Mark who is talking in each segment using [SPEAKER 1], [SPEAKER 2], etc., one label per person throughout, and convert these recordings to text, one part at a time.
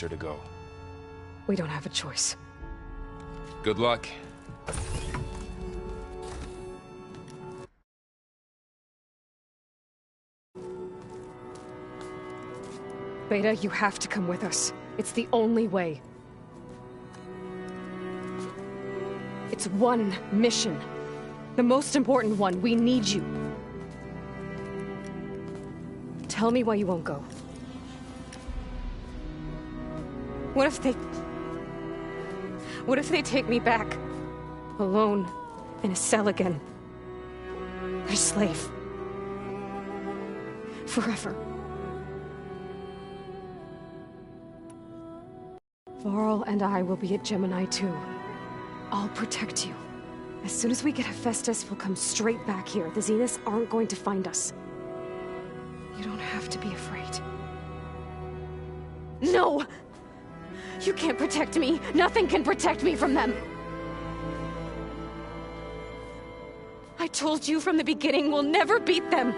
[SPEAKER 1] her to go.
[SPEAKER 2] We don't have a choice.
[SPEAKER 1] Good luck.
[SPEAKER 2] Beta, you have to come with us. It's the only way. It's one mission. The most important one. We need you. Tell me why you won't go. What if they take me back? Alone, in a cell again. Their slave. Forever. Varl and I will be at Gemini too. I'll protect you. As soon as we get Hephaestus, we'll come straight back here. The Zeniths aren't going to find us. You don't have to be afraid. No! You can't protect me. Nothing can protect me from them. I told you from the beginning, we'll never beat them.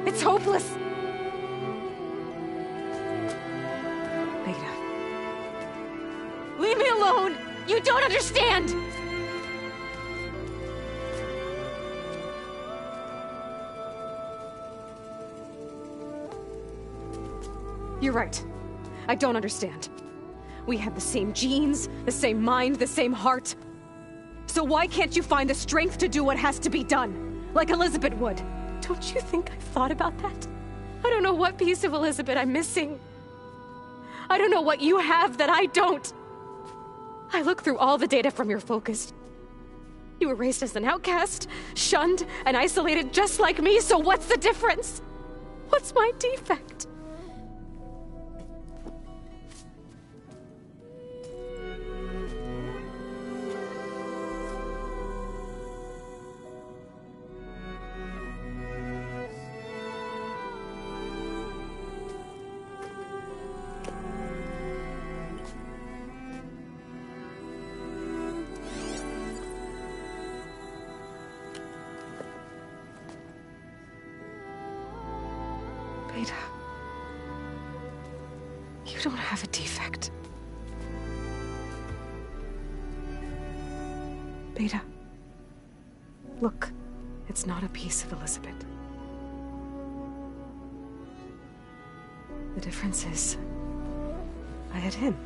[SPEAKER 2] It's hopeless. Beta. Leave me alone! You don't understand! You're right. I don't understand. We have the same genes, the same mind, the same heart. So why can't you find the strength to do what has to be done? Like Elizabeth would. Don't you think I've thought about that? I don't know what piece of Elizabeth I'm missing. I don't know what you have that I don't. I look through all the data from your focus. You were raised as an outcast, shunned, and isolated just like me, so what's the difference? What's my defect? Beta, you don't have a defect. Beta, look, it's not a piece of Elizabeth. The difference is, I had him.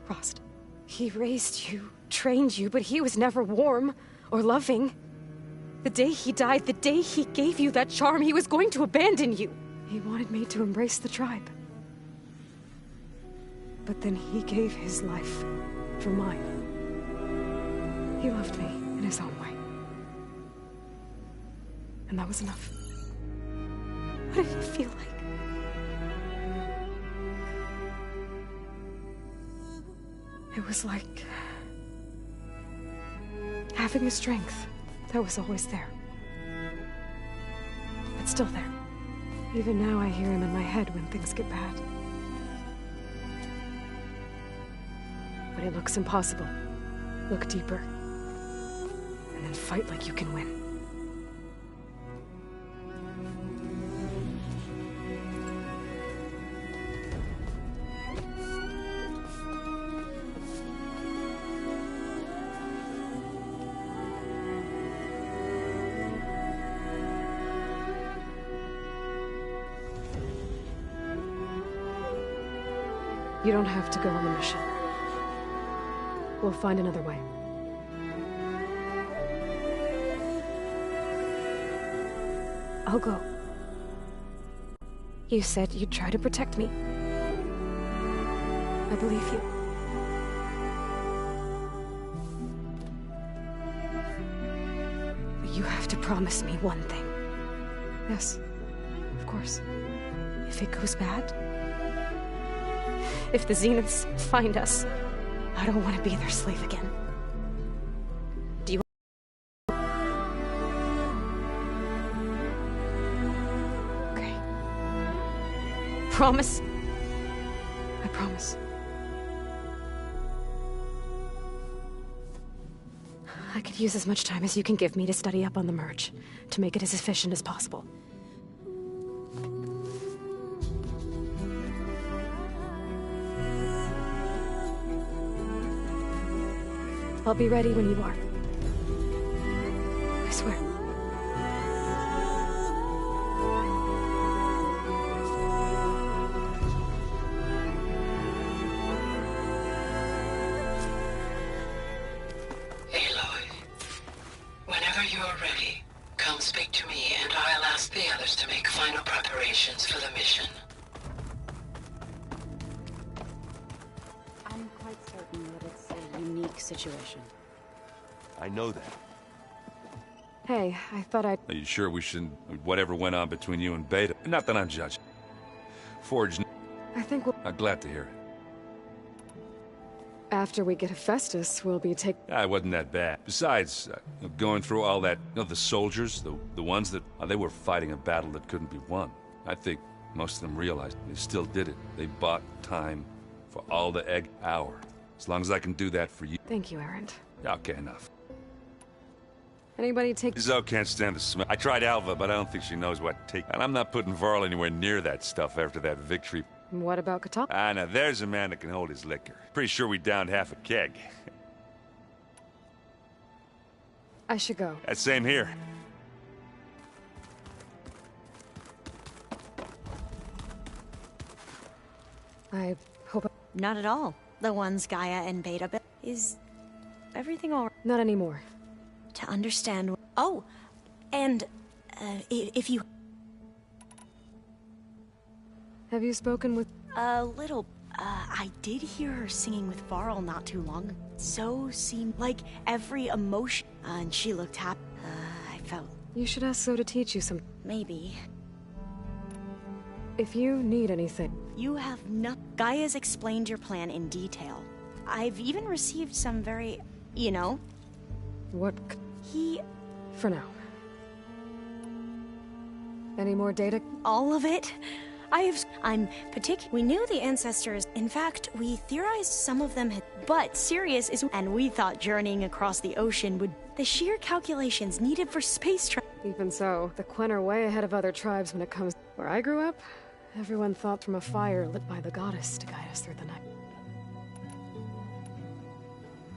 [SPEAKER 2] Frost. He raised you, trained you, but he was never warm or loving. The day he died, the day he gave you that charm, he was going to abandon you. He wanted me to embrace the tribe. But then he gave his life for mine. He loved me in his own way. And that was enough. What did it feel like? It was like having a strength that was always there. It's still there. Even now I hear him in my head when things get bad. But it looks impossible. Look deeper. And then fight like you can win. You don't have to go on the mission. We'll find another way. I'll go. You said you'd try to protect me. I believe you. But you have to promise me one thing. Yes, of course. If it goes bad, if the Zeniths find us, I don't want to be their slave again. Do you... Okay. Promise? I promise. I could use as much time as you can give me to study up on the merge, to make it as efficient as possible. I'll be ready when you are. I swear.
[SPEAKER 3] Aloy, whenever you are ready, come speak to me and I'll ask the others to make final preparations for the mission.
[SPEAKER 4] I'm quite certain that it's a unique situation.
[SPEAKER 5] I know that.
[SPEAKER 2] Hey, I thought I'd...
[SPEAKER 1] Are you sure we shouldn't... Whatever went on between you and Beta? Not that I'm judging. Forge...
[SPEAKER 2] I think we'll...
[SPEAKER 1] I'm glad to hear it.
[SPEAKER 2] After we get Hephaestus, we'll be
[SPEAKER 1] It wasn't that bad. Besides, going through all that... the soldiers, the ones that... they were fighting a battle that couldn't be won. I think most of them realized they still did it. They bought time for all the egg hour. As long as I can do that for you...
[SPEAKER 2] Thank you, Erend.
[SPEAKER 1] Okay, enough.
[SPEAKER 2] Anybody take...
[SPEAKER 1] Zoe can't stand the smell. I tried Alva, but I don't think she knows what to take. And I'm not putting Varl anywhere near that stuff after that victory.
[SPEAKER 2] What about Catan?
[SPEAKER 1] Ah, now there's a man that can hold his liquor. Pretty sure we downed half a keg.
[SPEAKER 2] I should go.
[SPEAKER 1] Same here.
[SPEAKER 2] I hope...
[SPEAKER 4] Not at all. The ones Gaia and Beta built. Is everything all right?
[SPEAKER 2] Not anymore.
[SPEAKER 4] To understand... Oh! And, if you...
[SPEAKER 2] Have you spoken with...
[SPEAKER 4] A little... I did hear her singing with Varl not too long ago. So seemed like every emotion... and she looked happy. I felt...
[SPEAKER 2] You should ask Zoe to teach you some...
[SPEAKER 4] Maybe.
[SPEAKER 2] If you need anything...
[SPEAKER 4] You have no... Gaia's explained your plan in detail. I've even received some very... You know?
[SPEAKER 2] What...
[SPEAKER 4] He...
[SPEAKER 2] For now. Any more data?
[SPEAKER 4] All of it? I'm particular. We knew the ancestors. In fact, we theorized some of them had. But Sirius is. And we thought journeying across the ocean would. The sheer calculations needed for space travel.
[SPEAKER 2] Even so, the Quen are way ahead of other tribes when it comes... Where I grew up, everyone thought from a fire lit by the goddess to guide us through the night.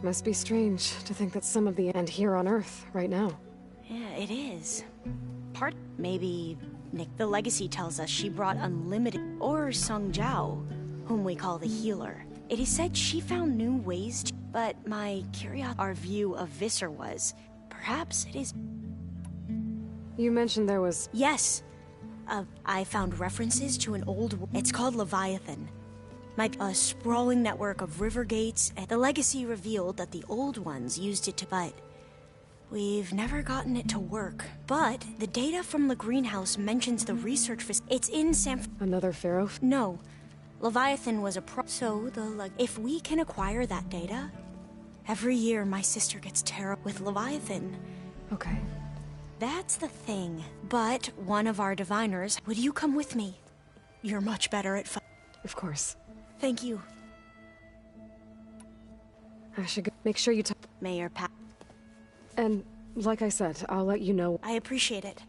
[SPEAKER 2] Must be strange to think that some of the end here on Earth, right now.
[SPEAKER 4] Yeah, it is. Maybe... Nick, the legacy tells us she brought unlimited... Or Sung Jiao, whom we call the healer. It is said she found new ways to... But my curiosity... Our view of Visser was... Perhaps it is...
[SPEAKER 2] You mentioned there was...
[SPEAKER 4] Yes. I found references to an old... It's called Leviathan. A sprawling network of river gates. The legacy revealed that the old ones used it to... But... We've never gotten it to work. But the data from the greenhouse mentions the research for... It's in San...
[SPEAKER 2] Another pharaoh?
[SPEAKER 4] No. Leviathan was a So, if we can acquire that data... Every year my sister gets terrible with Leviathan.
[SPEAKER 2] Okay.
[SPEAKER 4] That's the thing. But one of our diviners... Would you come with me? You're much better at...
[SPEAKER 2] Of course.
[SPEAKER 4] Thank you.
[SPEAKER 2] I should go. Make sure you talk...
[SPEAKER 4] Mayor Pat...
[SPEAKER 2] And, like I said, I'll let you know.
[SPEAKER 4] I appreciate it.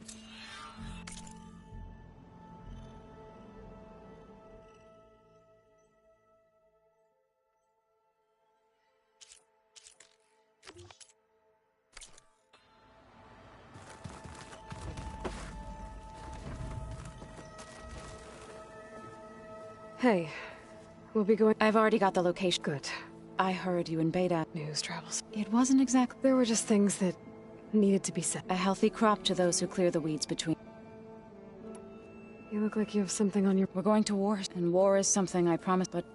[SPEAKER 2] Hey, we'll be going...
[SPEAKER 6] I've already got the location.
[SPEAKER 2] Good.
[SPEAKER 6] I heard you in Beta.
[SPEAKER 2] News travels.
[SPEAKER 6] It wasn't exactly
[SPEAKER 2] There were just things that needed to be said.
[SPEAKER 6] a healthy crop to those who clear the weeds between.
[SPEAKER 2] You look like you have something on your...
[SPEAKER 6] We're going to war, and war is something I promised, but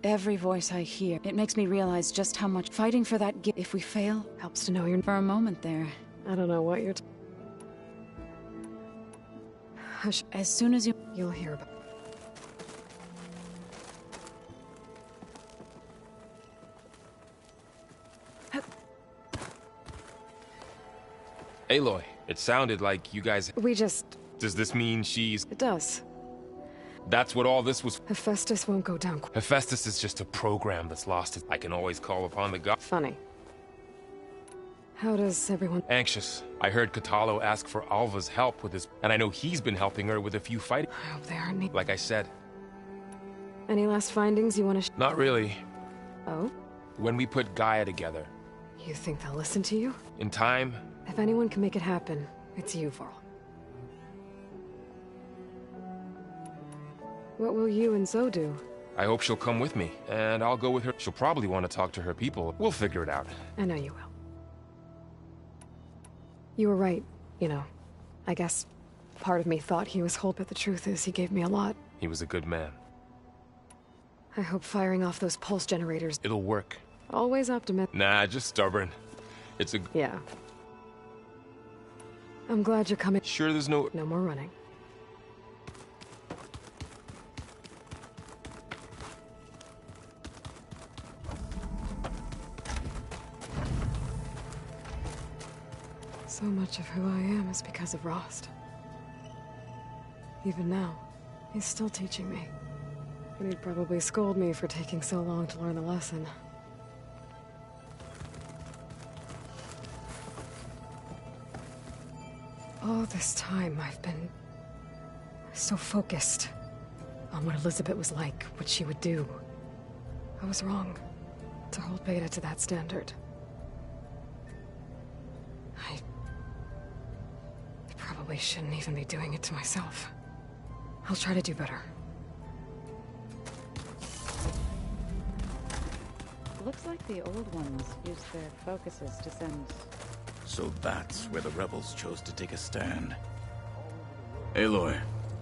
[SPEAKER 6] every voice I hear, it makes me realize just how much fighting for that gift. If we fail,
[SPEAKER 2] Helps to know you're...
[SPEAKER 6] for a moment there,
[SPEAKER 2] I don't know what you're... Hush.
[SPEAKER 6] as soon as you...
[SPEAKER 2] You'll hear about...
[SPEAKER 7] Aloy, it sounded like you guys...
[SPEAKER 2] We just...
[SPEAKER 7] Does this mean she's...
[SPEAKER 2] It does.
[SPEAKER 7] That's what all this was...
[SPEAKER 2] Hephaestus won't go down.
[SPEAKER 7] Hephaestus is just a program that's lost. I can always call upon the god.
[SPEAKER 2] Funny. How does everyone...
[SPEAKER 7] Anxious. I heard Kotallo ask for Alva's help with his... And I know he's been helping her with a few fighting...
[SPEAKER 2] I hope they aren't...
[SPEAKER 7] Like I said.
[SPEAKER 2] Any last findings you want to...
[SPEAKER 7] Not really.
[SPEAKER 2] Oh?
[SPEAKER 7] When we put Gaia together,
[SPEAKER 2] You think they'll listen to you?
[SPEAKER 7] In time,
[SPEAKER 2] If anyone can make it happen, it's you, Varl. What will you and Zoe do?
[SPEAKER 7] I hope she'll come with me, and I'll go with her. She'll probably want to talk to her people. We'll figure it out.
[SPEAKER 2] I know you will. You were right, you know. I guess part of me thought he was whole, but the truth is he gave me a lot.
[SPEAKER 7] He was a good man.
[SPEAKER 2] I hope firing off those pulse generators...
[SPEAKER 7] It'll work.
[SPEAKER 2] Always optimistic.
[SPEAKER 7] Nah, just stubborn. It's a...
[SPEAKER 2] Yeah. I'm glad you're coming.
[SPEAKER 7] Sure there's no...
[SPEAKER 2] No more running. So much of who I am is because of Rost. Even now, he's still teaching me. And he'd probably scold me for taking so long to learn the lesson. All this time, I've been so focused on what Elizabeth was like, what she would do. I was wrong to hold Beta to that standard. I probably shouldn't even be doing it to myself. I'll try to do better.
[SPEAKER 6] Looks like the old ones used their focuses to send...
[SPEAKER 8] So that's where the rebels chose to take a stand. Aloy.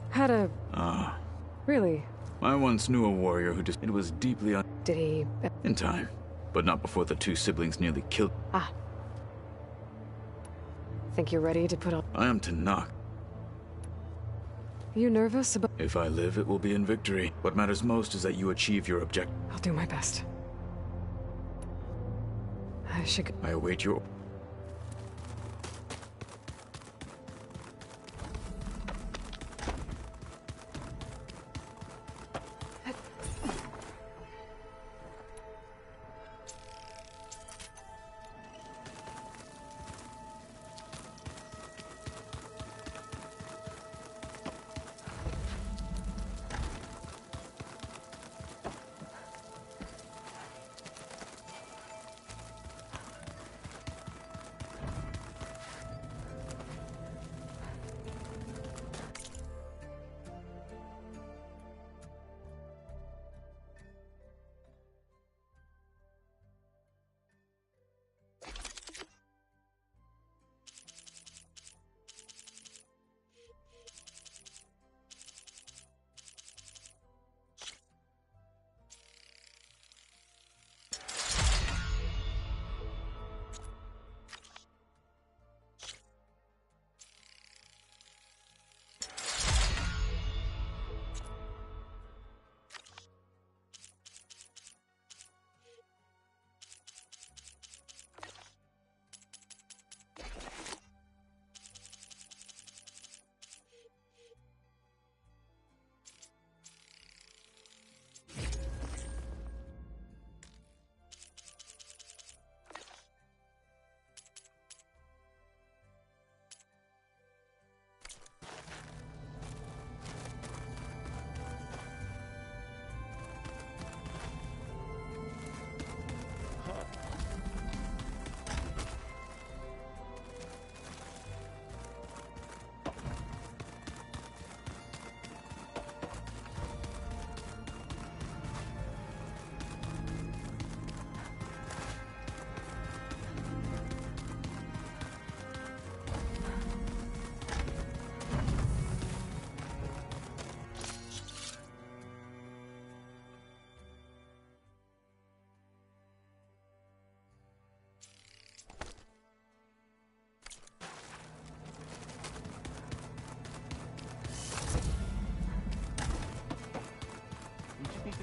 [SPEAKER 2] Had a...
[SPEAKER 8] Ah.
[SPEAKER 2] Really?
[SPEAKER 8] I once knew a warrior who just... It was deeply
[SPEAKER 2] Did he...
[SPEAKER 8] in time, but not before the two siblings nearly killed...
[SPEAKER 2] Ah. Think you're ready to put on...
[SPEAKER 8] I am to knock.
[SPEAKER 2] You nervous about...
[SPEAKER 8] If I live, it will be in victory. What matters most is that you achieve your objective.
[SPEAKER 2] I'll do my best. I should...
[SPEAKER 8] I await your...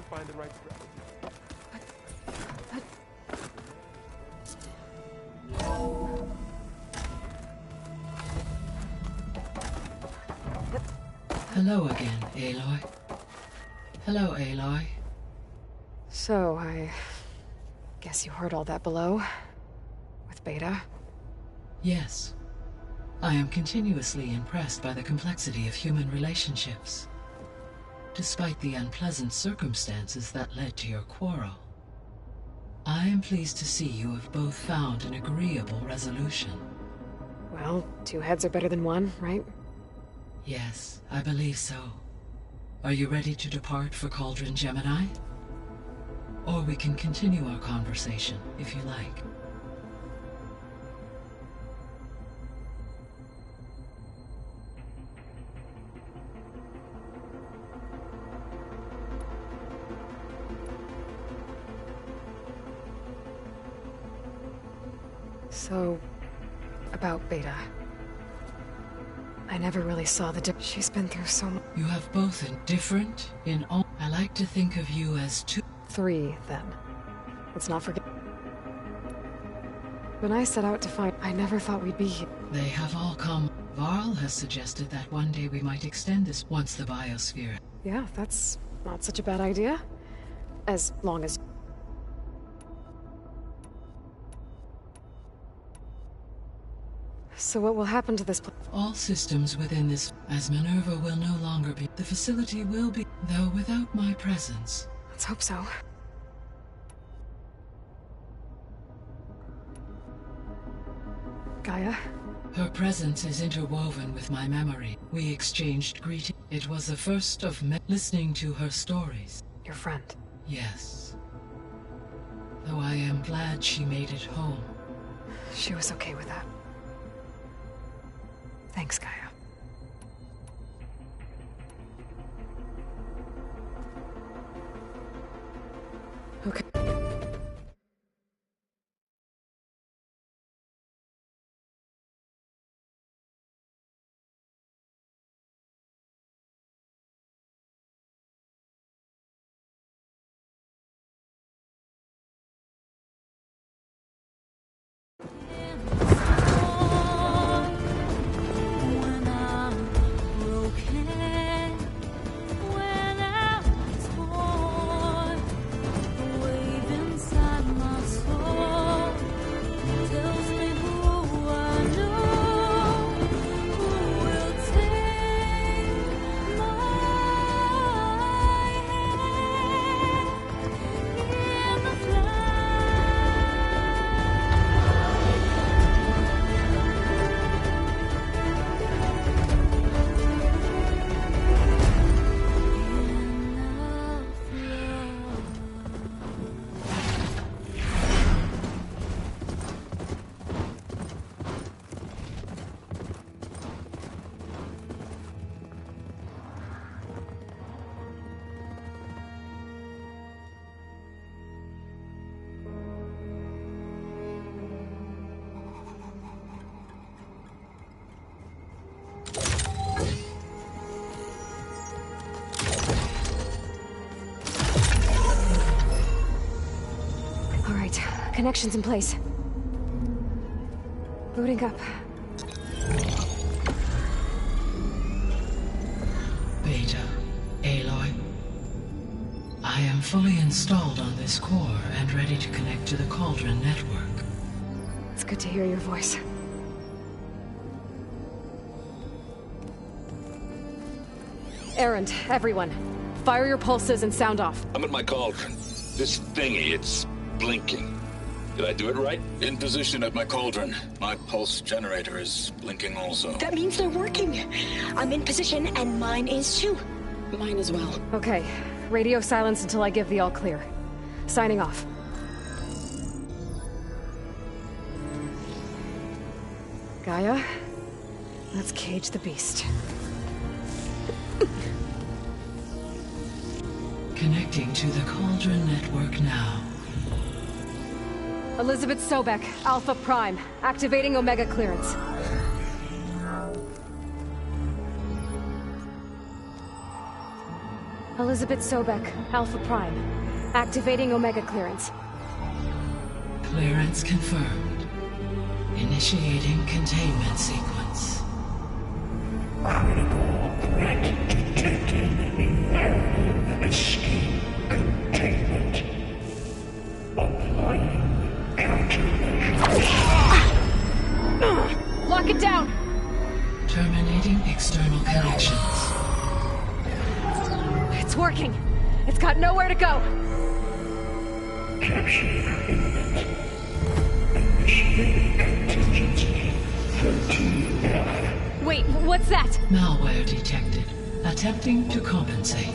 [SPEAKER 7] Find the right strategy.
[SPEAKER 3] Hello again, Aloy. Hello, Aloy.
[SPEAKER 2] So, I... guess you heard all that below? With Beta?
[SPEAKER 3] Yes. I am continuously impressed by the complexity of human relationships. Despite the unpleasant circumstances that led to your quarrel. I am pleased to see you have both found an agreeable resolution.
[SPEAKER 2] Well, two heads are better than one, right?
[SPEAKER 3] Yes, I believe so. Are you ready to depart for Cauldron Gemini? Or we can continue our conversation, if you like.
[SPEAKER 2] So, about Beta. I never really saw the dip. She's been through so much.
[SPEAKER 3] You have both been different in all. I like to think of you as two.
[SPEAKER 2] 3, then. Let's not forget. When I set out to find, I never thought we'd be here.
[SPEAKER 3] They have all come. Varl has suggested that one day we might extend this once the biosphere.
[SPEAKER 2] Yeah, that's not such a bad idea. As long as... So what will happen to this place?
[SPEAKER 3] All systems within this, as Minerva will no longer be. The facility will be, though without my presence.
[SPEAKER 2] Let's hope so. Gaia?
[SPEAKER 3] Her presence is interwoven with my memory. We exchanged greetings. It was the first of listening to her stories.
[SPEAKER 2] Your friend?
[SPEAKER 3] Yes. Though I am glad she made it home.
[SPEAKER 2] She was okay with that. Thanks, Gaia. Okay. Connections in place. Booting up.
[SPEAKER 3] Beta, Aloy. I am fully installed on this core and ready to connect to the Cauldron network.
[SPEAKER 2] It's good to hear your voice. Erend, everyone. Fire your pulses and sound off.
[SPEAKER 9] I'm at my Cauldron. This thingy, it's blinking. Did I do it right?
[SPEAKER 8] In position at my Cauldron. My pulse generator is blinking also.
[SPEAKER 10] That means they're working. I'm in position, and mine is too.
[SPEAKER 3] Mine as well.
[SPEAKER 2] Okay. Radio silence until I give the all clear. Signing off. Gaia, let's cage the beast.
[SPEAKER 3] Connecting to the Cauldron network now.
[SPEAKER 2] Elizabeth Sobek, Alpha Prime, activating Omega clearance. Elizabeth Sobek, Alpha Prime, activating Omega clearance.
[SPEAKER 3] Clearance confirmed. Initiating containment sequence.
[SPEAKER 11] Critical threat detected. Imperative escape containment. Applying countermeasures.
[SPEAKER 2] Lock it down!
[SPEAKER 3] Terminating external connections.
[SPEAKER 2] It's working! It's got nowhere to go!
[SPEAKER 11] capture imminent. Initiate contingency 13F.
[SPEAKER 2] Wait, what's that?
[SPEAKER 3] Malware detected. Attempting to compensate.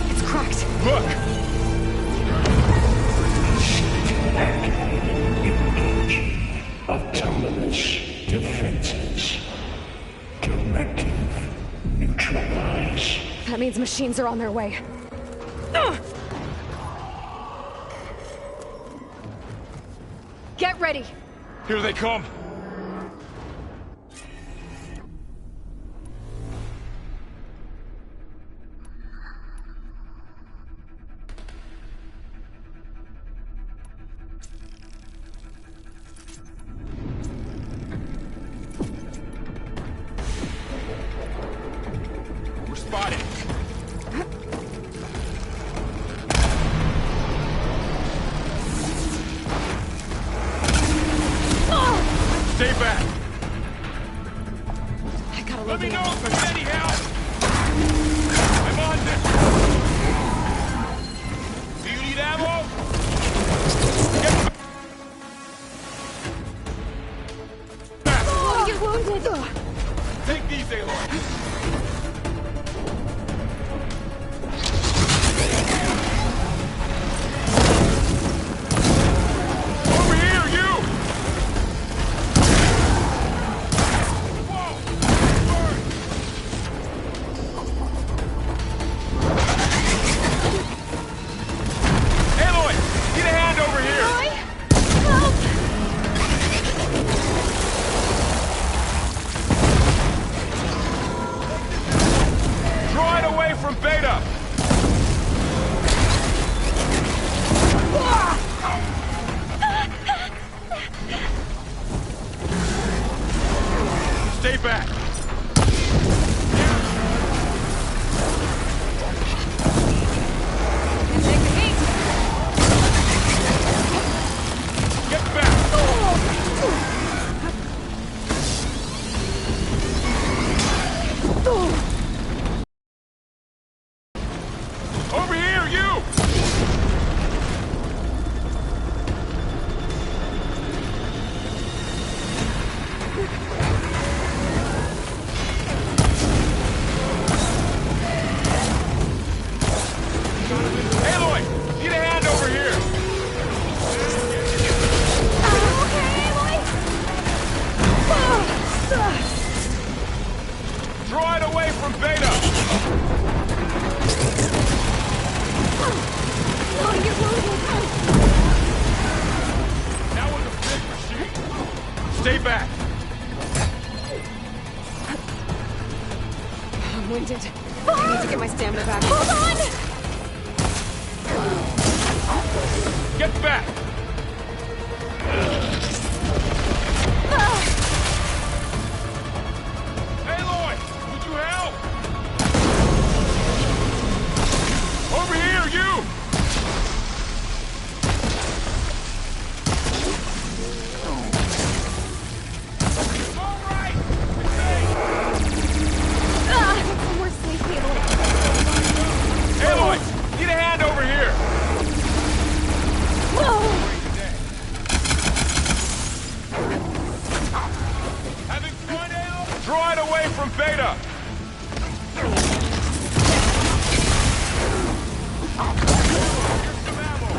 [SPEAKER 2] It's cracked.
[SPEAKER 7] Look!
[SPEAKER 11] Engage. Autonomous defenses. Directive. Neutralize.
[SPEAKER 2] That means machines are on their way. Get ready!
[SPEAKER 7] Here they come! We're spotted! Stay back!
[SPEAKER 2] I gotta
[SPEAKER 7] Let
[SPEAKER 2] look
[SPEAKER 7] me
[SPEAKER 2] it
[SPEAKER 7] know
[SPEAKER 2] up.
[SPEAKER 7] if there's any help! I'm on this! Do you need ammo? Get back!
[SPEAKER 2] Oh, you're wounded!
[SPEAKER 7] Take these, Aloy! Over here, you! Whoa! Burn! Aloy! Get a hand over here!
[SPEAKER 2] Help!
[SPEAKER 7] Draw it away from Beta! Stay back!
[SPEAKER 2] Take the heat!
[SPEAKER 7] Get back! Over here, you! Aloy! Need a hand over here! Draw it away from Beta!
[SPEAKER 2] Oh, you're wounded!
[SPEAKER 7] That was a big machine! Stay back!
[SPEAKER 2] I'm winded. I need to get my stamina back. Hold on!
[SPEAKER 7] Get back! Aloy! Would you help? Over here, you! All right! It's safe!
[SPEAKER 2] Somewhere safe, Aloy.
[SPEAKER 7] Aloy! Need a hand over here! Having fun, Aloy? Draw it away from Beta! Here's some ammo.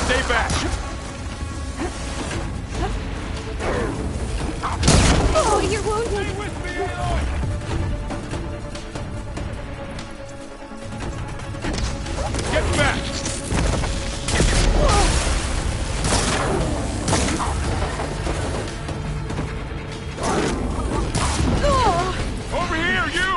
[SPEAKER 7] Stay back!
[SPEAKER 2] Oh, you're wounded!
[SPEAKER 7] Stay with me, Aloy! Get back! Over here, you!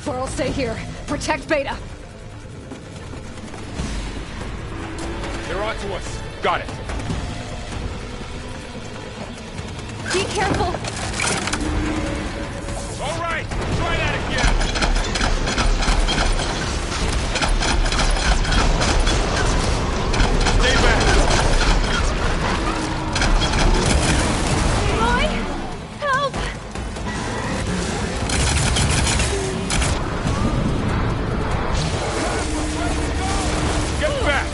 [SPEAKER 2] Varl, stay here. Protect Beta.
[SPEAKER 7] They're onto us. Got it.
[SPEAKER 2] Be careful!
[SPEAKER 7] All right, try that again. Stay back.
[SPEAKER 2] Aloy! Help!
[SPEAKER 7] Get back.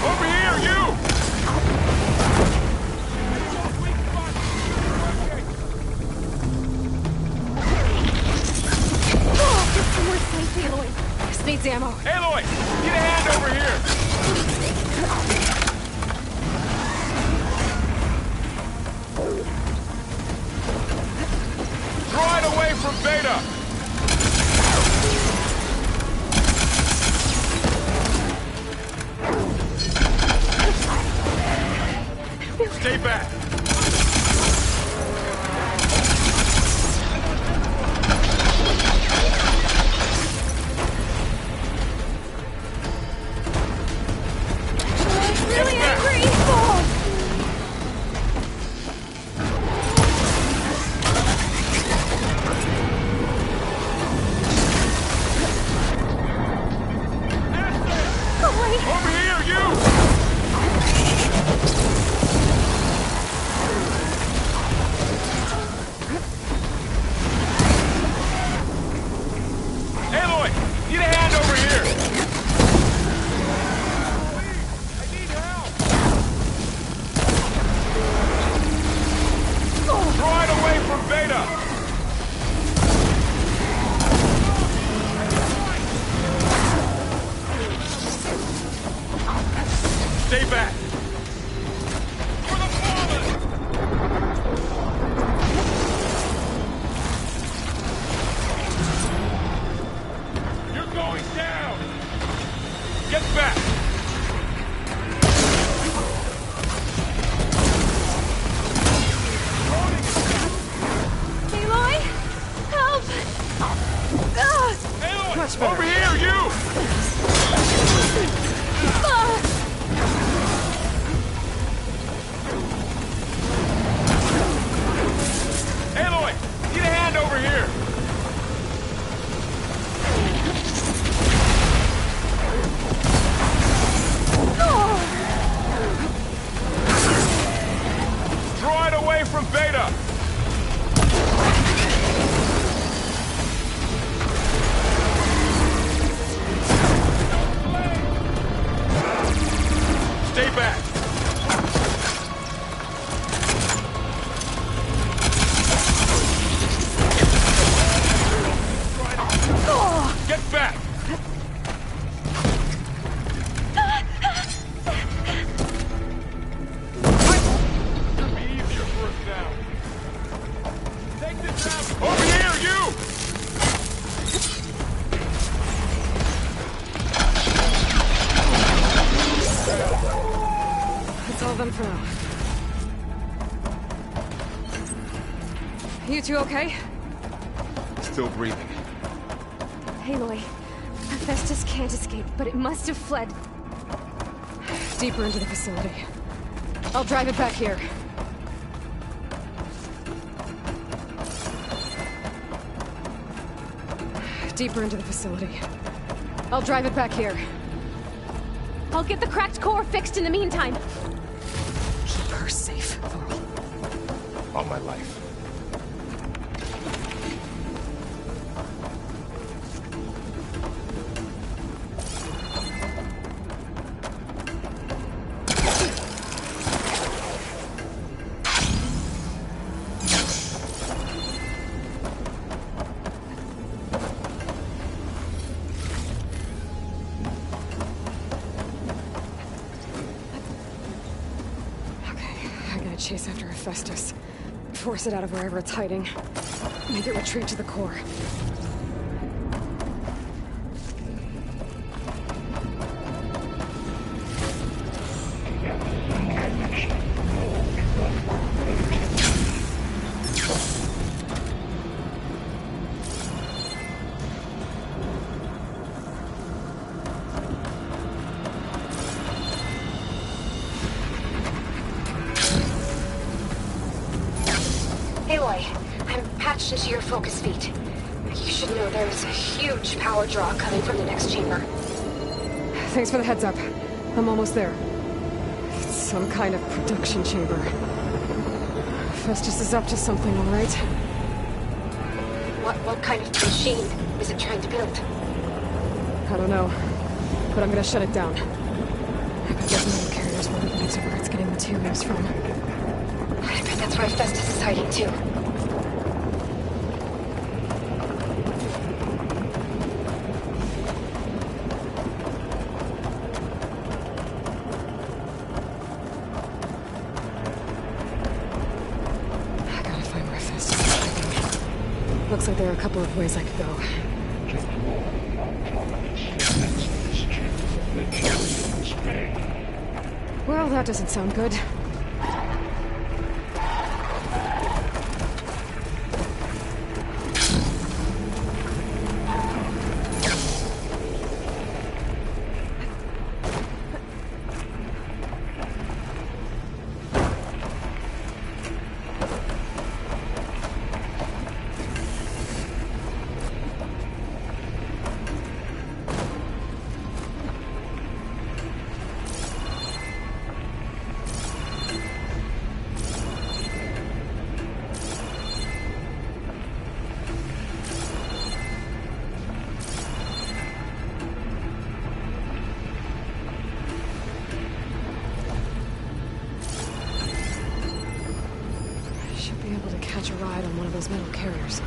[SPEAKER 7] Over here, you!
[SPEAKER 2] Oh, get somewhere safe, Aloy. This needs ammo.
[SPEAKER 7] Aloy, get a hand over here. Draw it away from Beta. Stay back.
[SPEAKER 2] Really
[SPEAKER 7] back.
[SPEAKER 2] angry! Oh. Aloy!
[SPEAKER 7] Over here, you! Aloy, need a hand over here. I need help. Draw it away from Beta. Stay back. For the fallen. You're going down. Get back.
[SPEAKER 2] Aloy! Help!
[SPEAKER 7] Aloy,
[SPEAKER 2] Much better.
[SPEAKER 7] over here, you! Aloy, need a hand over here. Draw it away from Beta. Stay back. Get back. It'll be easier for us now. Take this out. Over here, you!
[SPEAKER 2] That's all of them for now. You two okay?
[SPEAKER 7] Still breathing.
[SPEAKER 2] Aloy, Hephaestus can't escape, but it must have fled deeper into the facility. I'll drive it back here. Deeper into the facility. I'll drive it back here. I'll get the cracked core fixed in the meantime. Keep her safe, Varl.
[SPEAKER 7] All my life.
[SPEAKER 2] Chase after Hephaestus. Force it out of wherever it's hiding. Make it retreat to the core.
[SPEAKER 10] Aloy, I'm patched into your focus feed. You should know there's a huge power draw coming from the next chamber.
[SPEAKER 2] Thanks for the heads up. I'm almost there. It's some kind of production chamber. Festus is up to something, all right?
[SPEAKER 10] What kind of machine is it trying to build?
[SPEAKER 2] I don't know, but I'm gonna shut it down. I bet those metal carriers will be where it's getting materials from.
[SPEAKER 10] I bet that's where Festus is hiding too.
[SPEAKER 2] I gotta find where Festus is hiding. Looks like there are a couple of ways I could go. Well, that doesn't sound good. Should be able to catch a ride on one of those metal carriers.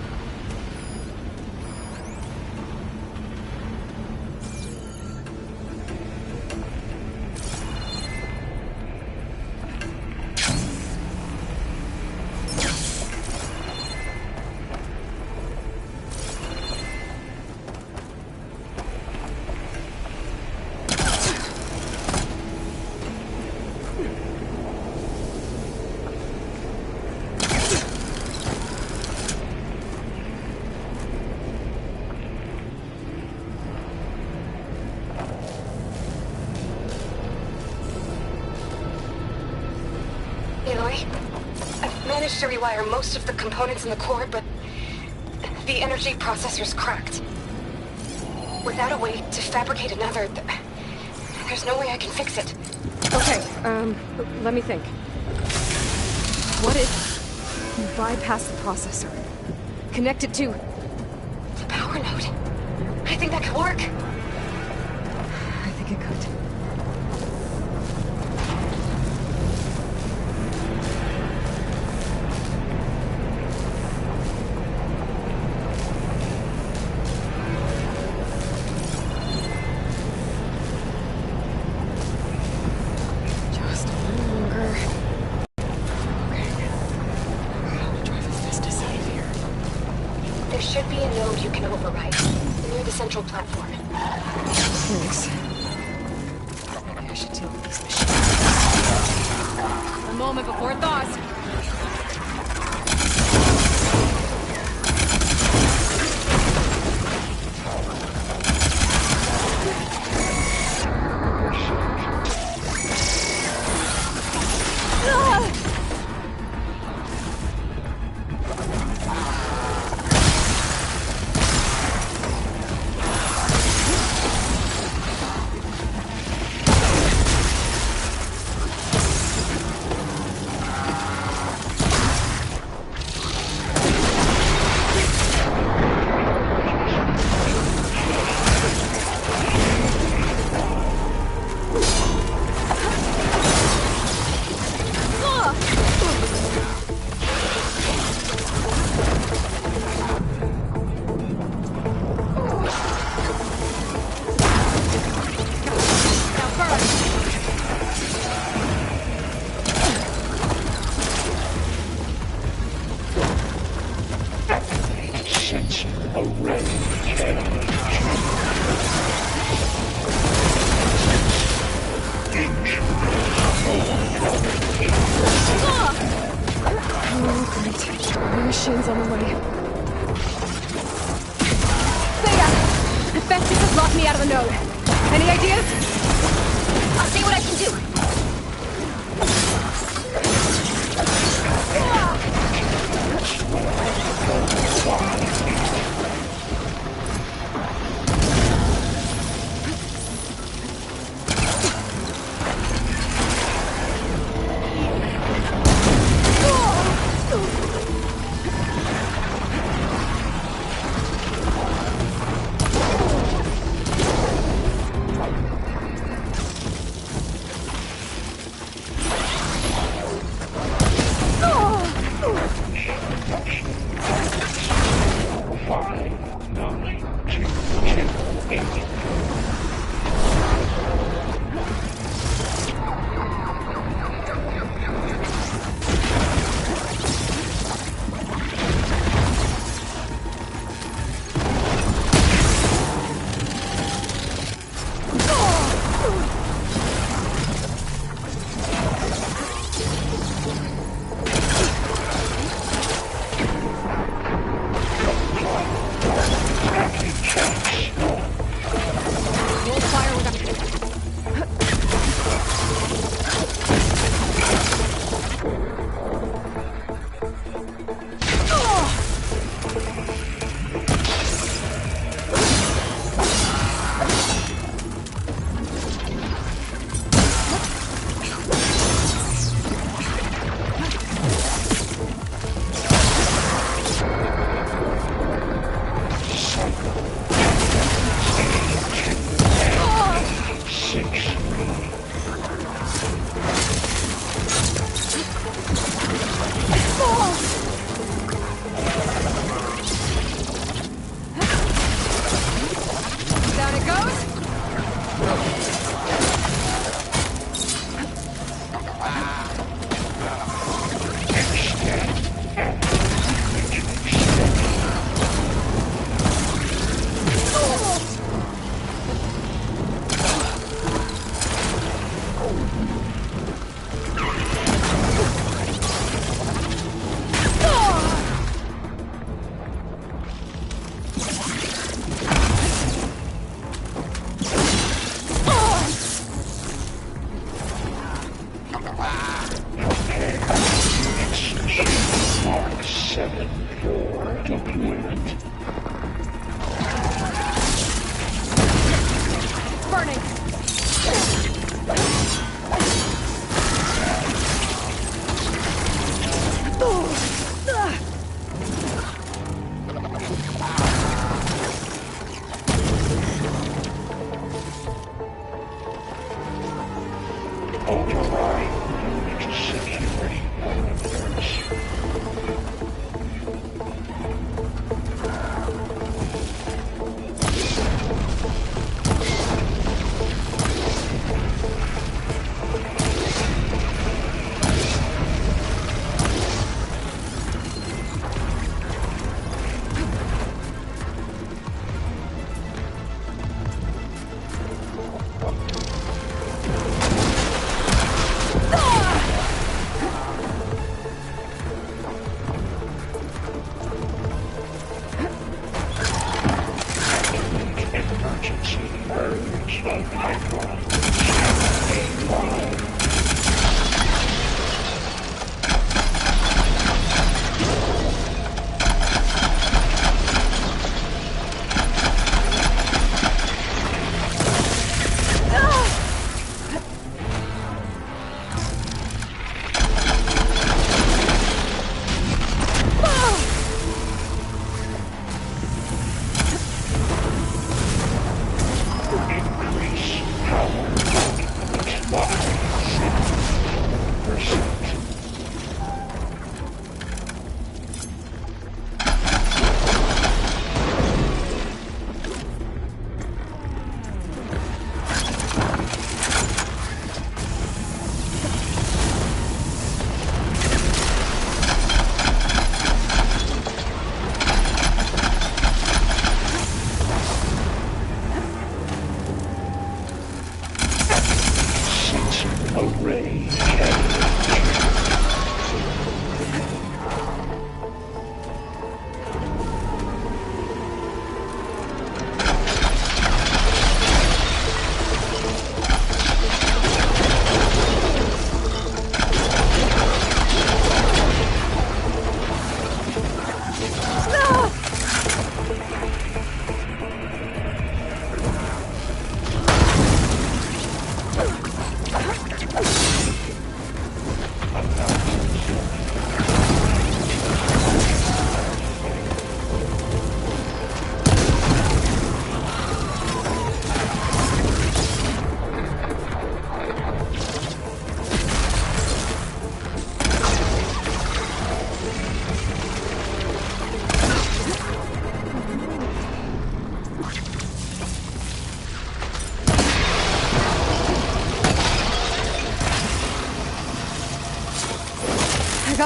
[SPEAKER 10] Aloy, I've managed to rewire most of the components in the core, but the energy processor's cracked. Without a way to fabricate another, there's no way I can fix it.
[SPEAKER 2] Okay, let me think. What if you bypass the processor? Connect it to...
[SPEAKER 10] The power node. I think that could work.
[SPEAKER 2] I think it could. Just a little longer. Okay. How to drive Festus out of here.
[SPEAKER 10] There should be a node you can override, near the central platform.
[SPEAKER 2] Thanks. Maybe I should deal with these machines. A moment before it thaws.
[SPEAKER 11] sense a red carriage.
[SPEAKER 2] Oh, great. More machines on the way. Thea! Hephaestus has locked me out of the node. Any ideas?
[SPEAKER 10] I'll see what I can do.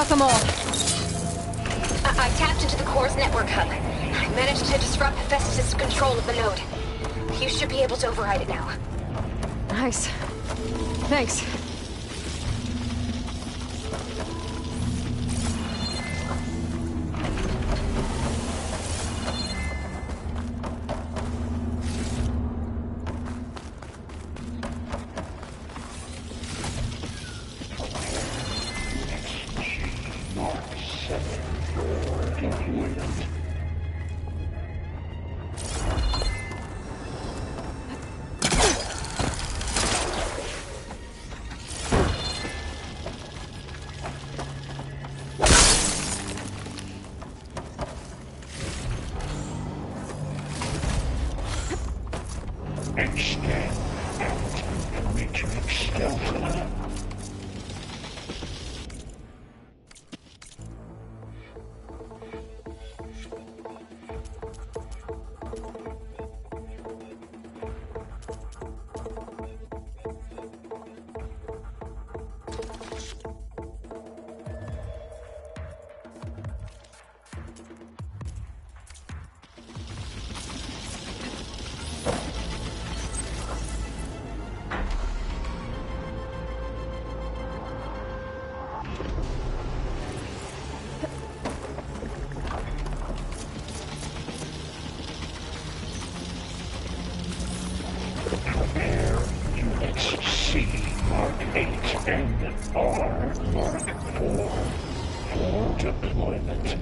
[SPEAKER 2] got them all.
[SPEAKER 10] I tapped into the core's network hub. I managed to disrupt Hephaestus' control of the node. You should be able to override it now.
[SPEAKER 2] Nice. Thanks.
[SPEAKER 11] Extend out matrix stealthily. Prepare units C Mark 8 and R Mark 4 for deployment.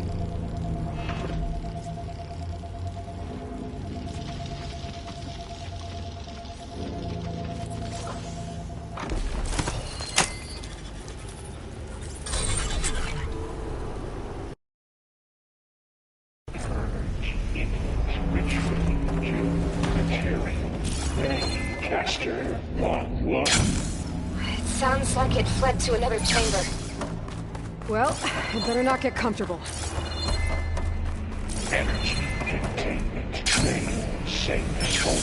[SPEAKER 11] Caster 1-1.
[SPEAKER 10] It sounds like it fled to another chamber.
[SPEAKER 2] Well, I better not get comfortable.
[SPEAKER 11] Energy containment main safe for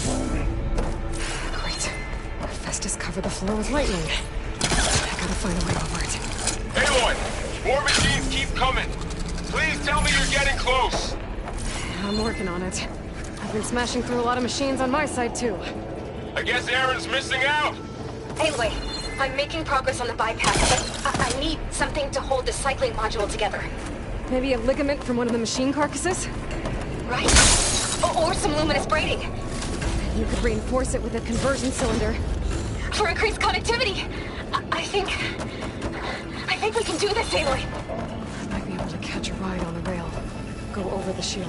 [SPEAKER 2] Great. Hephaestus covered the floor with lightning. I gotta find a way over it.
[SPEAKER 7] Aloy! More machines keep coming! Please tell me you're getting close!
[SPEAKER 2] I'm working on it. I've been smashing through a lot of machines on my side, too.
[SPEAKER 7] I guess Aaron's missing out!
[SPEAKER 10] Anyway, I'm making progress on the bypass, but I need something to hold the cycling module together.
[SPEAKER 2] Maybe a ligament from one of the machine carcasses?
[SPEAKER 10] Right. Or some luminous braiding.
[SPEAKER 2] You could reinforce it with a conversion cylinder.
[SPEAKER 10] For increased connectivity! I think we can do this, Aloy.
[SPEAKER 2] I might be able to catch a ride on the rail. Go over the shield.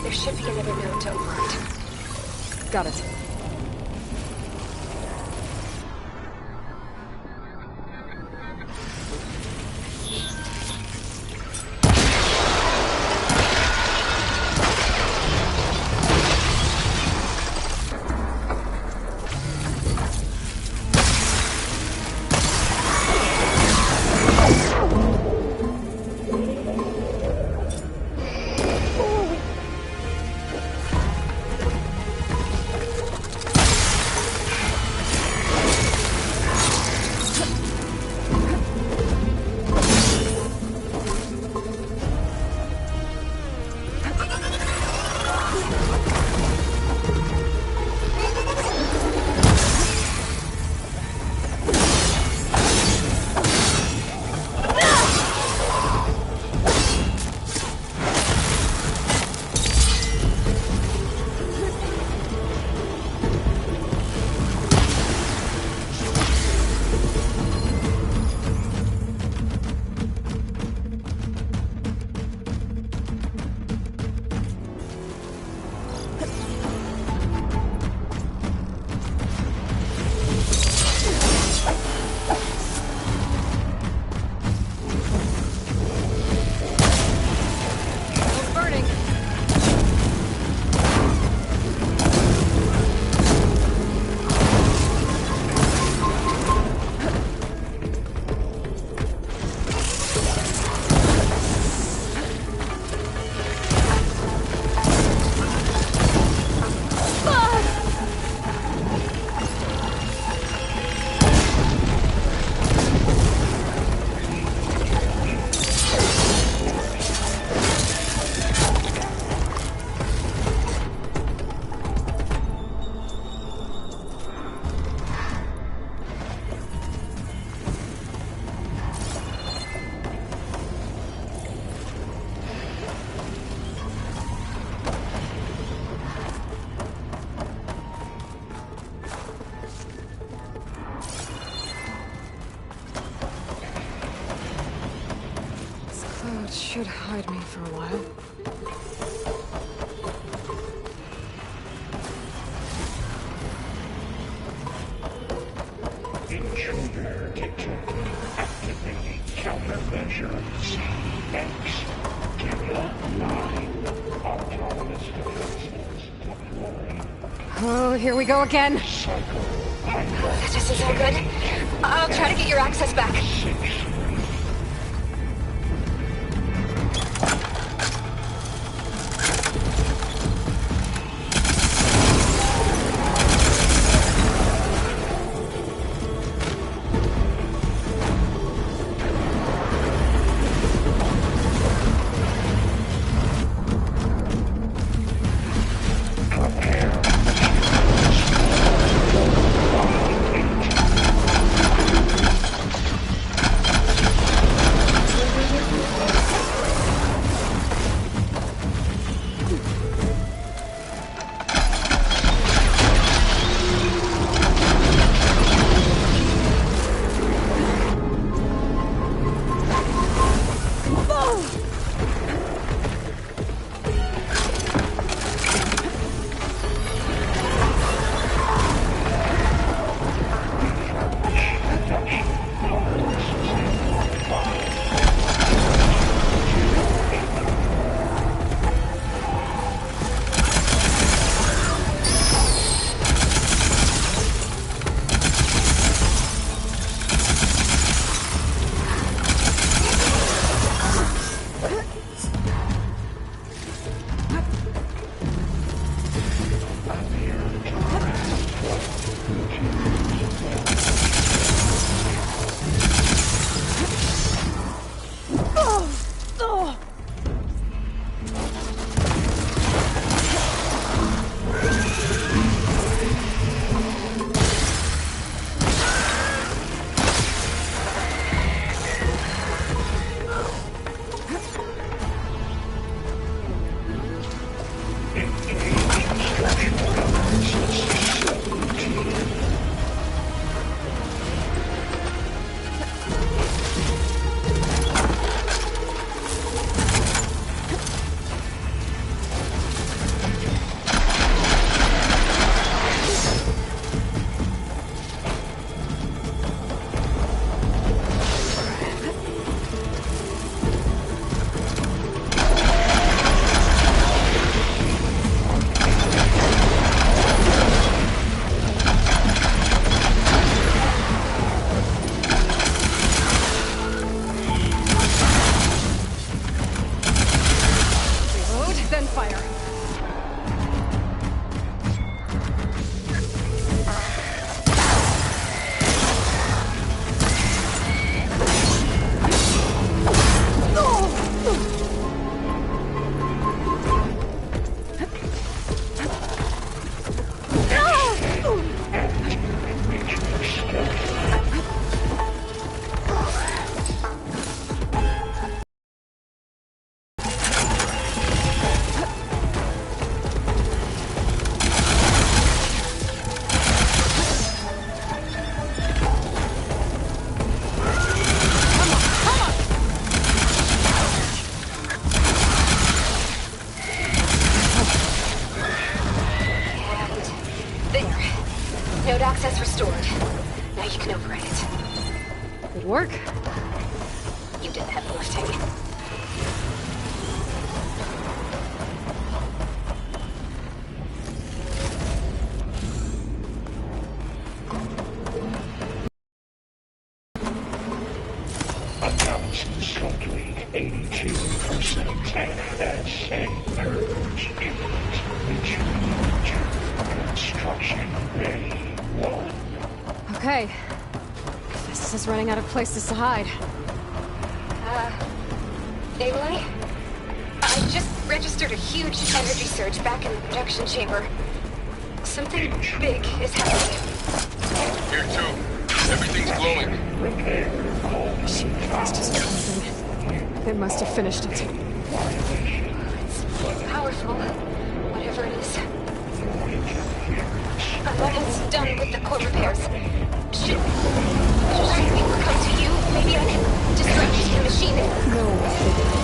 [SPEAKER 10] There should be another node to override.
[SPEAKER 2] Got it. So it should hide me for a while.
[SPEAKER 11] Intruder detected. Activating countermeasures. X. Kevlar 9. Autonomous defenses deployed.
[SPEAKER 2] Oh, here we go again.
[SPEAKER 10] This isn't so good. I'll try to get your access back. Access restored. Now you can override it.
[SPEAKER 2] Good work.
[SPEAKER 10] You did the heavy lifting.
[SPEAKER 11] Analysis complete. 82% FSA purge imminent. Retreat to construction ready. 1.
[SPEAKER 2] Okay. This is running out of places to hide.
[SPEAKER 10] Aloy? I just registered a huge energy surge back in the production chamber. Something big is happening.
[SPEAKER 7] Here too. Everything's glowing.
[SPEAKER 2] Machine fastest something. They must have finished it.
[SPEAKER 10] It's powerful. Whatever it is. I'm almost done with the core repairs. Should we come to you? Maybe I can distract the machine.
[SPEAKER 2] No.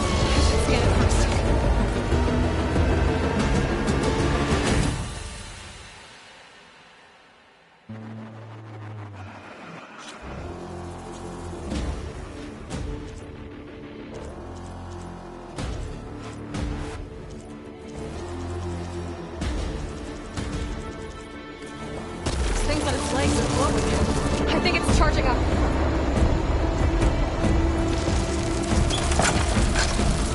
[SPEAKER 2] place is glowing. I think it's charging up.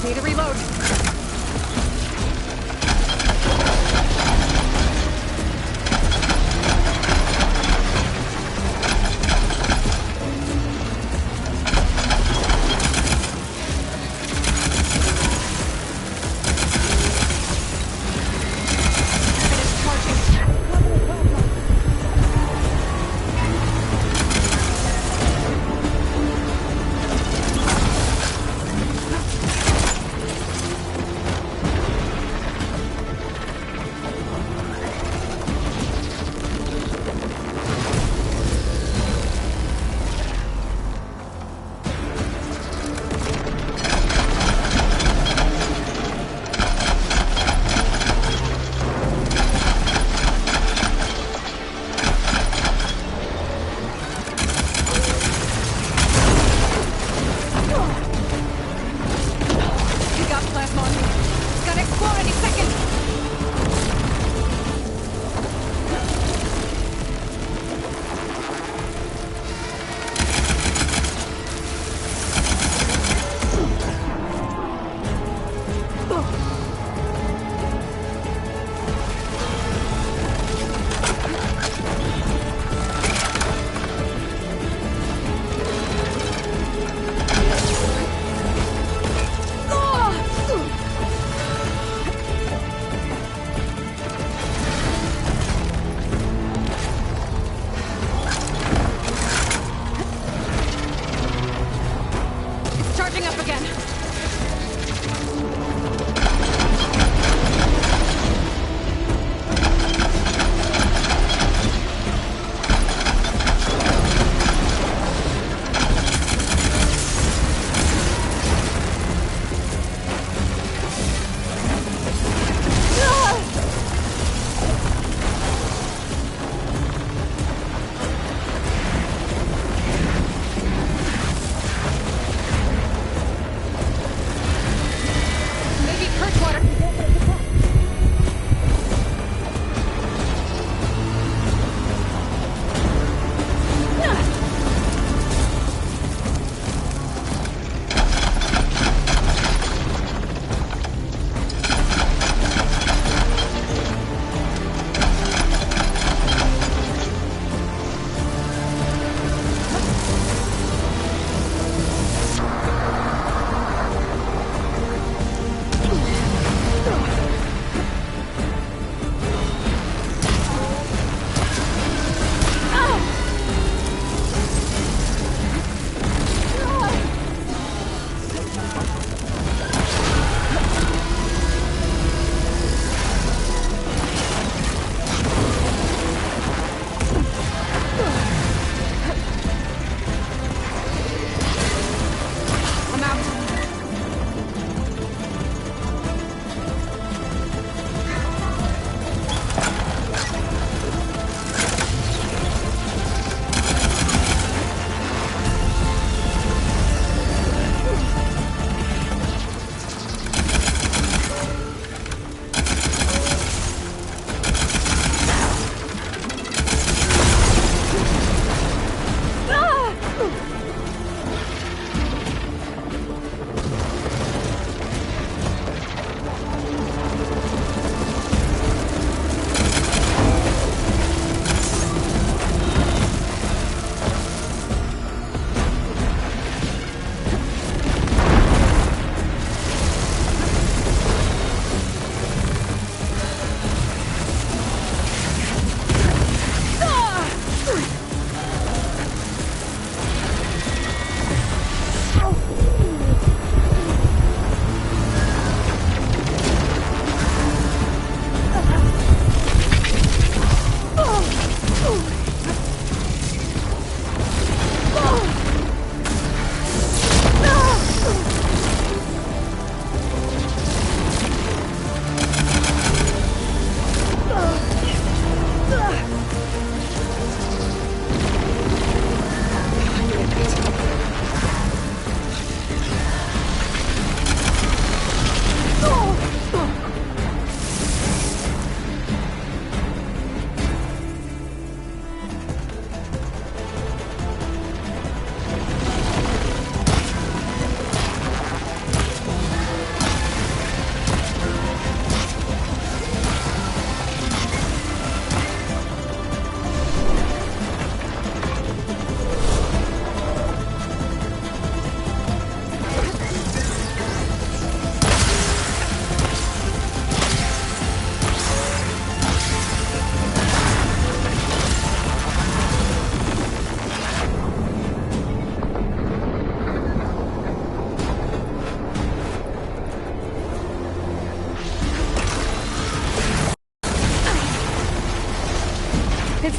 [SPEAKER 2] Need to reload.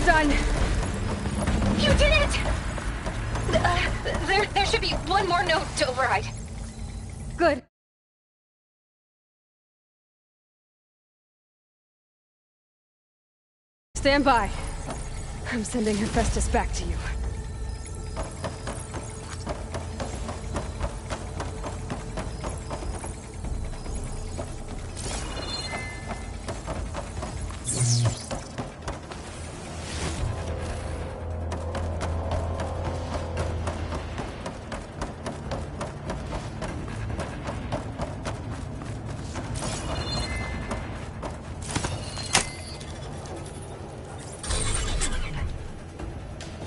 [SPEAKER 2] almost done.
[SPEAKER 10] You did it! There should be one more node to override.
[SPEAKER 2] Good. Stand by. I'm sending Hephaestus back to you.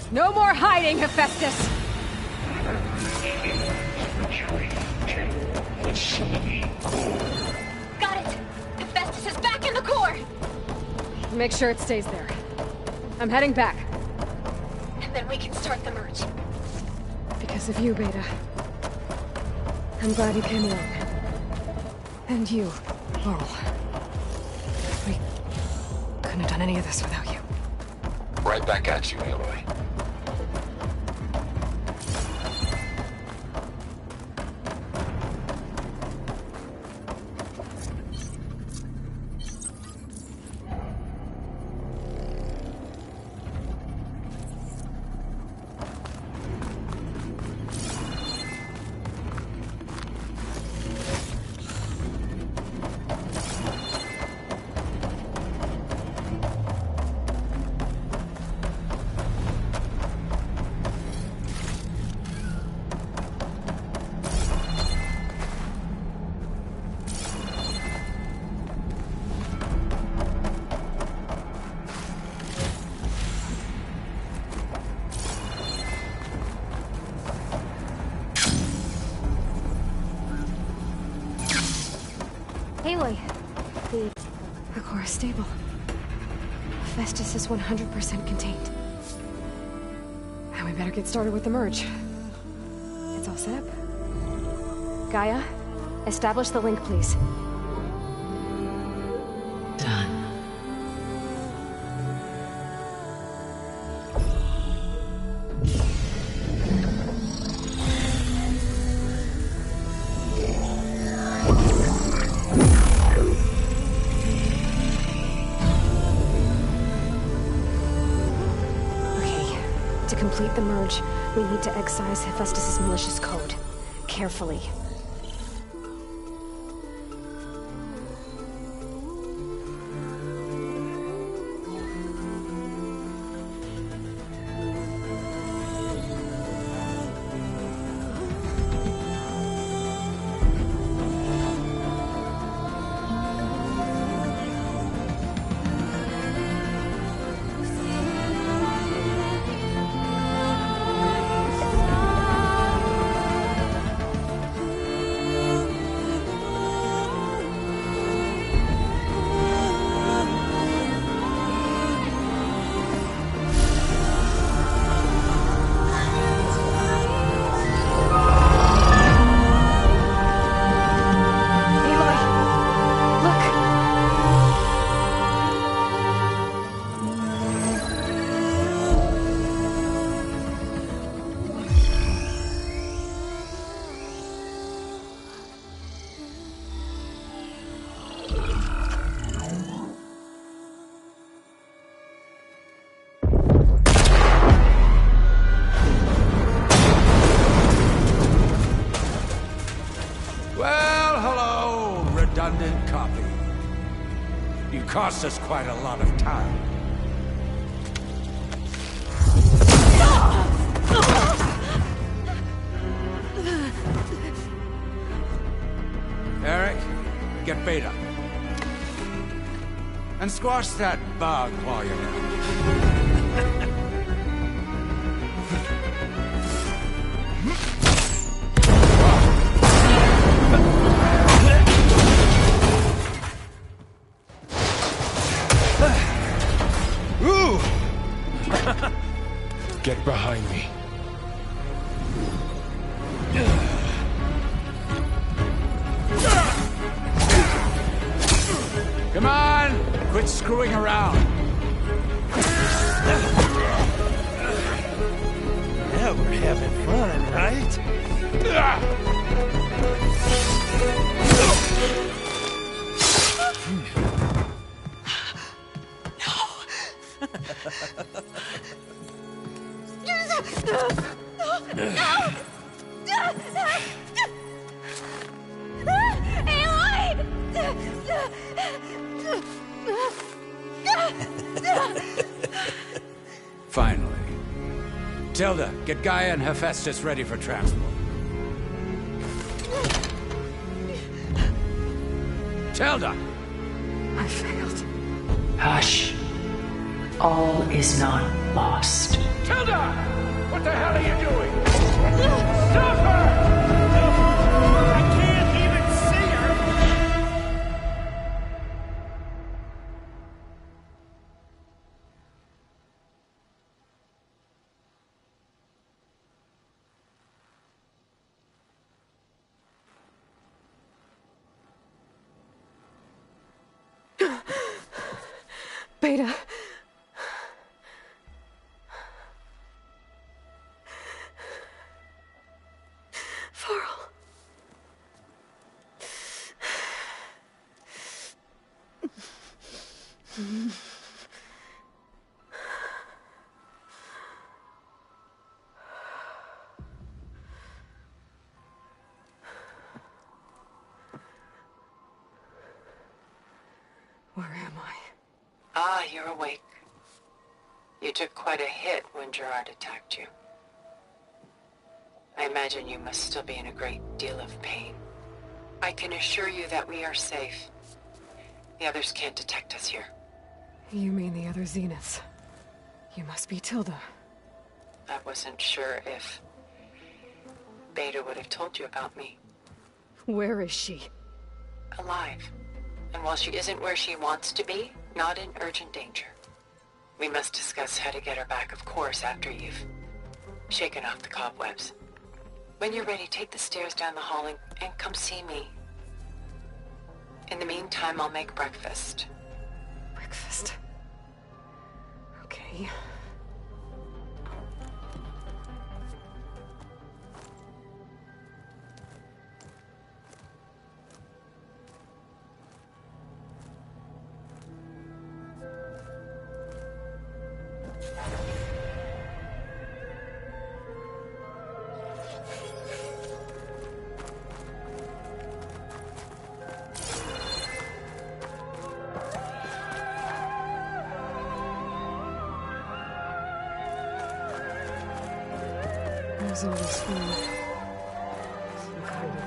[SPEAKER 2] No more hiding, Hephaestus!
[SPEAKER 10] Got it! Hephaestus is back in the core!
[SPEAKER 2] Make sure it stays there. I'm heading back.
[SPEAKER 10] And then we can start the merge.
[SPEAKER 2] Because of you, Beta. I'm glad you came along. And you, Laurel. We couldn't have done any of this without you.
[SPEAKER 9] Right back at you, Aloy.
[SPEAKER 2] Aloy, the core is stable. Hephaestus is 100% contained. And we better get started with the merge. It's all set up. Gaia, establish the link, please.
[SPEAKER 3] Done.
[SPEAKER 2] To complete the merge, we need to excise Hephaestus' malicious code. Carefully.
[SPEAKER 12] Redundant copy. You cost us quite a lot of time. Eric, get Beta. And squash that bug while you're at it.
[SPEAKER 11] Get behind me.
[SPEAKER 12] Come on! Quit screwing around.
[SPEAKER 13] Now we're having fun, right?
[SPEAKER 12] Finally. Tilda, get Gaia and Hephaestus ready for transport. Tilda!
[SPEAKER 2] I failed.
[SPEAKER 3] Hush. All is not lost.
[SPEAKER 12] Tilda! What the hell are you doing? Stop her!
[SPEAKER 13] I can't even see her!
[SPEAKER 2] Beta. Varl. Where am I?
[SPEAKER 3] Ah, you're awake. You took quite a hit when Gerard attacked you. I imagine you must still be in a great deal of pain. I can assure you that we are safe. The others can't detect us here.
[SPEAKER 2] You mean the other Zeniths? You must be Tilda.
[SPEAKER 3] I wasn't sure if Beta would have told you about me.
[SPEAKER 2] Where is she?
[SPEAKER 3] Alive. And while she isn't where she wants to be, not in urgent danger. We must discuss how to get her back, of course, after you've shaken off the cobwebs. When you're ready, take the stairs down the hall and come see me. In the meantime, I'll make breakfast.
[SPEAKER 2] Breakfast. Okay. There's all this food. Some kind of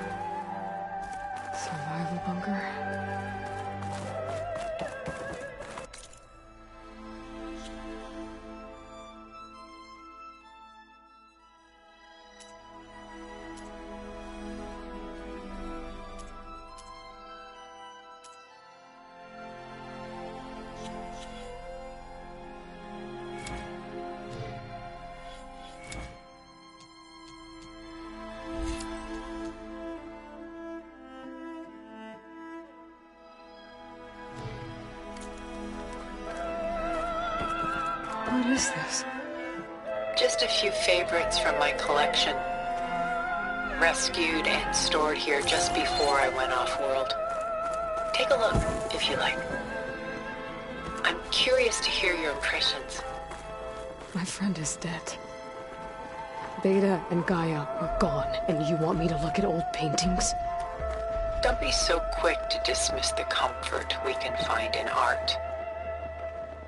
[SPEAKER 2] survival bunker. What is this?
[SPEAKER 3] Just a few favorites from my collection. Rescued and stored here just before I went off-world. Take a look, if you like. I'm curious to hear your impressions.
[SPEAKER 2] My friend is dead. Beta and Gaia are gone, and you want me to look at old paintings?
[SPEAKER 3] Don't be so quick to dismiss the comfort we can find in art,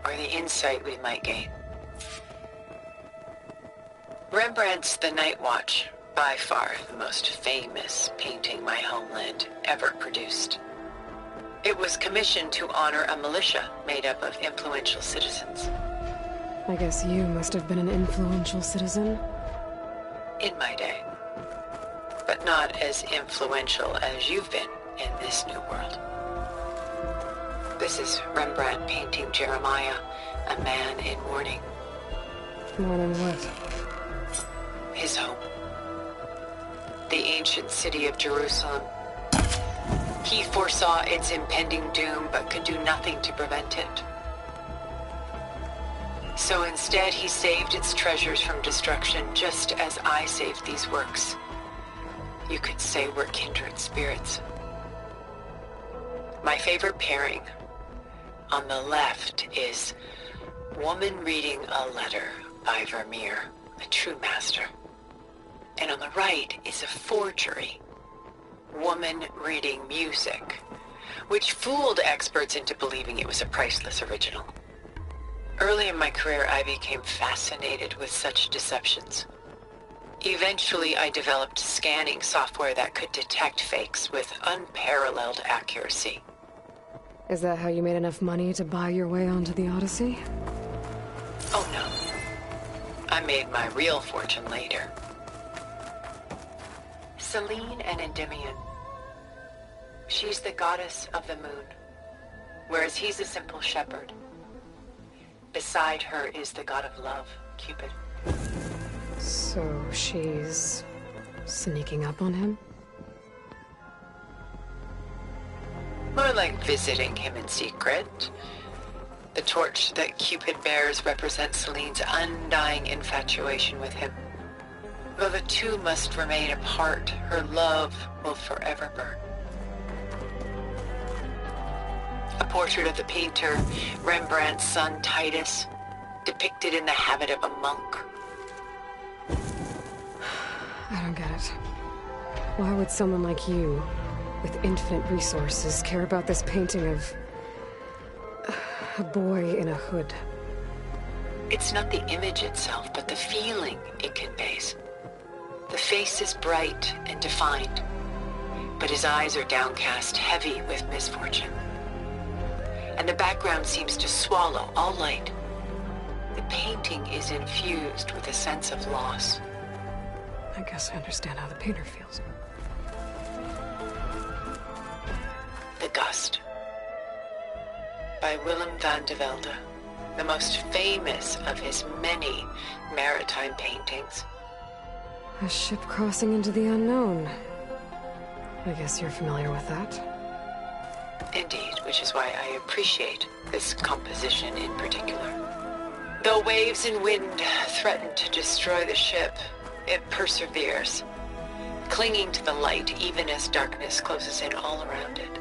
[SPEAKER 3] or the insight we might gain. Rembrandt's The Night Watch, by far the most famous painting my homeland ever produced. It was commissioned to honor a militia made up of influential citizens.
[SPEAKER 2] I guess you must have been an influential citizen.
[SPEAKER 3] In my day. But not as influential as you've been in this new world. This is Rembrandt painting Jeremiah, a man in mourning.
[SPEAKER 2] Mourning what?
[SPEAKER 3] His home. The ancient city of Jerusalem. He foresaw its impending doom, but could do nothing to prevent it. So instead, he saved its treasures from destruction, just as I saved these works. You could say we're kindred spirits. My favorite pairing on the left is Woman Reading a Letter by Vermeer, a true master. And on the right is a forgery, Woman Reading Music, which fooled experts into believing it was a priceless original. Early in my career, I became fascinated with such deceptions. Eventually, I developed scanning software that could detect fakes with unparalleled accuracy.
[SPEAKER 2] Is that how you made enough money to buy your way onto the Odyssey?
[SPEAKER 3] Oh no. I made my real fortune later. Selene and Endymion. She's the goddess of the moon, whereas he's a simple shepherd. Beside her is the god of love, Cupid.
[SPEAKER 2] So she's sneaking up on him?
[SPEAKER 3] More like visiting him in secret. The torch that Cupid bears represents Selene's undying infatuation with him. Though the two must remain apart, her love will forever burn. A portrait of the painter Rembrandt's son Titus, depicted in the habit of a monk.
[SPEAKER 2] I don't get it. Why would someone like you, with infinite resources, care about this painting of a boy in a hood?
[SPEAKER 3] It's not the image itself, but the feeling it conveys. The face is bright and defined, but his eyes are downcast, heavy with misfortune. And the background seems to swallow all light. The painting is infused with a sense of loss.
[SPEAKER 2] I guess I understand how the painter feels.
[SPEAKER 3] The Gust by Willem van de Velde, the most famous of his many maritime paintings.
[SPEAKER 2] A ship crossing into the unknown. I guess you're familiar with that.
[SPEAKER 3] Indeed, which is why I appreciate this composition in particular. Though waves and wind threaten to destroy the ship, it perseveres, clinging to the light even as darkness closes in all around it.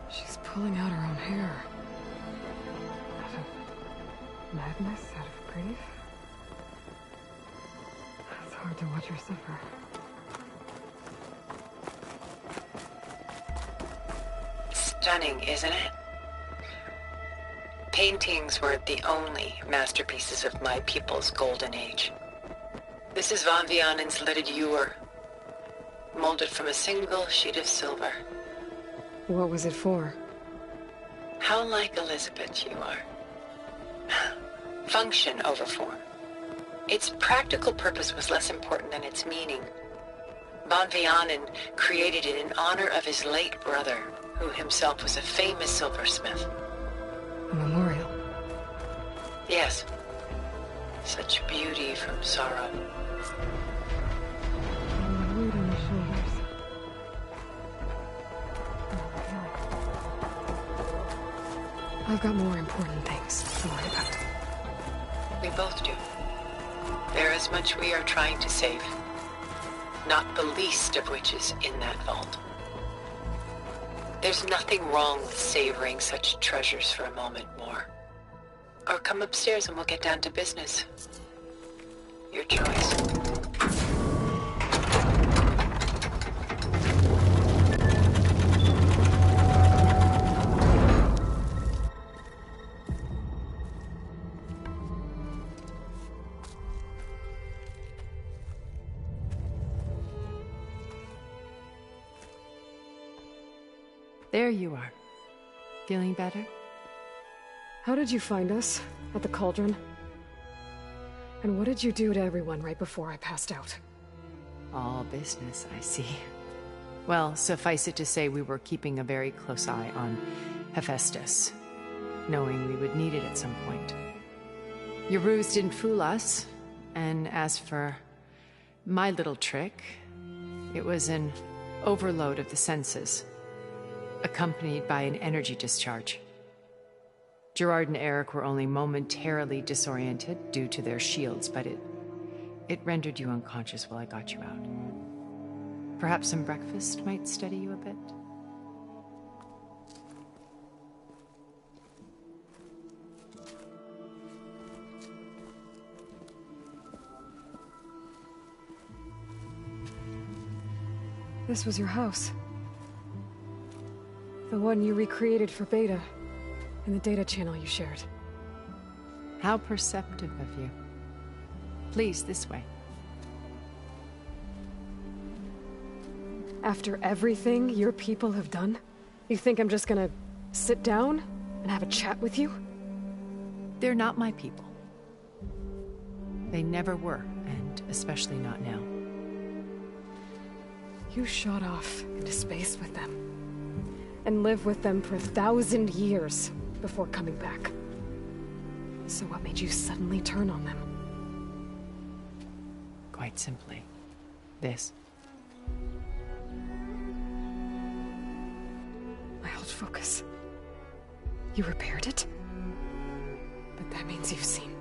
[SPEAKER 2] She's pulling out her own hair. Out of madness, out of grief. It's hard to watch her suffer.
[SPEAKER 3] Stunning, isn't it? Paintings weren't the only masterpieces of my people's golden age. This is Van Vianen's Lidded Ewer, molded from a single sheet of silver.
[SPEAKER 2] What was it for?
[SPEAKER 3] How like Elizabeth you are. Function over form. Its practical purpose was less important than its meaning. Van Vianen created it in honor of his late brother, who himself was a famous silversmith.
[SPEAKER 2] A memorial?
[SPEAKER 3] Yes. Such beauty from sorrow.
[SPEAKER 2] Weight on the shoulders. I've got more important things to worry about.
[SPEAKER 3] We both do. There is much we are trying to save. Not the least of which is in that vault. There's nothing wrong with savoring such treasures for a moment more. Or come upstairs and we'll get down to business. Your choice.
[SPEAKER 14] There you are. Feeling better?
[SPEAKER 2] How did you find us? At the Cauldron? And what did you do to everyone right before I passed out?
[SPEAKER 14] All business, I see. Well, suffice it to say we were keeping a very close eye on Hephaestus, knowing we would need it at some point. Your ruse didn't fool us, and as for my little trick, it was an overload of the senses, accompanied by an energy discharge. Gerard and Eric were only momentarily disoriented due to their shields, but it rendered you unconscious while I got you out. Perhaps some breakfast might steady you a bit?
[SPEAKER 2] This was your house. The one you recreated for Beta, in the data channel you shared.
[SPEAKER 14] How perceptive of you. Please, this way.
[SPEAKER 2] After everything your people have done, you think I'm just gonna sit down and have a chat with you?
[SPEAKER 14] They're not my people. They never were, and especially not now.
[SPEAKER 2] You shot off into space with them, and lived with them for 1,000 years before coming back. So what made you suddenly turn on them?
[SPEAKER 14] Quite simply, this.
[SPEAKER 2] My old focus. You repaired it? But that means you've seen...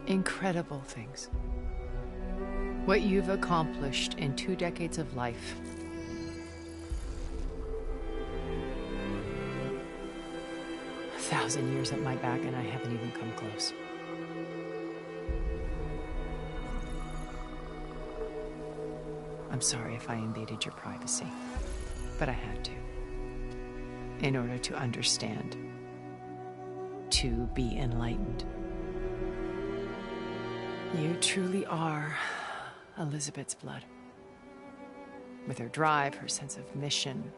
[SPEAKER 14] incredible things. What you've accomplished in 2 decades of life. A 1,000 years at my back and I haven't even come close. I'm sorry if I invaded your privacy, but I had to. In order to understand. To be enlightened. You truly are Elizabeth's blood. With her drive, her sense of mission,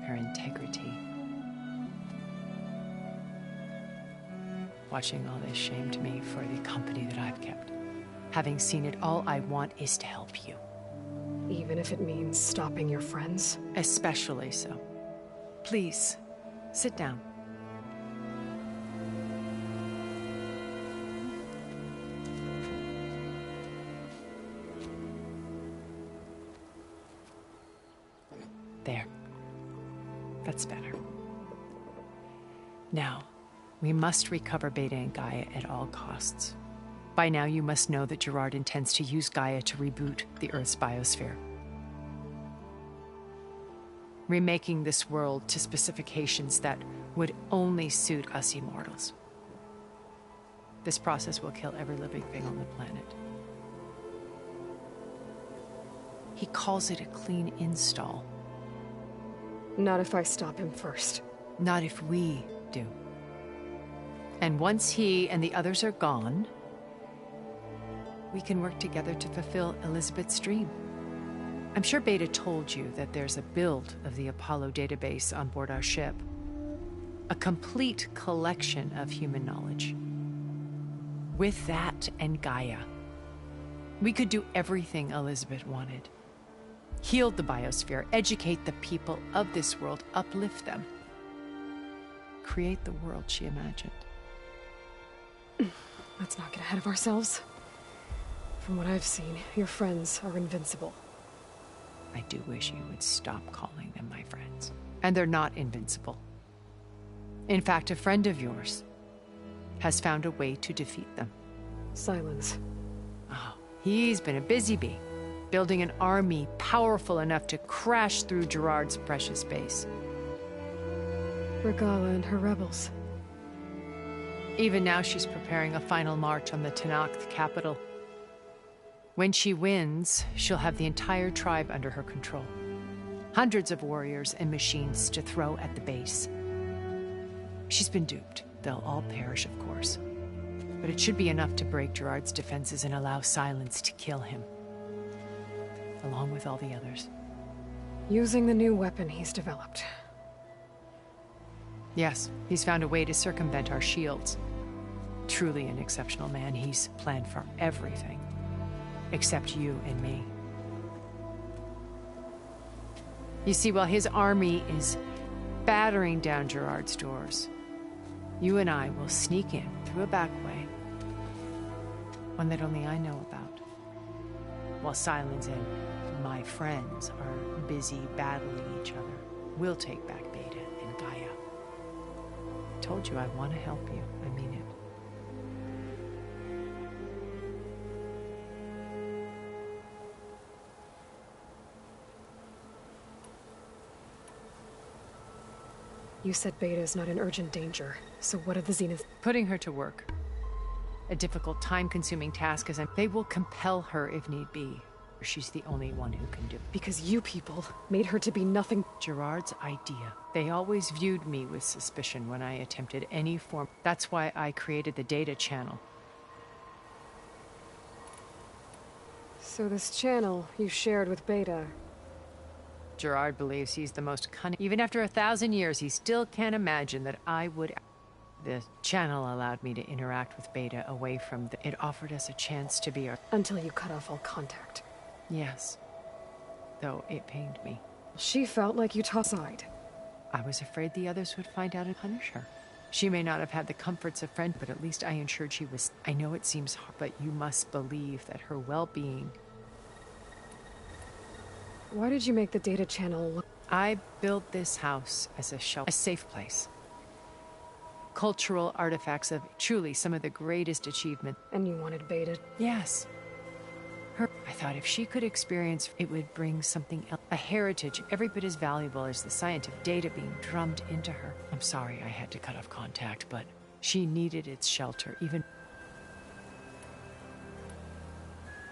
[SPEAKER 14] her integrity. Watching all this shamed me for the company that I've kept. Having seen it, all I want is to help you.
[SPEAKER 2] Even if it means stopping your friends?
[SPEAKER 14] Especially so. Please, sit down. There. That's better. Now, we must recover Beta and Gaia at all costs. By now, you must know that Gerard intends to use Gaia to reboot the Earth's biosphere. Remaking this world to specifications that would only suit us immortals. This process will kill every living thing on the planet. He calls it a clean install.
[SPEAKER 2] Not if I stop him first.
[SPEAKER 14] Not if we do. And once he and the others are gone, we can work together to fulfill Elizabeth's dream. I'm sure Beta told you that there's a build of the Apollo database on board our ship. A complete collection of human knowledge. With that and Gaia, we could do everything Elizabeth wanted. Heal the biosphere, educate the people of this world, uplift them. Create the world she imagined.
[SPEAKER 2] Let's not get ahead of ourselves. From what I've seen, your friends are invincible.
[SPEAKER 14] I do wish you would stop calling them my friends. And they're not invincible. In fact, a friend of yours has found a way to defeat them.
[SPEAKER 2] Silence.
[SPEAKER 14] Oh, he's been a busy bee, building an army powerful enough to crash through Gerard's precious base.
[SPEAKER 2] Regala and her rebels.
[SPEAKER 14] Even now, she's preparing a final march on the Tenakth capital. When she wins, she'll have the entire tribe under her control. Hundreds of warriors and machines to throw at the base. She's been duped. They'll all perish, of course. But it should be enough to break Gerard's defenses and allow Silence to kill him. Along with all the others.
[SPEAKER 2] Using the new weapon he's developed.
[SPEAKER 14] Yes, he's found a way to circumvent our shields. Truly an exceptional man. He's planned for everything. Except you and me. You see, while his army is battering down Gerard's doors, you and I will sneak in through a back way. One that only I know about. while Sylens and my friends are busy battling each other. We'll take back Beta and Gaia. Told you I want to help you. I mean it.
[SPEAKER 2] You said Beta is not in urgent danger, so what are the Zeniths?
[SPEAKER 14] Putting her to work. A difficult, time-consuming task, as they will compel her if need be. She's the only one who can do it.
[SPEAKER 2] Because you people made her to be nothing.
[SPEAKER 14] Gerard's idea. They always viewed me with suspicion when I attempted any form. That's why I created the data channel.
[SPEAKER 2] So this channel you shared with Beta.
[SPEAKER 14] Gerard believes he's the most cunning. Even after 1,000 years, he still can't imagine that I would. The channel allowed me to interact with Beta away from the. It offered us a chance to be our.
[SPEAKER 2] Until you cut off all contact.
[SPEAKER 14] Yes. Though it pained me.
[SPEAKER 2] She felt like you tossed aside.
[SPEAKER 14] I was afraid the others would find out and punish her. She may not have had the comforts of friend, but at least I ensured she was. I know it seems hard, but you must believe that her well-being.
[SPEAKER 2] Why did you make the data channel look?
[SPEAKER 14] I built this house as a shelter, a safe place. Cultural artifacts of truly some of the greatest achievement.
[SPEAKER 2] And you wanted Beta?
[SPEAKER 14] Yes. I thought if she could experience, it would bring something else. A heritage every bit as valuable as the scientific data being drummed into her. I'm sorry I had to cut off contact, but she needed its shelter, even.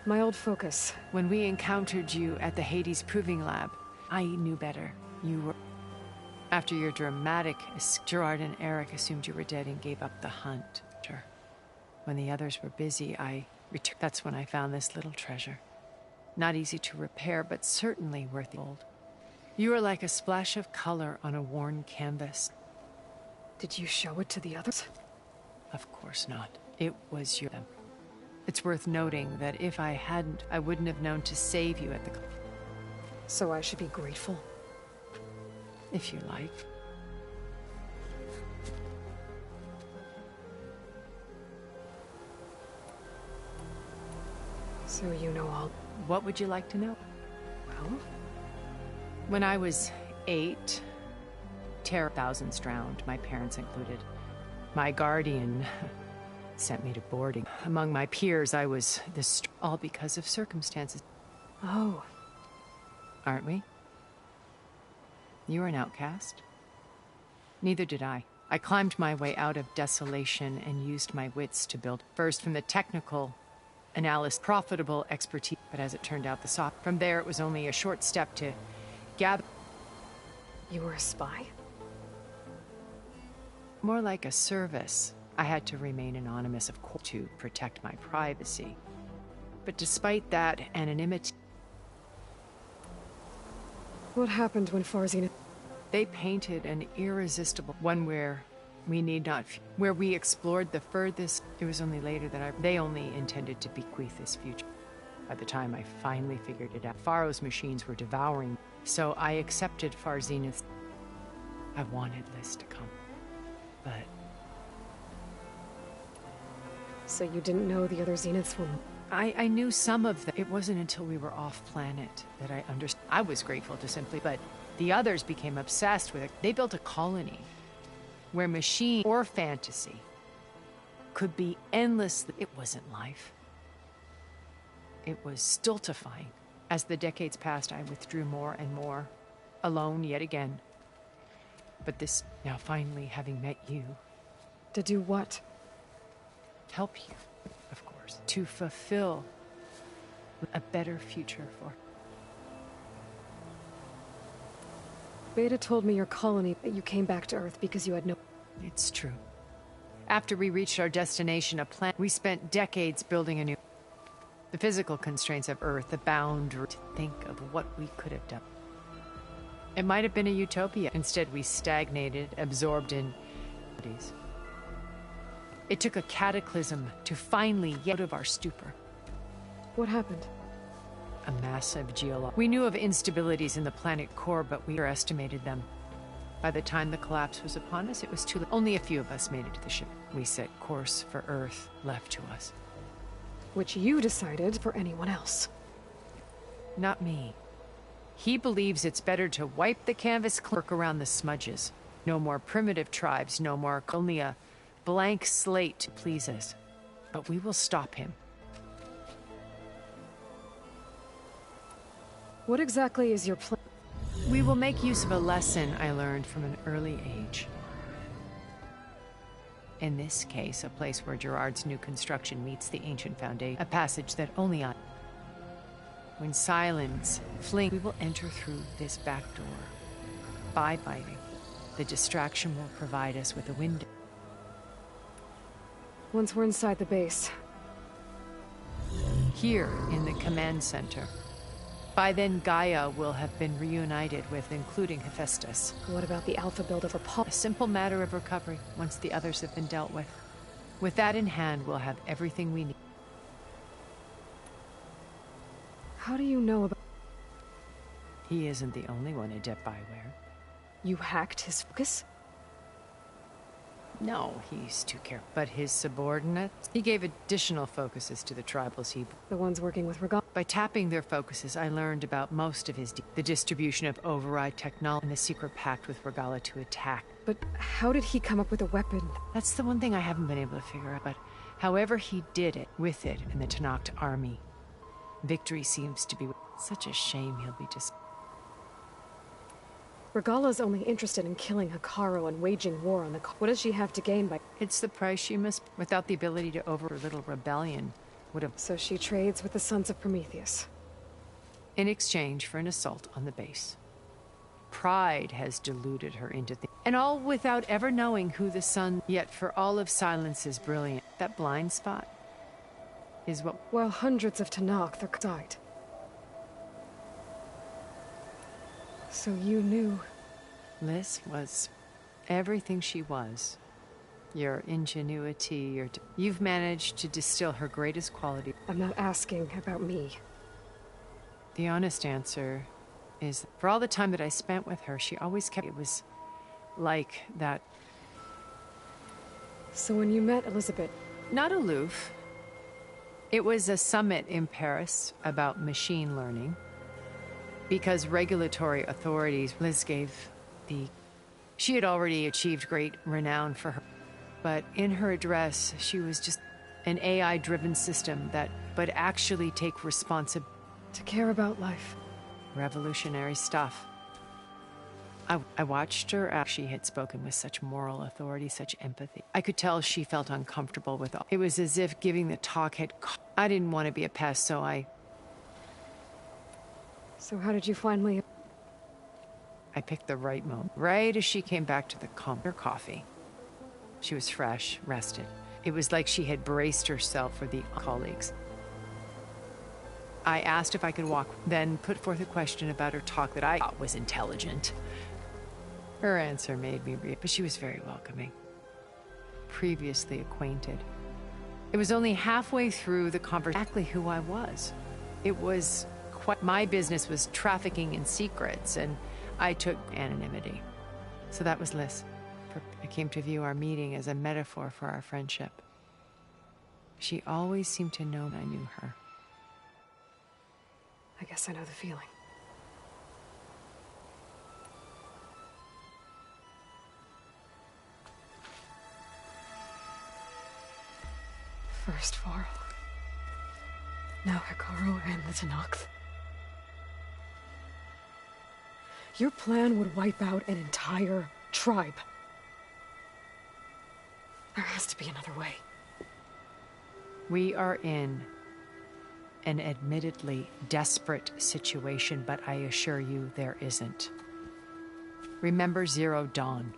[SPEAKER 2] My old focus.
[SPEAKER 14] When we encountered you at the Hades Proving Lab, I knew better. You were. After your dramatic, Gerard and Eric assumed you were dead and gave up the hunt. When the others were busy, I returned. That's when I found this little treasure. Not easy to repair, but certainly worth the gold. You were like a splash of color on a worn canvas.
[SPEAKER 2] Did you show it to the others?
[SPEAKER 14] Of course not. It was your. It's worth noting that if I hadn't, I wouldn't have known to save you at the.
[SPEAKER 2] So I should be grateful?
[SPEAKER 14] If you like.
[SPEAKER 2] So you know all.
[SPEAKER 14] What would you like to know?
[SPEAKER 2] Well?
[SPEAKER 14] When I was 8, thousands drowned, my parents included. My guardian sent me to boarding. Among my peers, I was all because of circumstances.
[SPEAKER 2] Oh.
[SPEAKER 14] Aren't we? You were an outcast. Neither did I. I climbed my way out of desolation and used my wits to build. First from the technical analysis, profitable expertise, but as it turned out, from there it was only a short step to gather.
[SPEAKER 2] You were a spy?
[SPEAKER 14] More like a service. I had to remain anonymous, of course, to protect my privacy. But despite that anonymity...
[SPEAKER 2] What happened when Farzina...
[SPEAKER 14] They painted an irresistible one where we need not... Where we explored the furthest... It was only later that they only intended to bequeath this future. By the time I finally figured it out, Pharaoh's machines were devouring. So I accepted Farzina's... I wanted Liz to come. But...
[SPEAKER 2] So you didn't know the other Zeniths were...
[SPEAKER 14] I knew some of them. It wasn't until we were off-planet that I understood. I was grateful to simply... But the others became obsessed with it. They built a colony where machine or fantasy could be endlessly... It wasn't life. It was stultifying. As the decades passed, I withdrew more and more. Alone yet again. But this... Now finally having met you...
[SPEAKER 2] To do what?
[SPEAKER 14] Help you, of course. To fulfill a better future for...
[SPEAKER 2] Beta told me your colony that you came back to Earth because you had no...
[SPEAKER 14] It's true. After we reached our destination, a planet, we spent decades building a new... The physical constraints of Earth, the boundary... To think of what we could have done. It might have been a utopia. Instead, we stagnated, absorbed in... It took a cataclysm to finally get out of our stupor.
[SPEAKER 2] What happened?
[SPEAKER 14] A massive geological... We knew of instabilities in the planet core, but we underestimated them. By the time the collapse was upon us, it was too late. Only a few of us made it to the ship. We set course for Earth, left to us.
[SPEAKER 2] Which you decided for anyone else.
[SPEAKER 14] Not me. He believes it's better to wipe the canvas clean, work around the smudges. No more primitive tribes, no more, only a blank slate to please us. But we will stop him.
[SPEAKER 2] What exactly is your plan?
[SPEAKER 14] We will make use of a lesson I learned from an early age. In this case, a place where Gerard's new construction meets the ancient foundation. A passage that only I... When Sylens fling, we will enter through this back door. By biting, the distraction will provide us with a window.
[SPEAKER 2] Once we're inside the base.
[SPEAKER 14] Here, in the command center. By then, Gaia will have been reunited with, including Hephaestus.
[SPEAKER 2] What about the Alpha build of Apollo?
[SPEAKER 14] A simple matter of recovery, once the others have been dealt with. With that in hand, we'll have everything we need.
[SPEAKER 2] How do you know about...
[SPEAKER 14] He isn't the only one adept Bioware.
[SPEAKER 2] You hacked his focus?
[SPEAKER 14] No, he's too careful. But his subordinates? He gave additional focuses to the tribals
[SPEAKER 2] The ones working with Regalla?
[SPEAKER 14] By tapping their focuses, I learned about most of his... the distribution of override technology and the secret pact with Regalla to attack.
[SPEAKER 2] But how did he come up with a weapon?
[SPEAKER 14] That's the one thing I haven't been able to figure out. But however he did it, with it in the Tenakth army, victory seems to be... Such a shame he'll be just...
[SPEAKER 2] Regalla's only interested in killing Hekarro and waging war on the... What does she have to gain by...
[SPEAKER 14] It's the price she must... Without the ability to over her little rebellion, would have...
[SPEAKER 2] So she trades with the Sons of Prometheus.
[SPEAKER 14] In exchange for an assault on the base. Pride has deluded her into things. And all without ever knowing who the sun... Yet for all of Sylens is brilliant. That blind spot is what...
[SPEAKER 2] While hundreds of Tenakth are died. So you knew...
[SPEAKER 14] Liz was everything she was. Your ingenuity, You've managed to distill her greatest quality.
[SPEAKER 2] I'm not asking about me.
[SPEAKER 14] The honest answer is, for all the time that I spent with her, she always kept... It was like that...
[SPEAKER 2] So when you met Elizabeth...
[SPEAKER 14] Not aloof. It was a summit in Paris about machine learning. Because regulatory authorities, Liz gave the... She had already achieved great renown for her. But in her address, she was just an AI-driven system that... But actually take responsibility.
[SPEAKER 2] To care about life.
[SPEAKER 14] Revolutionary stuff. I watched her after she had spoken with such moral authority, such empathy. I could tell she felt uncomfortable with all. It was as if giving the talk had... I didn't want to be a pest, so I...
[SPEAKER 2] So how did you finally...
[SPEAKER 14] I picked the right moment. Right as she came back to the her coffee. She was fresh, rested. It was like she had braced herself for the colleagues. I asked if I could walk, then put forth a question about her talk that I thought was intelligent. Her answer made me but she was very welcoming. Previously acquainted. It was only halfway through the conversation exactly who I was. It was quite... My business was trafficking in secrets, and I took anonymity. So that was Liz. I came to view our meeting as a metaphor for our friendship. She always seemed to know I knew her.
[SPEAKER 2] I guess I know the feeling. First Varl. Now Hekarro and the Tenakth. Your plan would wipe out an entire tribe. There has to be another way.
[SPEAKER 14] We are in an admittedly desperate situation, but I assure you there isn't. Remember Zero Dawn.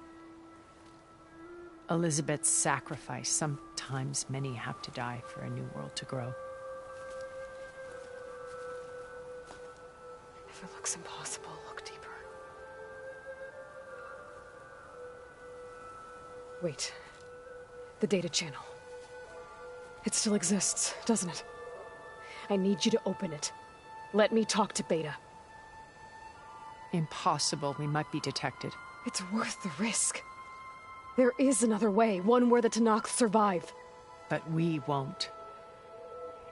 [SPEAKER 14] Elizabeth's sacrifice. Sometimes many have to die for a new world to grow.
[SPEAKER 2] If it looks impossible, look deeper. Wait. The data channel. It still exists, doesn't it? I need you to open it. Let me talk to Beta.
[SPEAKER 14] Impossible. We might be detected.
[SPEAKER 2] It's worth the risk. There is another way, one where the Tenakth survive.
[SPEAKER 14] But we won't.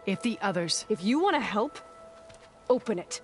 [SPEAKER 14] If the others...
[SPEAKER 2] If you want to help, open it.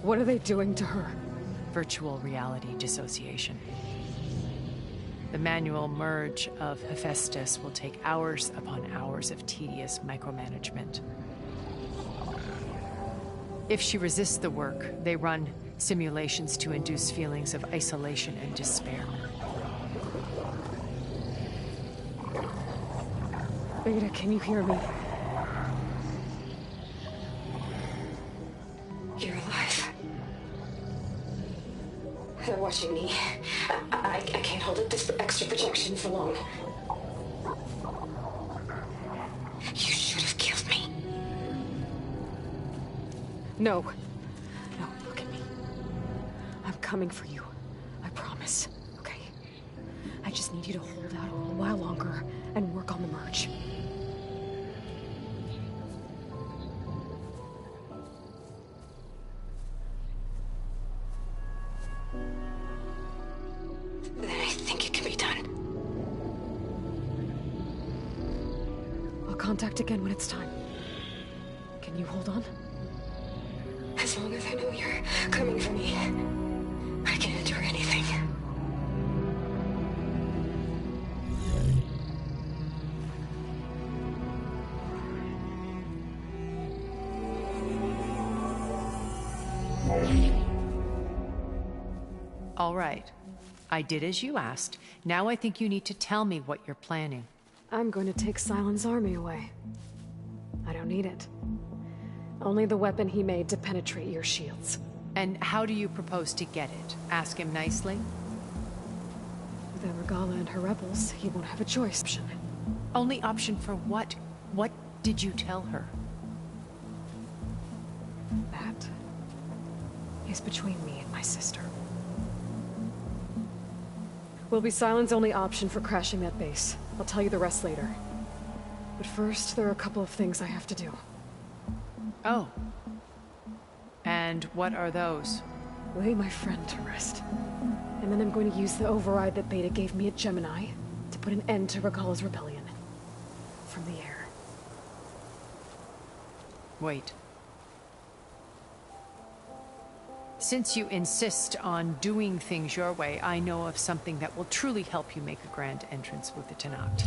[SPEAKER 2] What are they doing to her?
[SPEAKER 14] Virtual reality dissociation. The manual merge of Hephaestus will take hours upon hours of tedious micromanagement. If she resists the work, they run simulations to induce feelings of isolation and despair.
[SPEAKER 2] Beta, can you hear me?
[SPEAKER 10] You're alive. They're watching me. I can't hold up this extra projection for long. You should have killed me.
[SPEAKER 2] No. No, look at me. I'm coming for you. I promise. Okay? I just need you to hold out a little while longer and work on the merge.
[SPEAKER 10] Then I think it can be done.
[SPEAKER 2] I'll contact again when it's time. Can you hold on?
[SPEAKER 10] As long as I know you're coming for me, I can endure anything.
[SPEAKER 14] All right. I did as you asked. Now I think you need to tell me what you're planning.
[SPEAKER 2] I'm going to take Sylens' army away. I don't need it. Only the weapon he made to penetrate your shields.
[SPEAKER 14] And how do you propose to get it? Ask him nicely?
[SPEAKER 2] With Regala and her rebels, he won't have a choice.
[SPEAKER 14] Only option for what? What did you tell her?
[SPEAKER 2] That is between me and my sister. Will be Sylens' only option for crashing that base. I'll tell you the rest later. But first, there are a couple of things I have to do.
[SPEAKER 14] Oh. And what are those?
[SPEAKER 2] Lay my friend to rest. And then I'm going to use the override that Beta gave me at Gemini to put an end to Regala's rebellion. From the air.
[SPEAKER 14] Wait. Since you insist on doing things your way, I know of something that will truly help you make a grand entrance with the Tenakth.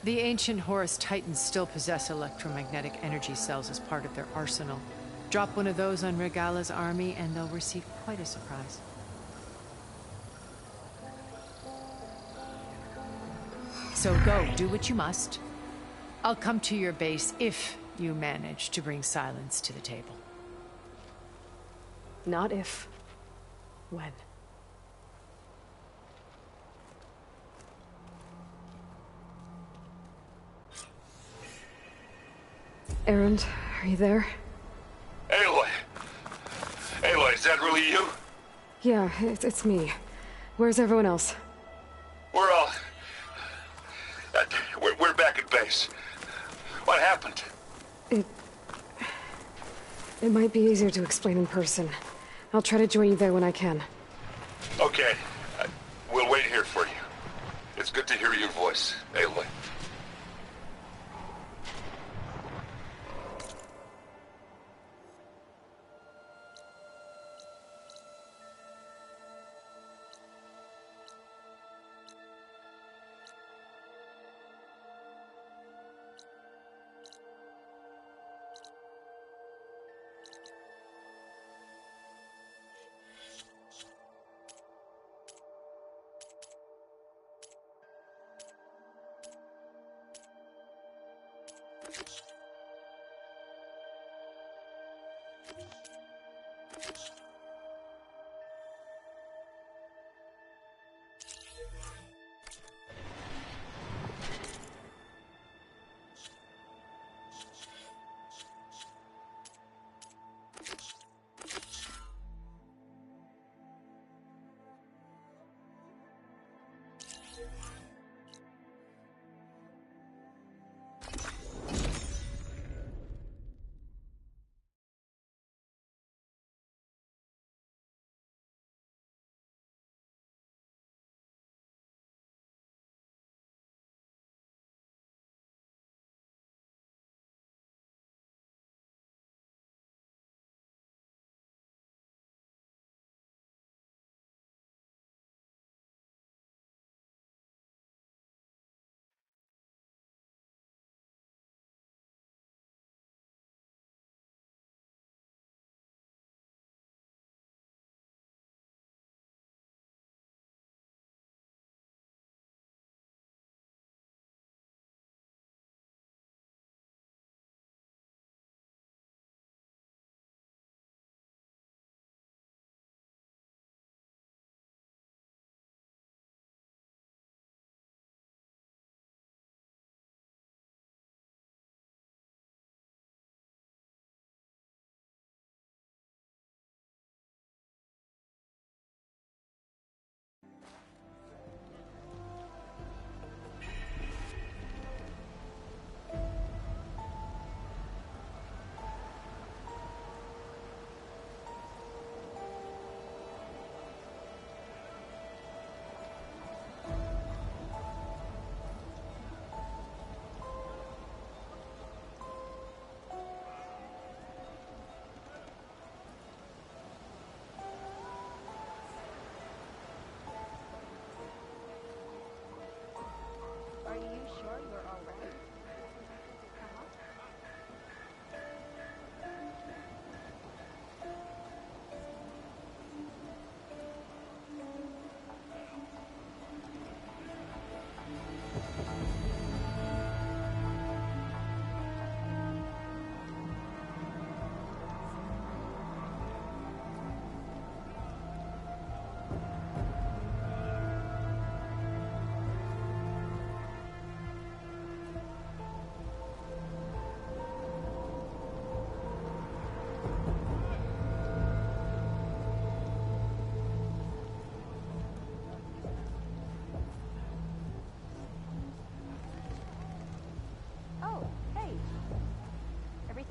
[SPEAKER 14] The ancient Horus Titans still possess electromagnetic energy cells as part of their arsenal. Drop one of those on Regala's army and they'll receive quite a surprise. So go, do what you must. I'll come to your base if you manage to bring Sylens to the table.
[SPEAKER 2] Not if. When. Erend, are you there?
[SPEAKER 9] Aloy! Aloy, is that really you?
[SPEAKER 2] Yeah, it's me. Where's everyone else?
[SPEAKER 9] We're all... we're back at base. What happened?
[SPEAKER 2] It might be easier to explain in person. I'll try to join you there when I can.
[SPEAKER 9] Okay. We'll wait here for you. It's good to hear your voice, Aloy.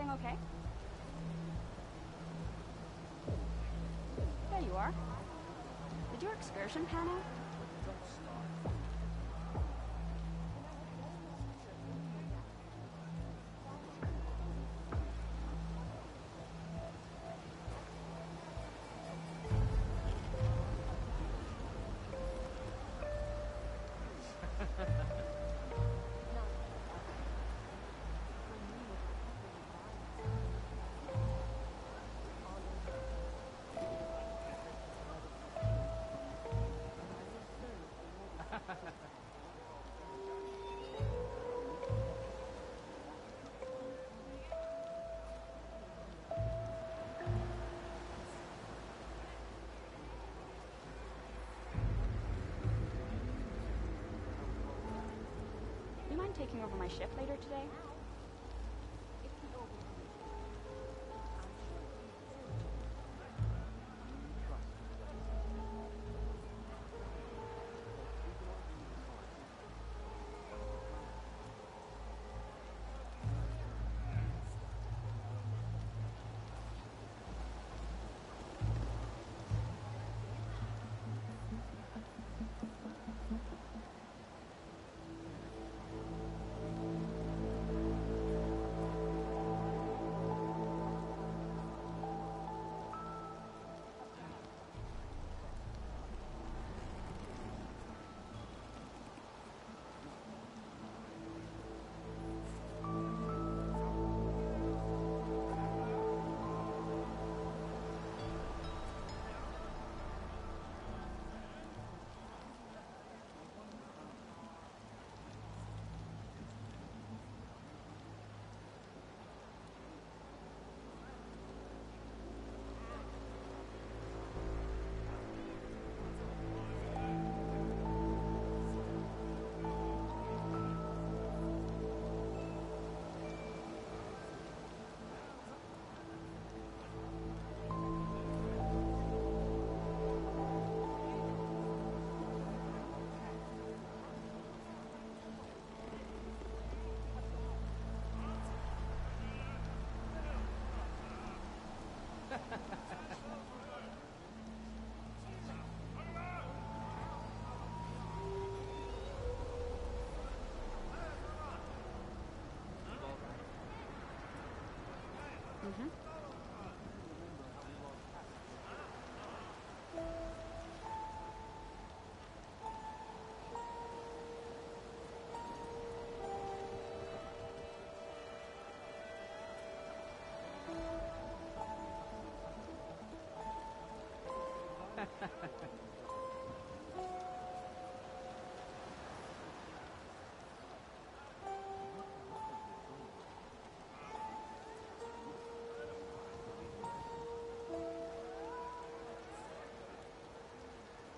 [SPEAKER 15] everything okay? There you are. Did your excursion pan out? You mind taking over my shift later today? Mm-hmm.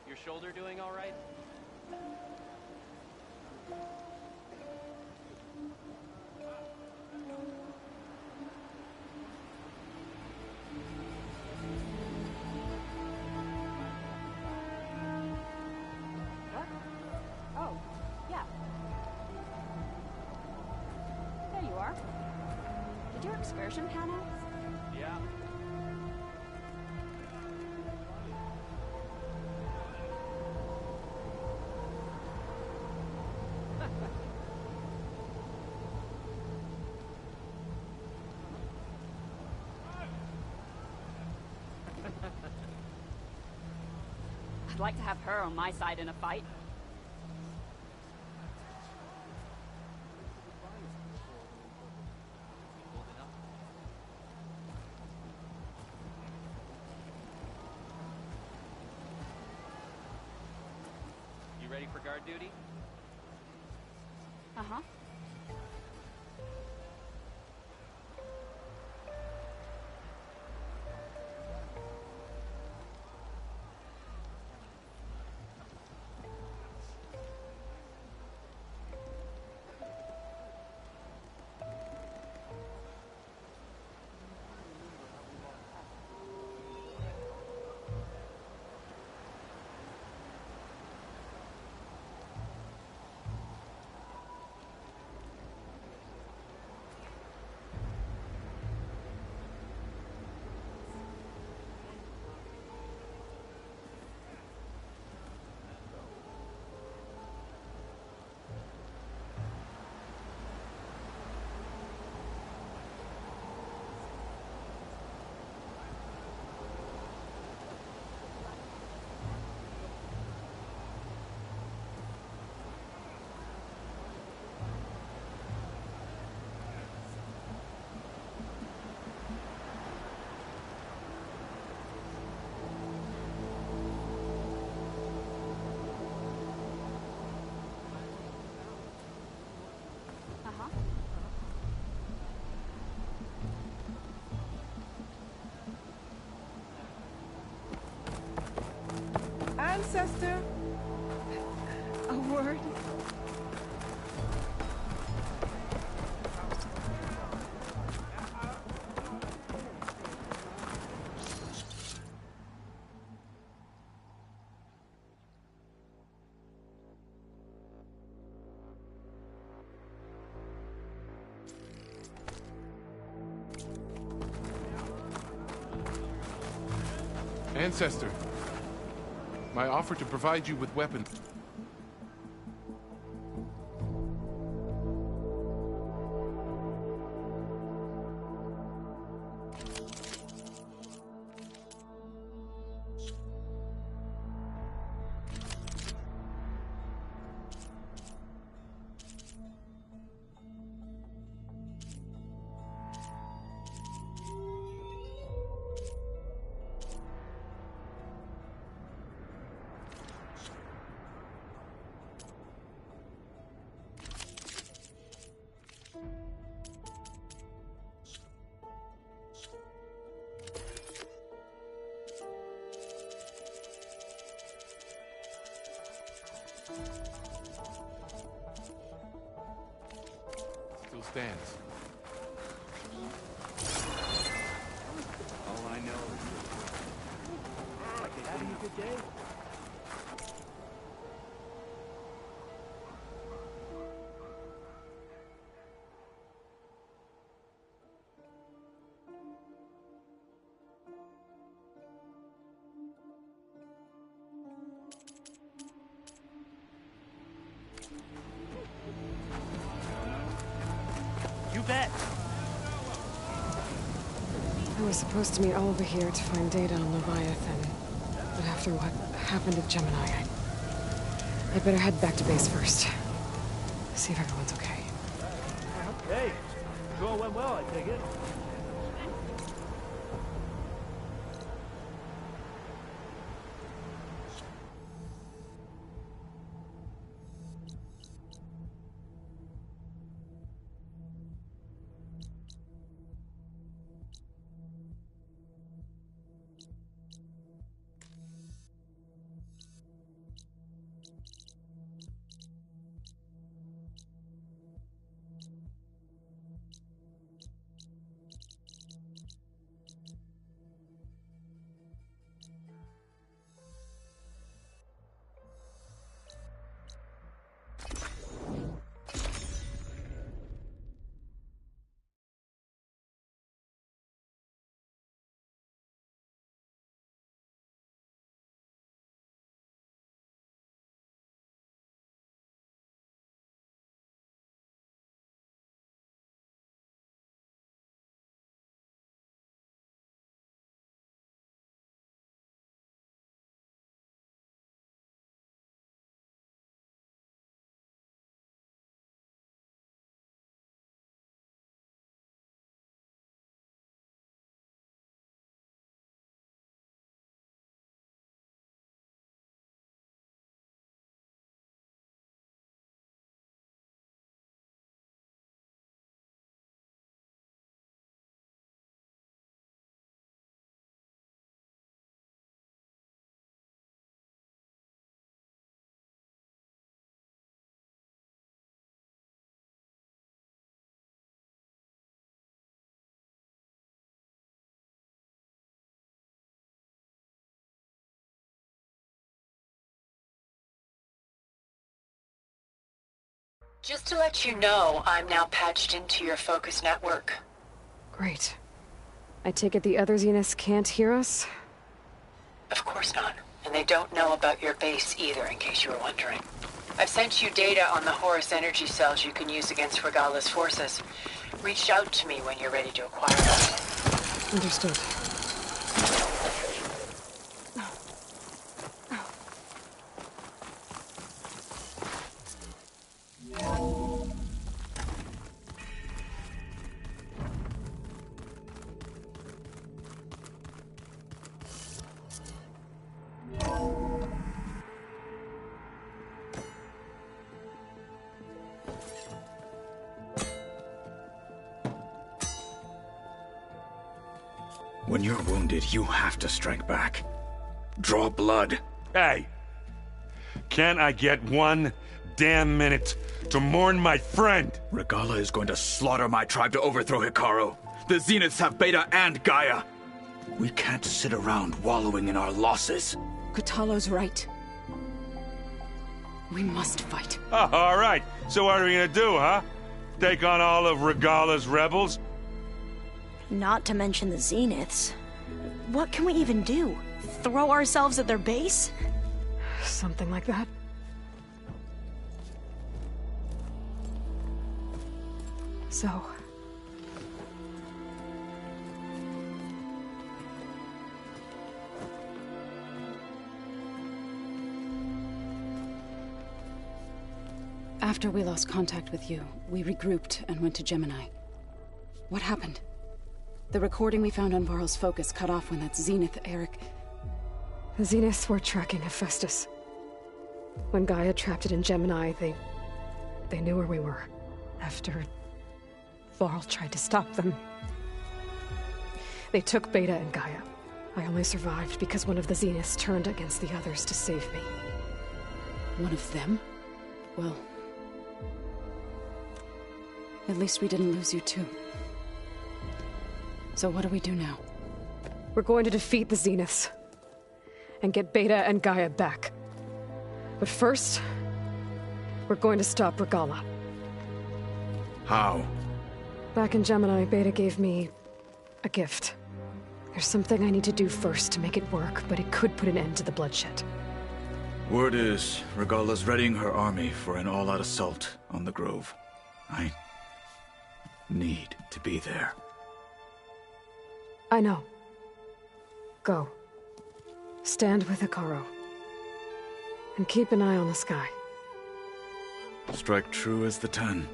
[SPEAKER 16] Your shoulder doing all right?
[SPEAKER 15] What? Oh, yeah. There you are. Did your excursion pan out?
[SPEAKER 16] Yeah.
[SPEAKER 15] I'd like to have her on my side in a fight.
[SPEAKER 16] You ready for guard duty?
[SPEAKER 15] Uh-huh.
[SPEAKER 17] Ancestor. A word.
[SPEAKER 7] Ancestor, my offer to provide you with weapons. Still stands.
[SPEAKER 18] All I know is having a good day. You bet.
[SPEAKER 2] I was supposed to meet Oliver here to find data on Leviathan. But after what happened at Gemini, I better head back to base first. See if everyone's okay.
[SPEAKER 18] Hey, all went well, I take it.
[SPEAKER 3] Just to let you know, I'm now patched into your focus network.
[SPEAKER 2] Great. I take it the other Zeniths can't hear us?
[SPEAKER 3] Of course not. And they don't know about your base either, in case you were wondering. I've sent you data on the Horus energy cells you can use against Regala's forces. Reach out to me when you're ready to acquire them.
[SPEAKER 2] Understood.
[SPEAKER 8] When you're wounded, you have to strike back. Draw blood.
[SPEAKER 12] Hey,
[SPEAKER 1] Can I get one damn minute to mourn my friend?
[SPEAKER 8] Regalla is going to slaughter my tribe to overthrow Hikaru. The Zeniths have Beta and Gaia. We can't sit around wallowing in our losses.
[SPEAKER 6] Kotallo's right. We must fight.
[SPEAKER 1] Oh, all right. So what are we gonna do, huh? Take on all of Regalla's rebels?
[SPEAKER 4] Not to mention the Zeniths. What can we even do? Throw ourselves at their base?
[SPEAKER 2] Something like that. So...
[SPEAKER 6] After we lost contact with you, we regrouped and went to Gemini. What happened? The recording we found on Varl's focus cut off when that Zenith, Eric...
[SPEAKER 2] The Zeniths were tracking Hephaestus. When Gaia trapped it in Gemini, they knew where we were. After Varl tried to stop them, they took Beta and Gaia. I only survived because one of the Zeniths turned against the others to save me.
[SPEAKER 6] One of them? Well... at least we didn't lose you too. So what do we do now?
[SPEAKER 2] We're going to defeat the Zeniths. And get Beta and Gaia back. But first, we're going to stop Regalla.
[SPEAKER 8] How?
[SPEAKER 2] Back in Gemini, Beta gave me a gift. There's something I need to do first to make it work, but it could put an end to the bloodshed.
[SPEAKER 8] Word is, Regalla's readying her army for an all-out assault on the Grove. I need to be there.
[SPEAKER 2] I know. Go. Stand with Hikaru. And keep an eye on the sky.
[SPEAKER 8] Strike true as the 10.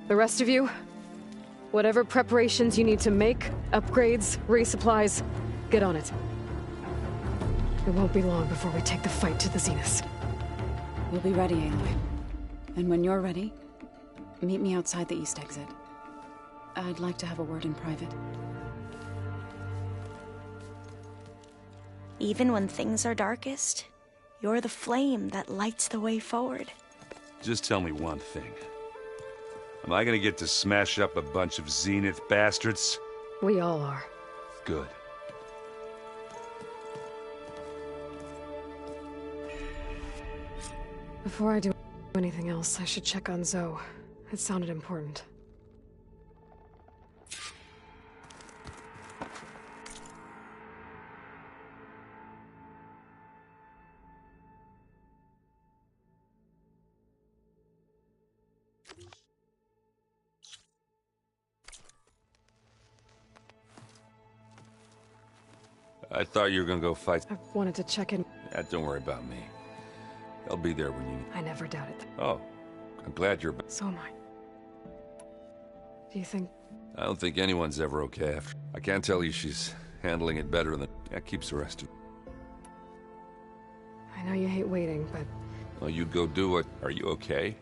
[SPEAKER 2] The rest of you, whatever preparations you need to make, upgrades, resupplies, get on it. It won't be long before we take the fight to the Zeniths.
[SPEAKER 6] We'll be ready, Aloy. And when you're ready, meet me outside the east exit. I'd like to have a word in private.
[SPEAKER 4] Even when things are darkest, you're the flame that lights the way forward.
[SPEAKER 1] Just tell me one thing. Am I gonna get to smash up a bunch of Zenith bastards?
[SPEAKER 2] We all are.
[SPEAKER 1] Good.
[SPEAKER 2] Before I do anything else, I should check on Zoe. It sounded important.
[SPEAKER 1] I thought you were gonna go fight.
[SPEAKER 2] I wanted to check in.
[SPEAKER 1] Yeah, don't worry about me. I'll be there when you need.
[SPEAKER 2] I never doubted.
[SPEAKER 1] Oh, I'm glad you're.
[SPEAKER 2] So am I. Do you think...
[SPEAKER 1] I don't think anyone's ever okay after. I can't tell you she's handling it better than... That keeps the rest of...
[SPEAKER 2] I know you hate waiting, but...
[SPEAKER 1] Well, you go do it. Are you okay?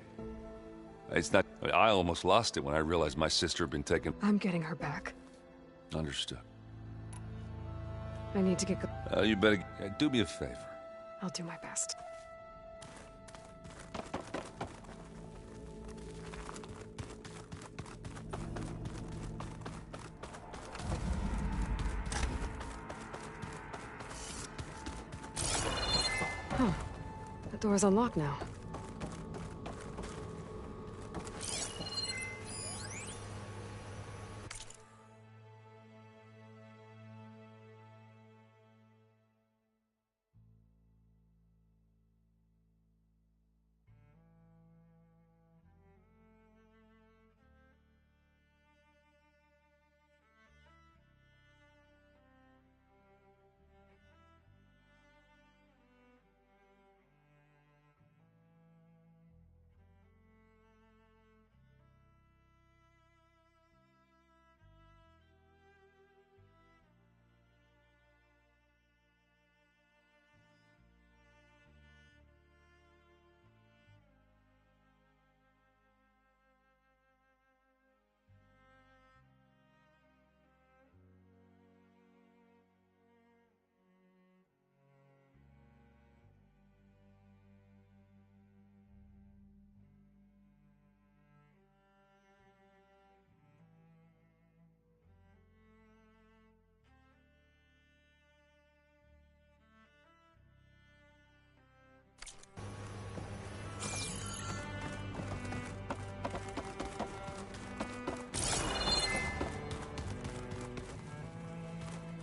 [SPEAKER 1] It's not... I almost lost it when I realized my sister had been taken...
[SPEAKER 2] I'm getting her back.
[SPEAKER 1] Understood.
[SPEAKER 2] I need to get...
[SPEAKER 1] You better... do me a favor.
[SPEAKER 2] I'll do my best. Huh. The door's unlocked now.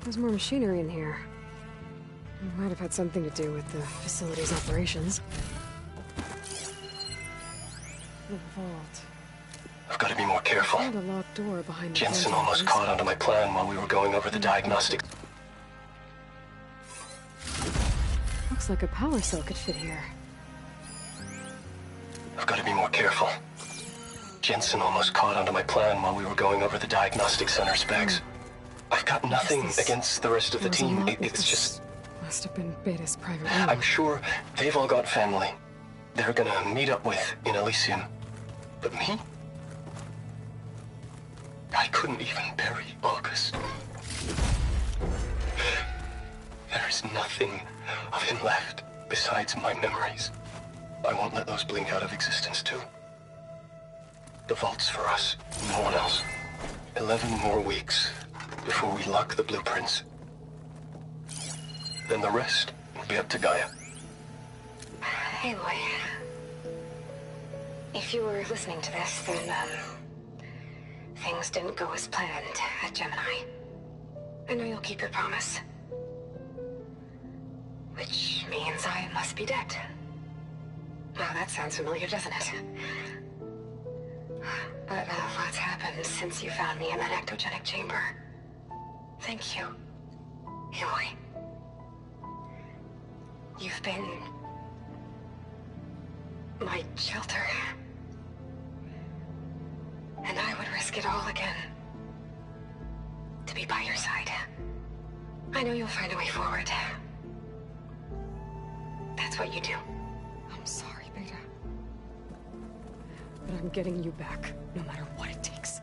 [SPEAKER 2] There's more machinery in here. It might have had something to do with the facility's operations. The vault.
[SPEAKER 19] I've got to be more careful.
[SPEAKER 2] Found a locked door behind the
[SPEAKER 19] Jensen
[SPEAKER 2] vent
[SPEAKER 19] almost
[SPEAKER 2] entrance.
[SPEAKER 19] caught onto my plan while we were going over the diagnostics.
[SPEAKER 2] Looks like a power cell could fit here.
[SPEAKER 19] I've got to be more careful. Jensen almost caught onto my plan while we were going over the diagnostic center specs. I've got nothing against the rest of the team. It's just...
[SPEAKER 2] Must have been Beta's private room.
[SPEAKER 19] I'm sure they've all got family they're gonna meet up with in Elysium. But me? I couldn't even bury August. There is nothing of him left besides my memories. I won't let those blink out of existence too. The vault's for us, no one else. 11 more weeks before we lock the blueprints. Then the rest will be up to Gaia.
[SPEAKER 10] Hey, Loy. If you were listening to this, then, things didn't go as planned at Gemini. I know you'll keep your promise. Which means I must be dead. Well, that sounds familiar, doesn't it? But what's happened since you found me in that ectogenic chamber? Thank you, Aloy. You've been... my shelter. And I would risk it all again. To be by your side. I know you'll find a way forward. That's what you do.
[SPEAKER 2] I'm sorry, Beta. But I'm getting you back, no matter what it takes.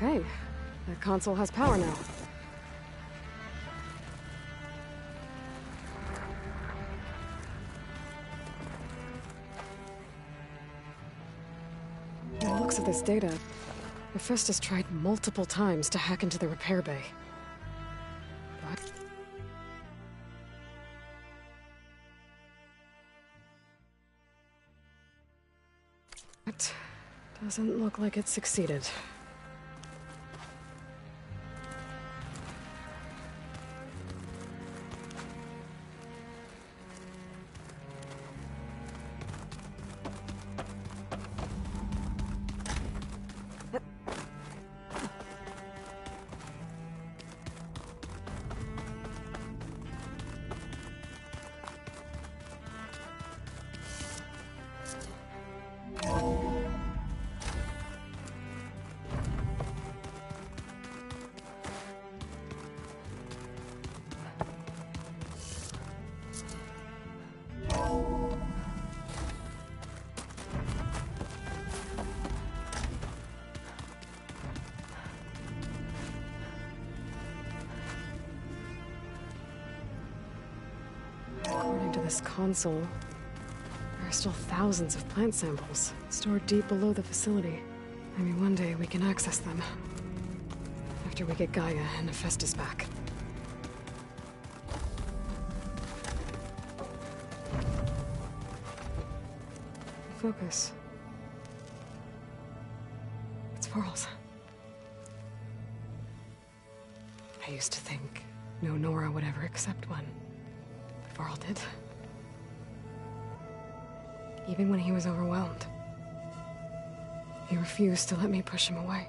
[SPEAKER 2] Okay, that console has power now. By the looks of this data, Hephaestus tried multiple times to hack into the repair bay. But... it doesn't look like it succeeded. this console, there are still thousands of plant samples stored deep below the facility. Maybe one day we can access them. After we get Gaia and Hephaestus back. Focus. It's Varl's. I used to think no Nora would ever accept one. But Varl did. Even when he was overwhelmed. He refused to let me push him away.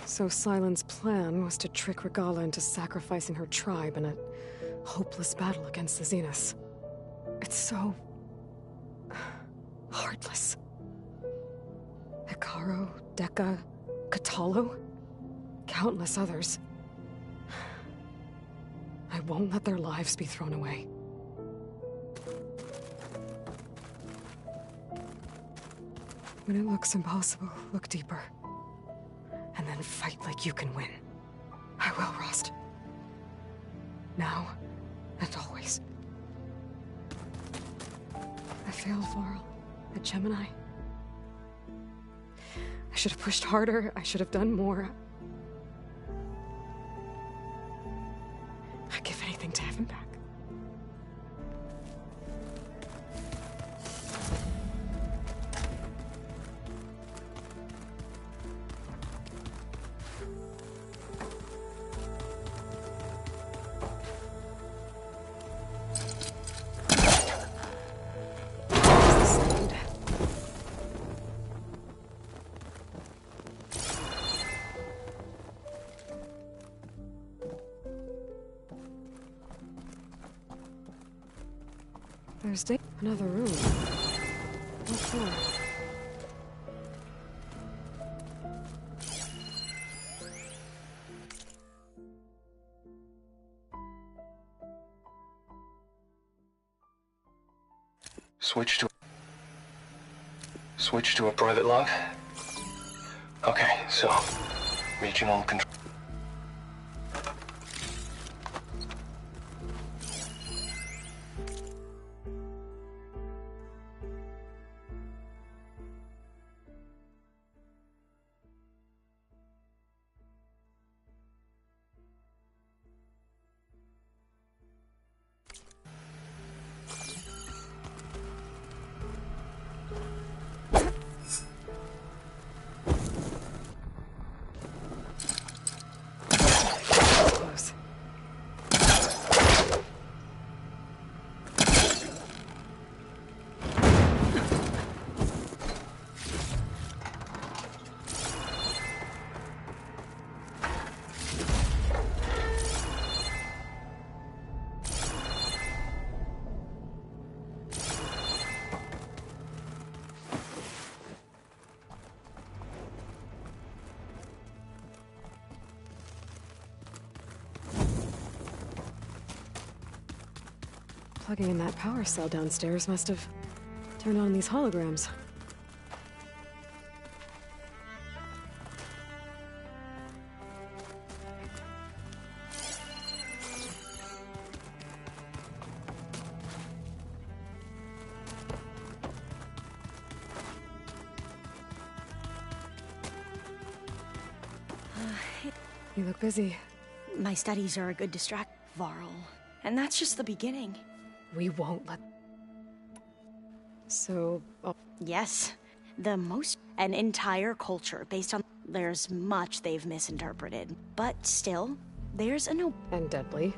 [SPEAKER 2] So Sylens' plan was to trick Regalla into sacrificing her tribe in a hopeless battle against the Zeniths. It's so... heartless. Hekarro, Dekka, Kotallo, countless others. I won't let their lives be thrown away. When it looks impossible, look deeper. And then fight like you can win. I will, Rost. Now and always. I failed, Varl, at Gemini. I should have pushed harder. I should have done more. I'd give anything to have him back. There's another room. What for?
[SPEAKER 19] Switch to a private log? Okay, so... regional control... Plugging in that power cell downstairs must have turned on these holograms. You look busy.
[SPEAKER 4] My studies are a good distract, Varl. And that's just the beginning.
[SPEAKER 2] We won't let... So...
[SPEAKER 4] Yes. An entire culture based on... There's much they've misinterpreted. But still, there's a no...
[SPEAKER 2] And deadly.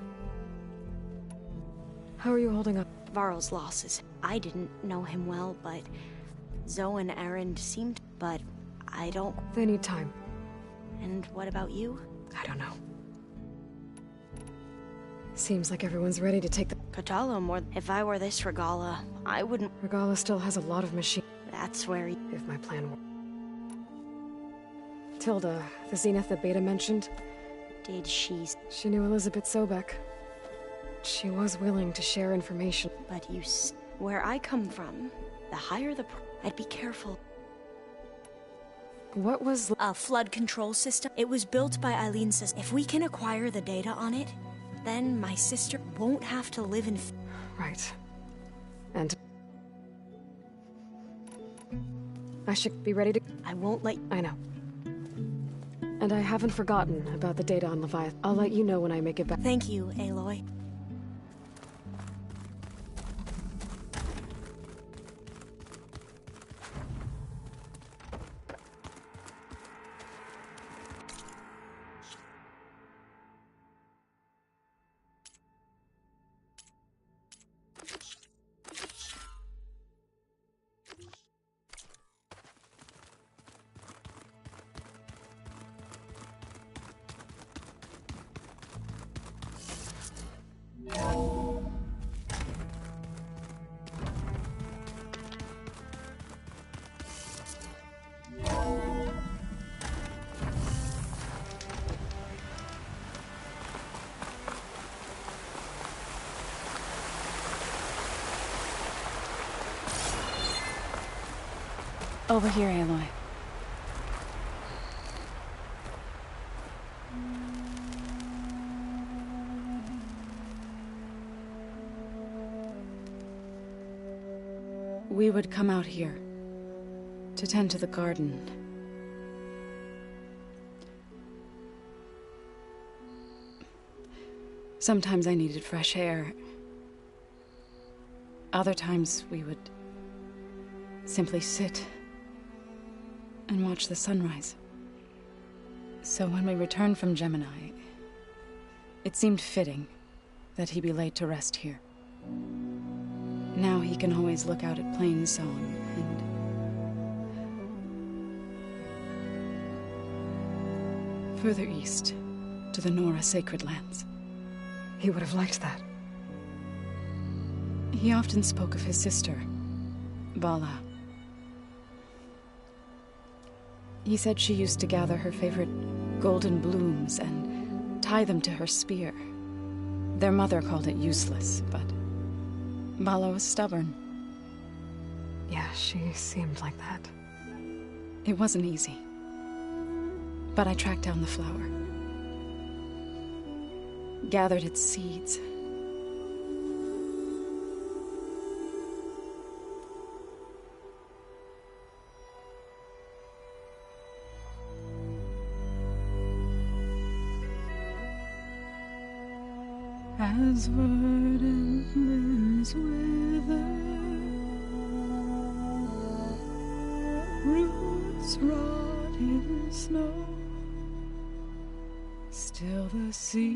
[SPEAKER 2] How are you holding up?
[SPEAKER 4] Varl's losses. I didn't know him well, but... Zoe and Erend seemed... But I don't...
[SPEAKER 2] They need time.
[SPEAKER 4] And what about you?
[SPEAKER 2] I don't know. Seems like everyone's ready to take the...
[SPEAKER 4] Kotallo more... If I were this Regalla, I wouldn't...
[SPEAKER 2] Regalla still has a lot of machine...
[SPEAKER 4] That's where...
[SPEAKER 2] If my plan were... Tilda, the Zenith that Beta mentioned...
[SPEAKER 4] Did she...
[SPEAKER 2] She knew Elizabeth Sobek. She was willing to share information.
[SPEAKER 4] But where I come from, the higher the... I'd be careful.
[SPEAKER 2] What was...
[SPEAKER 4] A flood control system. It was built by Eileen's sister. If we can acquire the data on it, then my sister won't have to live in...
[SPEAKER 2] Right. And... I should be ready to...
[SPEAKER 4] I won't let...
[SPEAKER 2] I know. And I haven't forgotten about the data on Leviathan. I'll let you know when I make it back.
[SPEAKER 4] Thank you, Aloy.
[SPEAKER 6] Over here, Aloy. We would come out here to tend to the garden. Sometimes I needed fresh air. Other times we would simply sit and watch the sunrise. So when we returned from Gemini, it seemed fitting that he be laid to rest here. Now he can always look out at Plainsong and further east to the Nora Sacred Lands.
[SPEAKER 2] He would have liked that.
[SPEAKER 6] He often spoke of his sister, Vala. He said she used to gather her favorite golden blooms and tie them to her spear. Their mother called it useless, but Vala was stubborn.
[SPEAKER 2] Yeah, she seemed like that.
[SPEAKER 6] It wasn't easy. But I tracked down the flower. Gathered its seeds. As verdant limbs wither, roots rot in snow, still the sea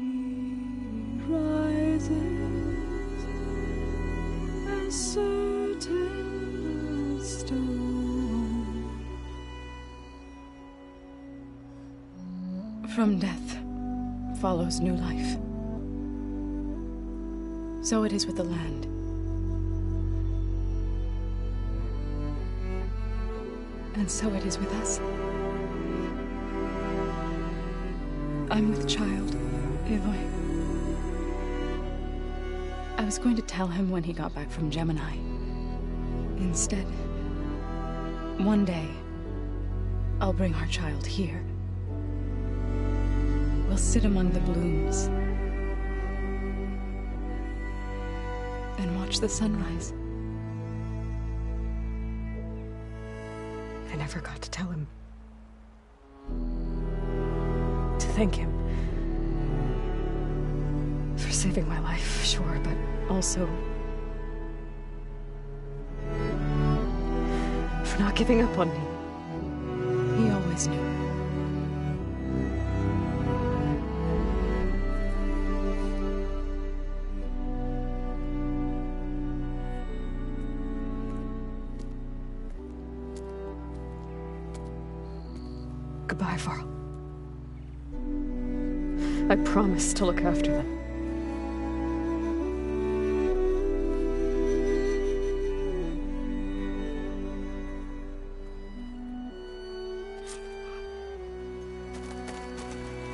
[SPEAKER 6] rises, as certain as stone. From death follows new life. So it is with the land. And so it is with us. I'm with child, Aloy. I was going to tell him when he got back from Gemini. Instead, one day, I'll bring our child here. We'll sit among the blooms and watch the sunrise.
[SPEAKER 2] I never got to tell him. To thank him. For saving my life, sure, but also for not giving up on me.
[SPEAKER 6] He always knew.
[SPEAKER 2] Goodbye, Varl. I promise to look after them.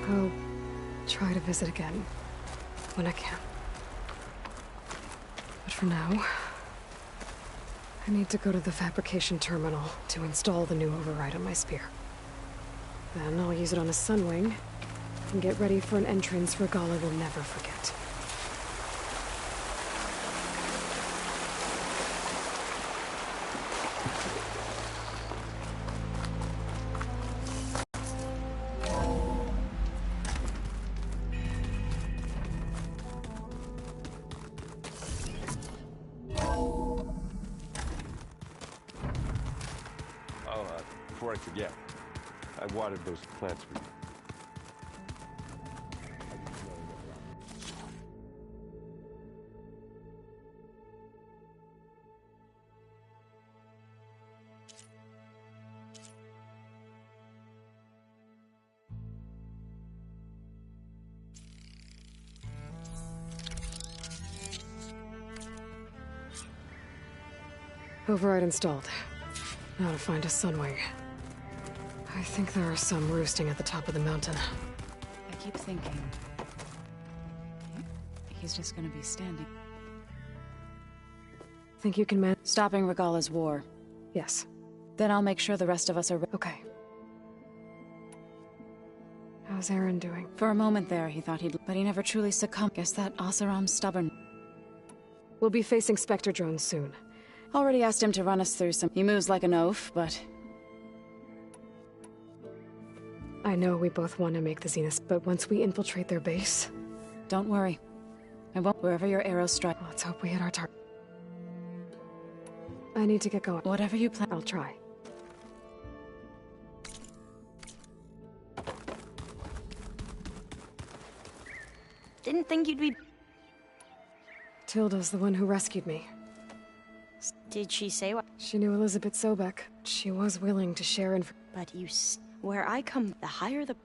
[SPEAKER 2] I'll try to visit again when I can. But for now, I need to go to the fabrication terminal to install the new override on my spear. Then I'll use it on a Sunwing, and get ready for an entrance Regalla will never forget.
[SPEAKER 5] Before I forget, I watered those plants for you.
[SPEAKER 2] Override installed. Now to find a Sunwing. I think there are some roosting at the top of the mountain.
[SPEAKER 6] I keep thinking... he's just gonna be standing.
[SPEAKER 2] Think you can manage?
[SPEAKER 6] Stopping Regalla's war.
[SPEAKER 2] Yes.
[SPEAKER 6] Then I'll make sure the rest of us are...
[SPEAKER 2] Okay. How's Aaron doing?
[SPEAKER 6] For a moment there, he thought he'd... but he never truly succumbed. Guess that Oseram's stubborn.
[SPEAKER 2] We'll be facing Spectre drones soon.
[SPEAKER 6] Already asked him to run us through some... He moves like an oaf, but...
[SPEAKER 2] I know we both want to make the Zenith, but once we infiltrate their base...
[SPEAKER 6] Don't worry. I won't... Wherever your arrows strike...
[SPEAKER 2] Let's hope we hit our target. I need to get going.
[SPEAKER 6] Whatever you plan...
[SPEAKER 2] I'll try.
[SPEAKER 4] Didn't think you'd be...
[SPEAKER 2] Tilda's the one who rescued me.
[SPEAKER 4] Did she say what?
[SPEAKER 2] She knew Elizabeth Sobek. She was willing to share info.
[SPEAKER 4] But you... Where I come, the higher the...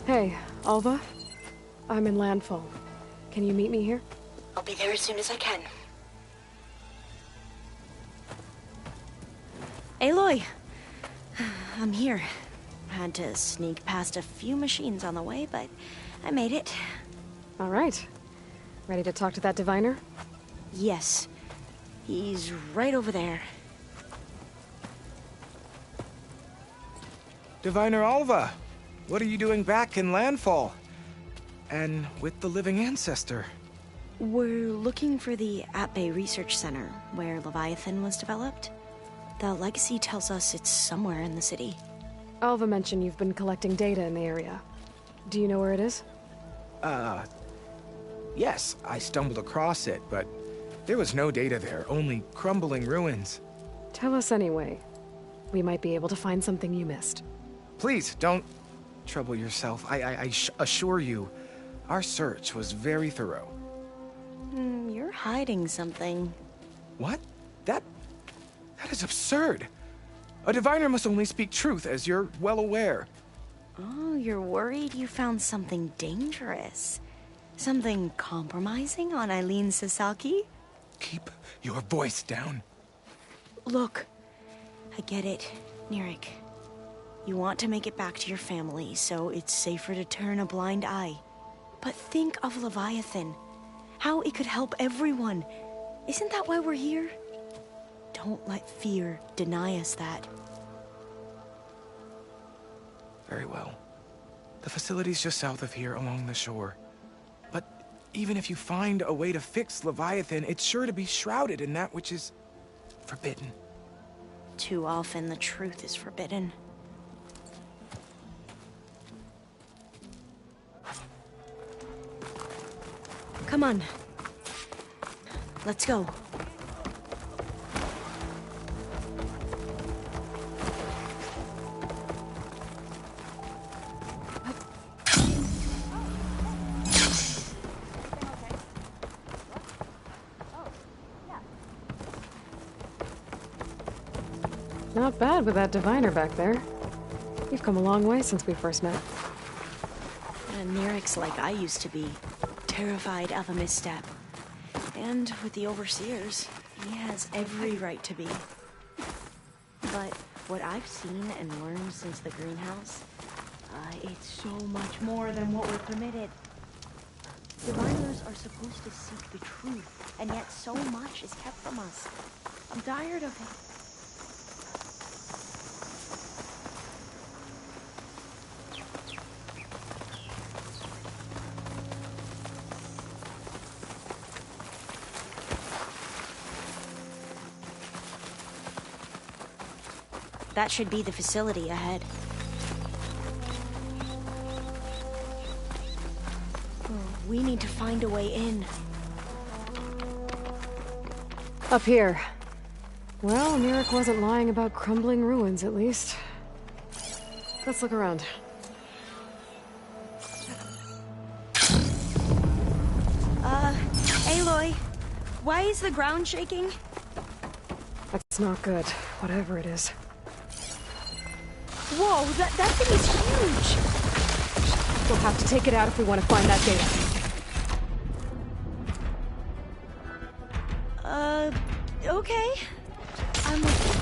[SPEAKER 2] Hey, Alva? I'm in Landfall. Can you meet me here?
[SPEAKER 4] I'll be there as soon as I can. Aloy! I'm here. Had to sneak past a few machines on the way, but I made it.
[SPEAKER 2] All right. Ready to talk to that diviner?
[SPEAKER 4] Yes. He's right over there.
[SPEAKER 20] Diviner Alva! What are you doing back in Landfall? And with the living ancestor?
[SPEAKER 4] We're looking for the At-Bay Research Center, where Leviathan was developed. The legacy tells us it's somewhere in the city.
[SPEAKER 2] Alva mentioned you've been collecting data in the area. Do you know where it is?
[SPEAKER 20] Yes, I stumbled across it, but there was no data there, only crumbling ruins.
[SPEAKER 2] Tell us anyway. We might be able to find something you missed.
[SPEAKER 20] Please, don't trouble yourself. I assure you, our search was very thorough.
[SPEAKER 4] You're hiding something.
[SPEAKER 20] What? That is absurd. A diviner must only speak truth, as you're well aware.
[SPEAKER 4] Oh, you're worried you found something dangerous? Something compromising on Eileen Sasaki?
[SPEAKER 20] Keep your voice down.
[SPEAKER 4] Look, I get it, Nirik. You want to make it back to your family, so it's safer to turn a blind eye. But think of Leviathan. how it could help everyone. Isn't that why we're here? Don't let fear deny us that.
[SPEAKER 20] Very well. The facility's just south of here, along the shore. But even if you find a way to fix Leviathan, it's sure to be shrouded in that which is forbidden.
[SPEAKER 4] Too often the truth is forbidden. Come on. Let's go.
[SPEAKER 2] Not bad with that diviner back there. You've come a long way since we first met.
[SPEAKER 4] And Nerek's like I used to be. Terrified of a misstep. And with the Overseers, he has every right to be. But what I've seen and learned since the greenhouse, it's so much more than what we're permitted. Diviners are supposed to seek the truth, and yet so much is kept from us. I'm tired of it. That should be the facility ahead. Oh, we need to find a way in.
[SPEAKER 2] Up here. Well, Nerek wasn't lying about crumbling ruins, at least. Let's look around.
[SPEAKER 4] Aloy, why is the ground shaking?
[SPEAKER 2] That's not good, whatever it is.
[SPEAKER 4] Whoa, that thing is huge!
[SPEAKER 2] We'll have to take it out if we want to find that data.
[SPEAKER 4] Okay. I'm with you.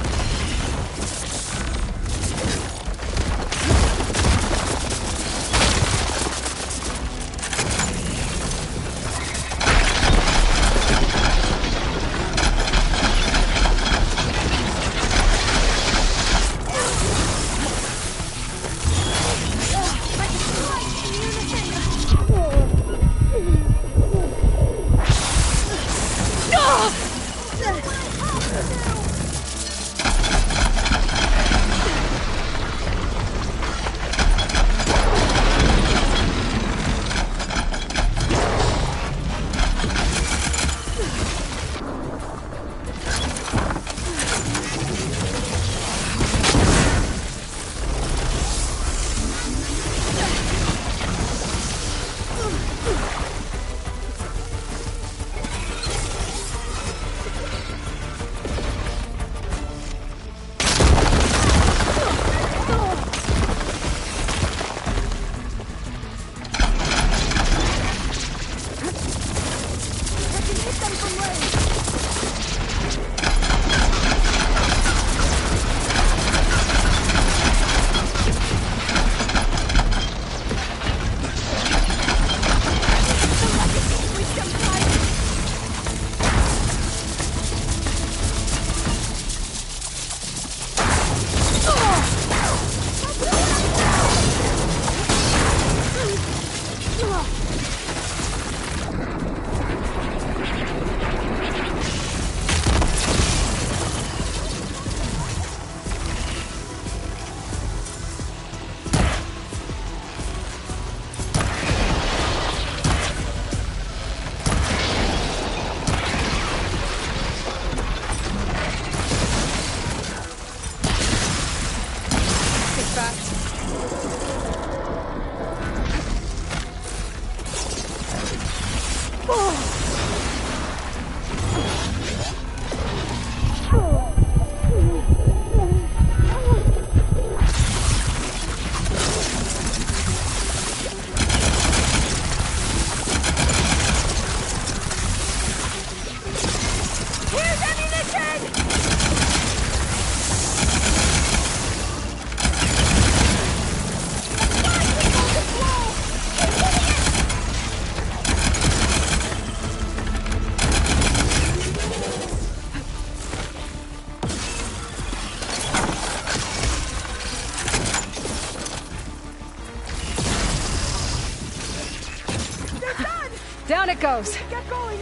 [SPEAKER 2] Down it goes.
[SPEAKER 4] Get going.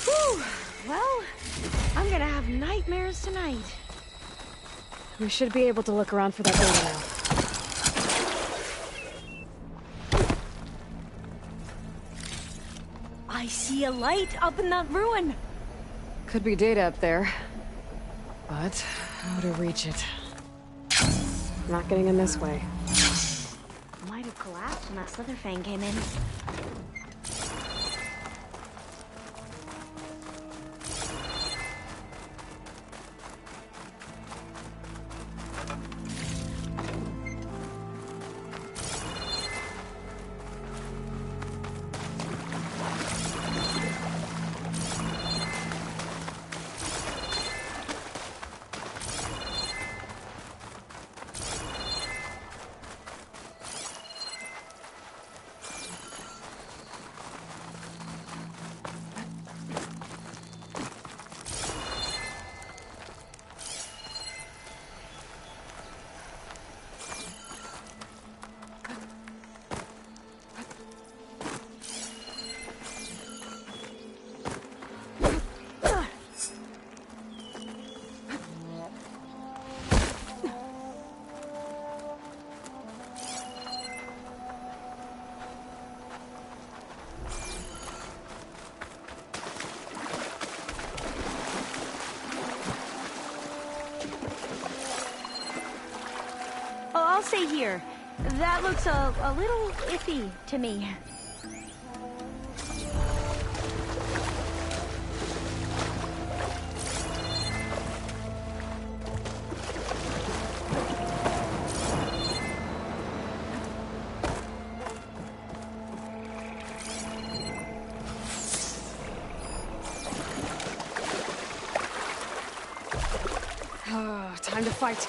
[SPEAKER 4] Whew. Well, I'm gonna have nightmares tonight.
[SPEAKER 2] We should be able to look around for that data now.
[SPEAKER 4] I see a light up in that ruin.
[SPEAKER 2] Could be data up there. But how to reach it? Not getting in this way.
[SPEAKER 4] Might have collapsed when that Slitherfang came in. I'll stay here. That looks a little iffy to me.
[SPEAKER 2] Time to fight.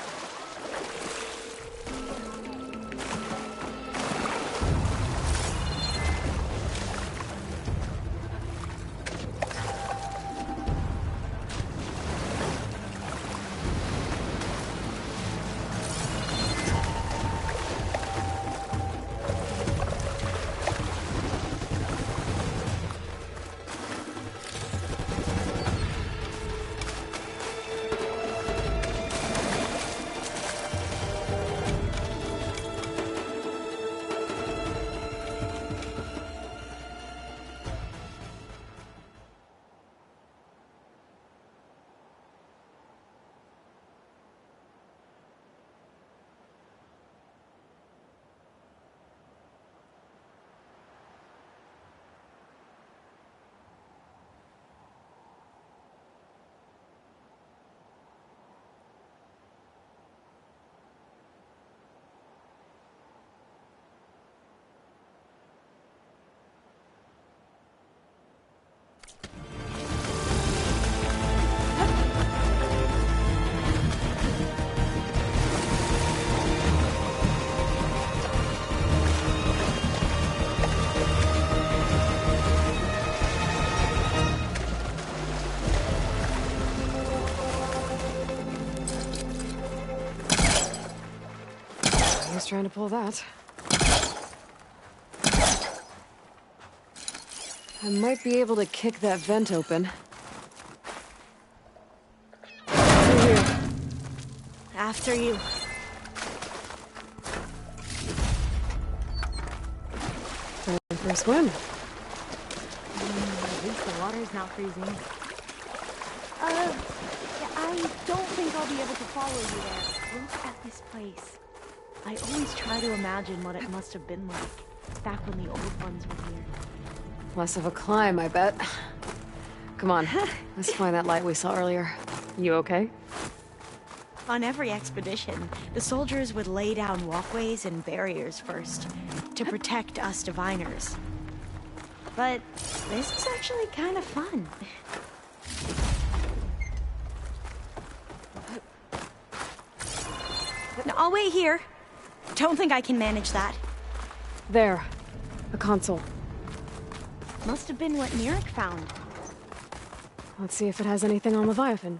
[SPEAKER 2] Trying to pull that. I might be able to kick that vent open. Through here.
[SPEAKER 4] After you.
[SPEAKER 2] Time for a swim.
[SPEAKER 4] At least the water's not freezing. I don't think I'll be able to follow you there. Look at this place. I always try to imagine what it must have been like, back when the old ones were here.
[SPEAKER 2] Less of a climb, I bet. Come on, let's find that light we saw earlier. You okay?
[SPEAKER 4] On every expedition, the soldiers would lay down walkways and barriers first, to protect us diviners. But this is actually kind of fun. No, I'll wait here. Don't think I can manage that.
[SPEAKER 2] There. A console.
[SPEAKER 4] Must have been what Nirek found.
[SPEAKER 2] Let's see if it has anything on Leviathan.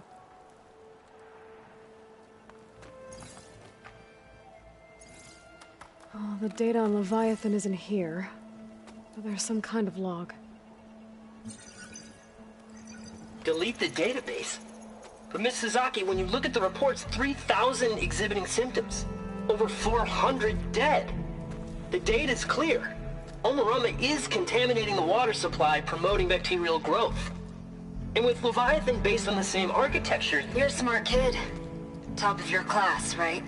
[SPEAKER 2] Oh, the data on Leviathan isn't here. But there's some kind of log.
[SPEAKER 21] Delete the database? But Miss Sasaki, when you look at the reports, 3,000 exhibiting symptoms. Over 400 dead. The data's clear. Omarama is contaminating the water supply, promoting bacterial growth. And with Leviathan based on the same architecture...
[SPEAKER 10] You're a smart kid. Top of your class, right?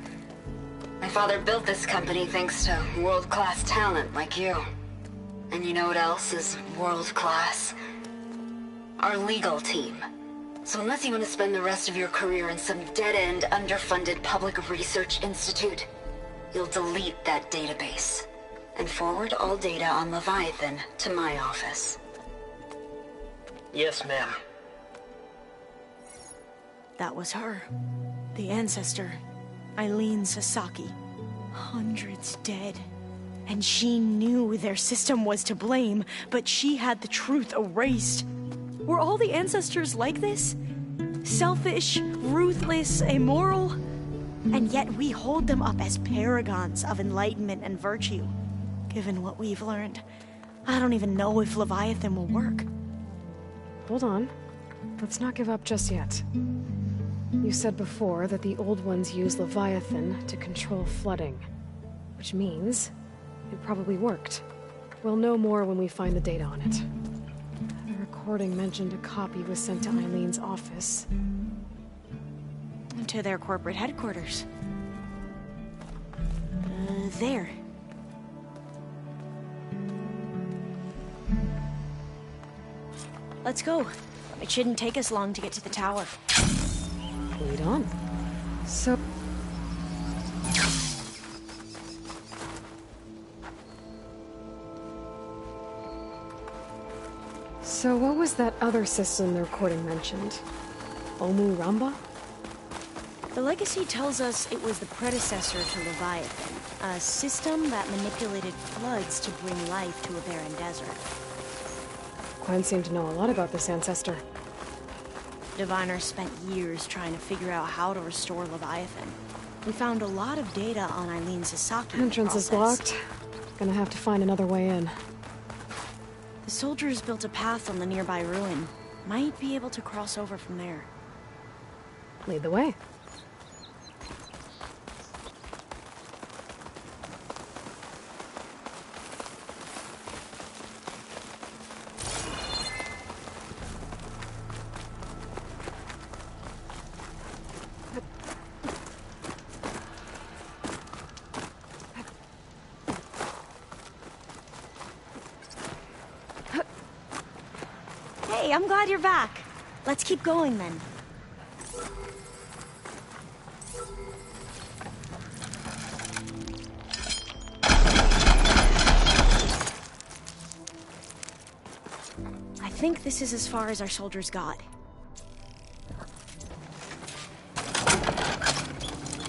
[SPEAKER 10] My father built this company thanks to world-class talent like you. And you know what else is world-class? Our legal team. So unless you want to spend the rest of your career in some dead-end, underfunded public research institute, you'll delete that database and forward all data on Leviathan to my office.
[SPEAKER 21] Yes, ma'am.
[SPEAKER 4] That was her. The ancestor, Eileen Sasaki. Hundreds dead. And she knew their system was to blame, but she had the truth erased. Were all the ancestors like this? Selfish, ruthless, immoral? And yet we hold them up as paragons of enlightenment and virtue. Given what we've learned, I don't even know if Leviathan will work.
[SPEAKER 2] Hold on. Let's not give up just yet. You said before that the Old Ones use Leviathan to control flooding. Which means it probably worked. We'll know more when we find the data on it. The recording mentioned a copy was sent to Eileen's office.
[SPEAKER 4] To their corporate headquarters. There. Let's go. It shouldn't take us long to get to the tower.
[SPEAKER 2] Lead on. So what was that other system the recording mentioned? Omarama?
[SPEAKER 4] The legacy tells us it was the predecessor to Leviathan, a system that manipulated floods to bring life to a barren desert.
[SPEAKER 2] Quen seemed to know a lot about this ancestor.
[SPEAKER 4] Diviners spent years trying to figure out how to restore Leviathan. We found a lot of data on Eileen Sasaki.
[SPEAKER 2] Entrance is blocked. Gonna have to find another way in.
[SPEAKER 4] The soldiers built a path on the nearby ruin. Might be able to cross over from there.
[SPEAKER 2] Lead the way.
[SPEAKER 4] Hey, I'm glad you're back. Let's keep going then. I think this is as far as our soldiers got.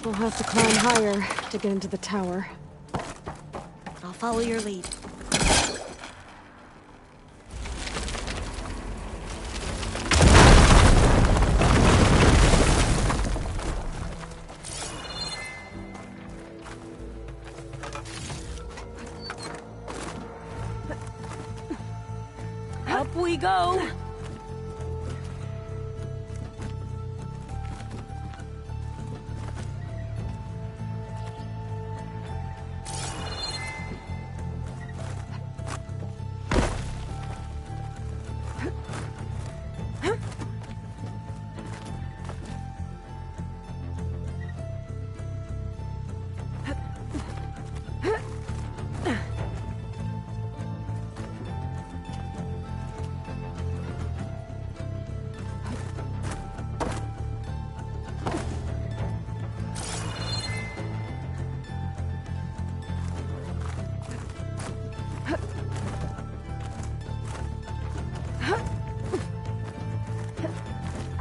[SPEAKER 2] We'll have to climb higher to get into the tower.
[SPEAKER 4] I'll follow your lead. Up we go!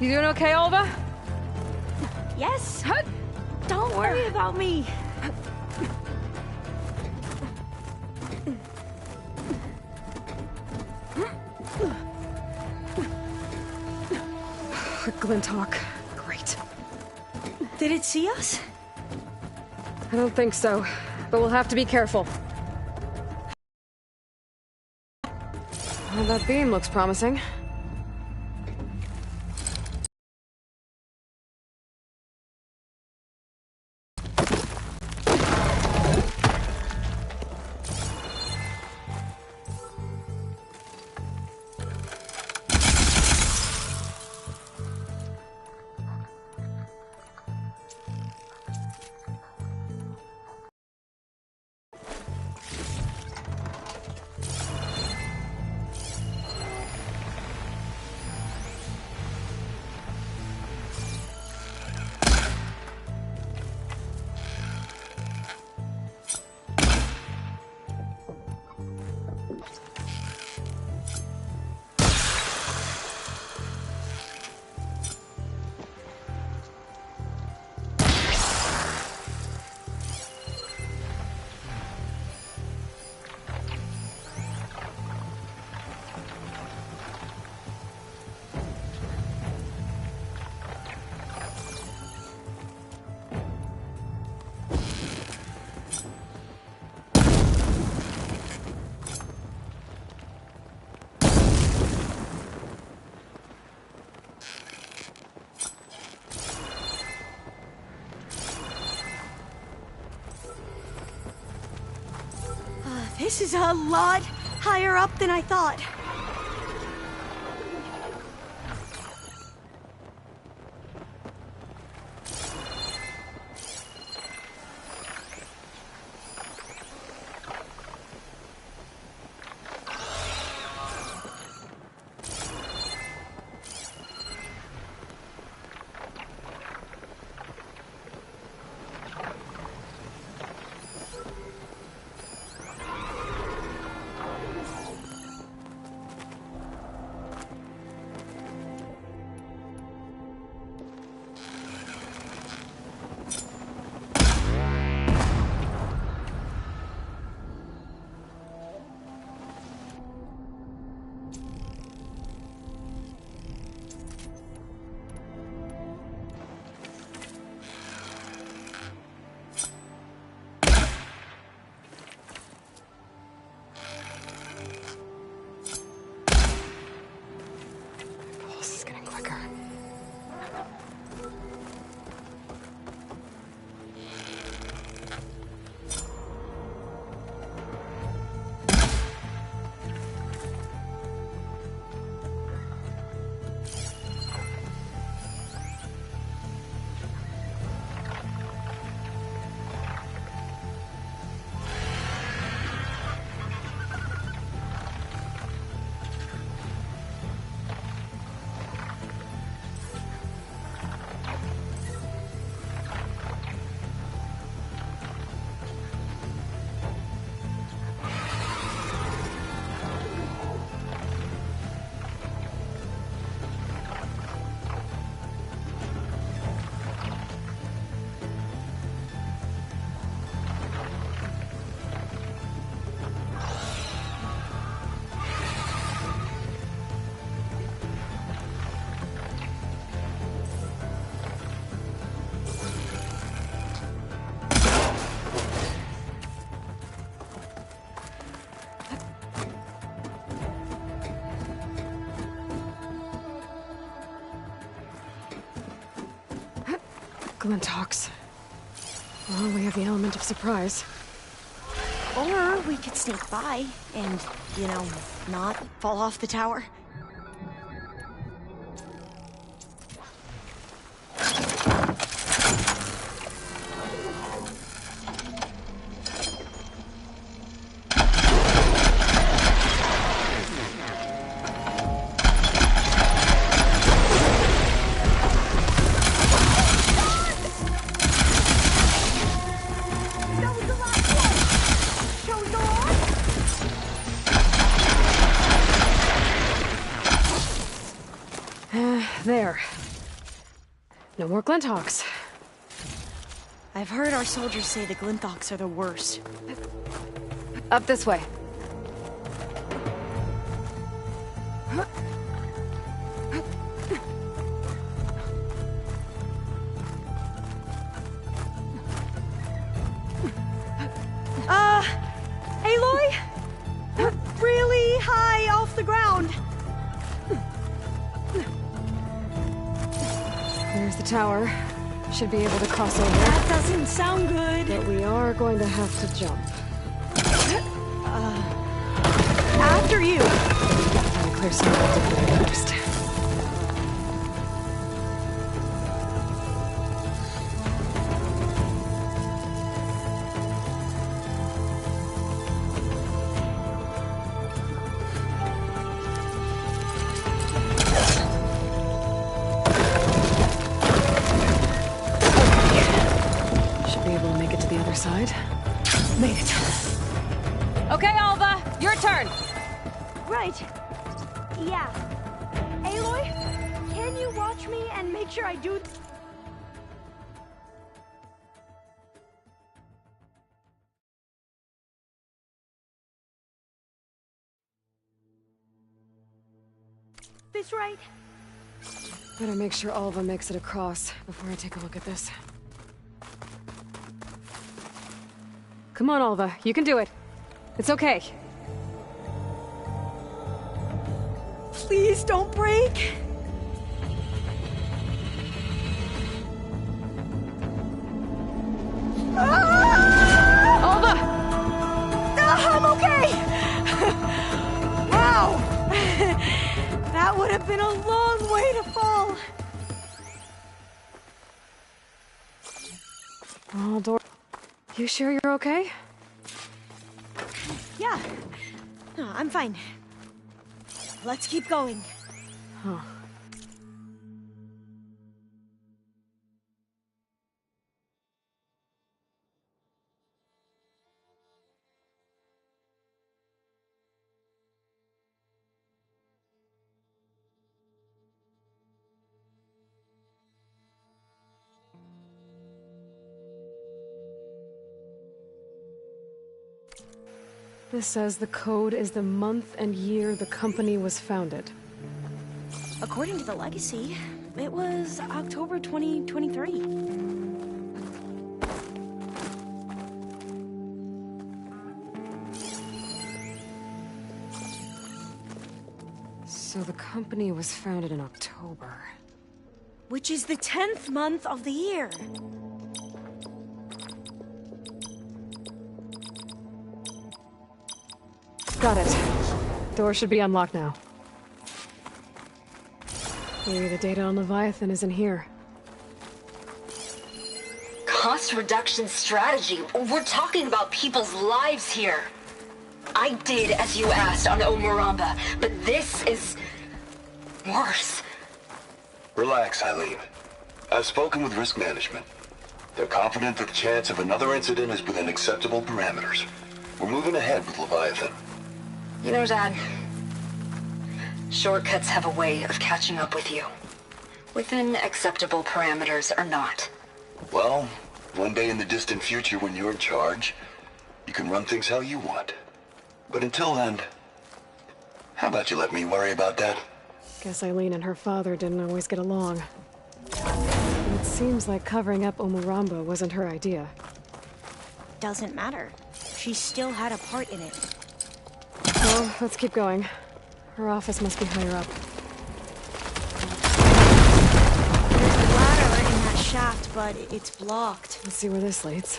[SPEAKER 2] You doing okay, Olva?
[SPEAKER 4] Yes? Don't worry about me.
[SPEAKER 2] Glinthawk. Great.
[SPEAKER 4] Did it see us?
[SPEAKER 2] I don't think so, but we'll have to be careful. Well, that beam looks promising.
[SPEAKER 4] This is a lot higher up than I thought.
[SPEAKER 2] Glinthawks. Well, we have the element of surprise.
[SPEAKER 4] Or we could sneak by and, you know, not fall off the tower.
[SPEAKER 2] There. No more Glinthawks.
[SPEAKER 4] I've heard our soldiers say the Glinthawks are the worst.
[SPEAKER 2] Up this way.
[SPEAKER 4] Aloy? Really high off off the ground.
[SPEAKER 2] There's the tower. Should be able to cross over.
[SPEAKER 4] That doesn't sound good.
[SPEAKER 2] But we are going to have to jump.
[SPEAKER 4] After you.
[SPEAKER 2] I'll clear some of the debris first. Side. Made it. Okay, Alva, your turn.
[SPEAKER 4] Right. Yeah. Aloy, can you watch me and make sure I do... this right?
[SPEAKER 2] Better make sure Alva makes it across before I take a look at this. Come on, Alva. You can do it. It's okay.
[SPEAKER 4] Please don't break.
[SPEAKER 2] Alva!
[SPEAKER 4] I'm okay! Wow! That would have been a long way to fall.
[SPEAKER 2] Oh, Dor... You sure you're okay?
[SPEAKER 4] Yeah. No, I'm fine. Let's keep going.
[SPEAKER 2] Huh. This says the code is the month and year the company was founded.
[SPEAKER 4] According to the legacy, it was October 2023.
[SPEAKER 2] So the company was founded in October.
[SPEAKER 4] Which is the 10th month of the year.
[SPEAKER 2] Got it. Door should be unlocked now. Maybe the data on Leviathan is in here.
[SPEAKER 10] Cost reduction strategy? We're talking about people's lives here. I did as you asked on Omuramba, but this is... worse.
[SPEAKER 19] Relax, Eileen. I've spoken with risk management. They're confident that the chance of another incident is within acceptable parameters. We're moving ahead with Leviathan.
[SPEAKER 10] You know, Dad, shortcuts have a way of catching up with you. Within acceptable parameters or not.
[SPEAKER 19] Well, one day in the distant future when you're in charge, you can run things how you want. But until then, how about you let me worry about that?
[SPEAKER 2] Guess Eileen and her father didn't always get along. It seems like covering up Omuramba wasn't her idea.
[SPEAKER 4] Doesn't matter. She still had a part in it.
[SPEAKER 2] Well, let's keep going. Her office must be higher up.
[SPEAKER 4] There's a ladder in that shaft, but it's blocked.
[SPEAKER 2] Let's see where this leads.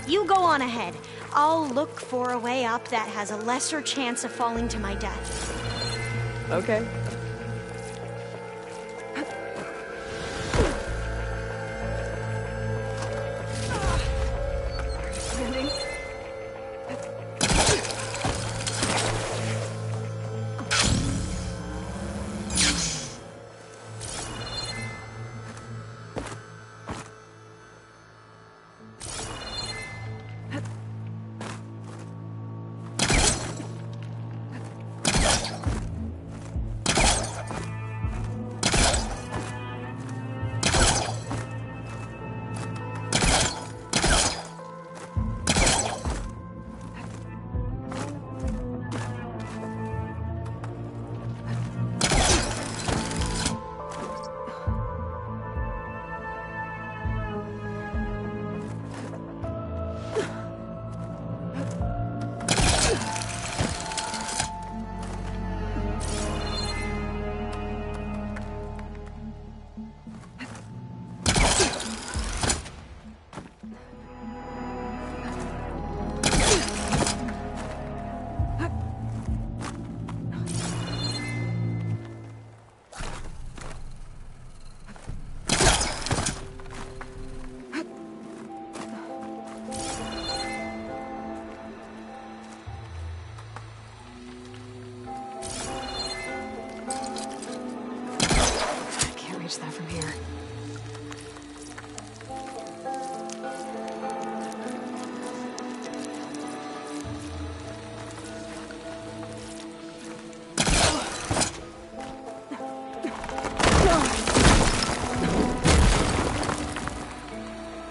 [SPEAKER 4] You go on ahead. I'll look for a way up that has a lesser chance of falling to my death.
[SPEAKER 2] Okay. Standing. watch that from here.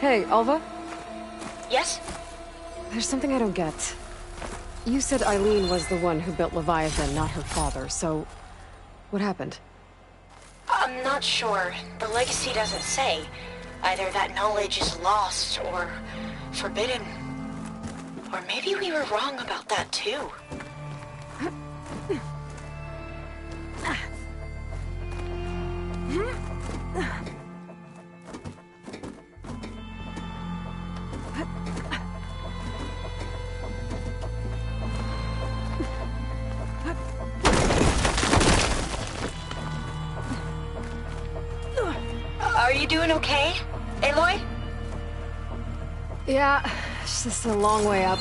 [SPEAKER 2] Hey, Alva?
[SPEAKER 10] Yes?
[SPEAKER 2] There's something I don't get. You said Eileen was the one who built Leviathan, not her father, so... what happened?
[SPEAKER 10] I'm not sure. The legacy doesn't say. Either that knowledge is lost or forbidden. Or maybe we were wrong about that too. Are you doing okay, Aloy?
[SPEAKER 2] Yeah, it's just a long way up.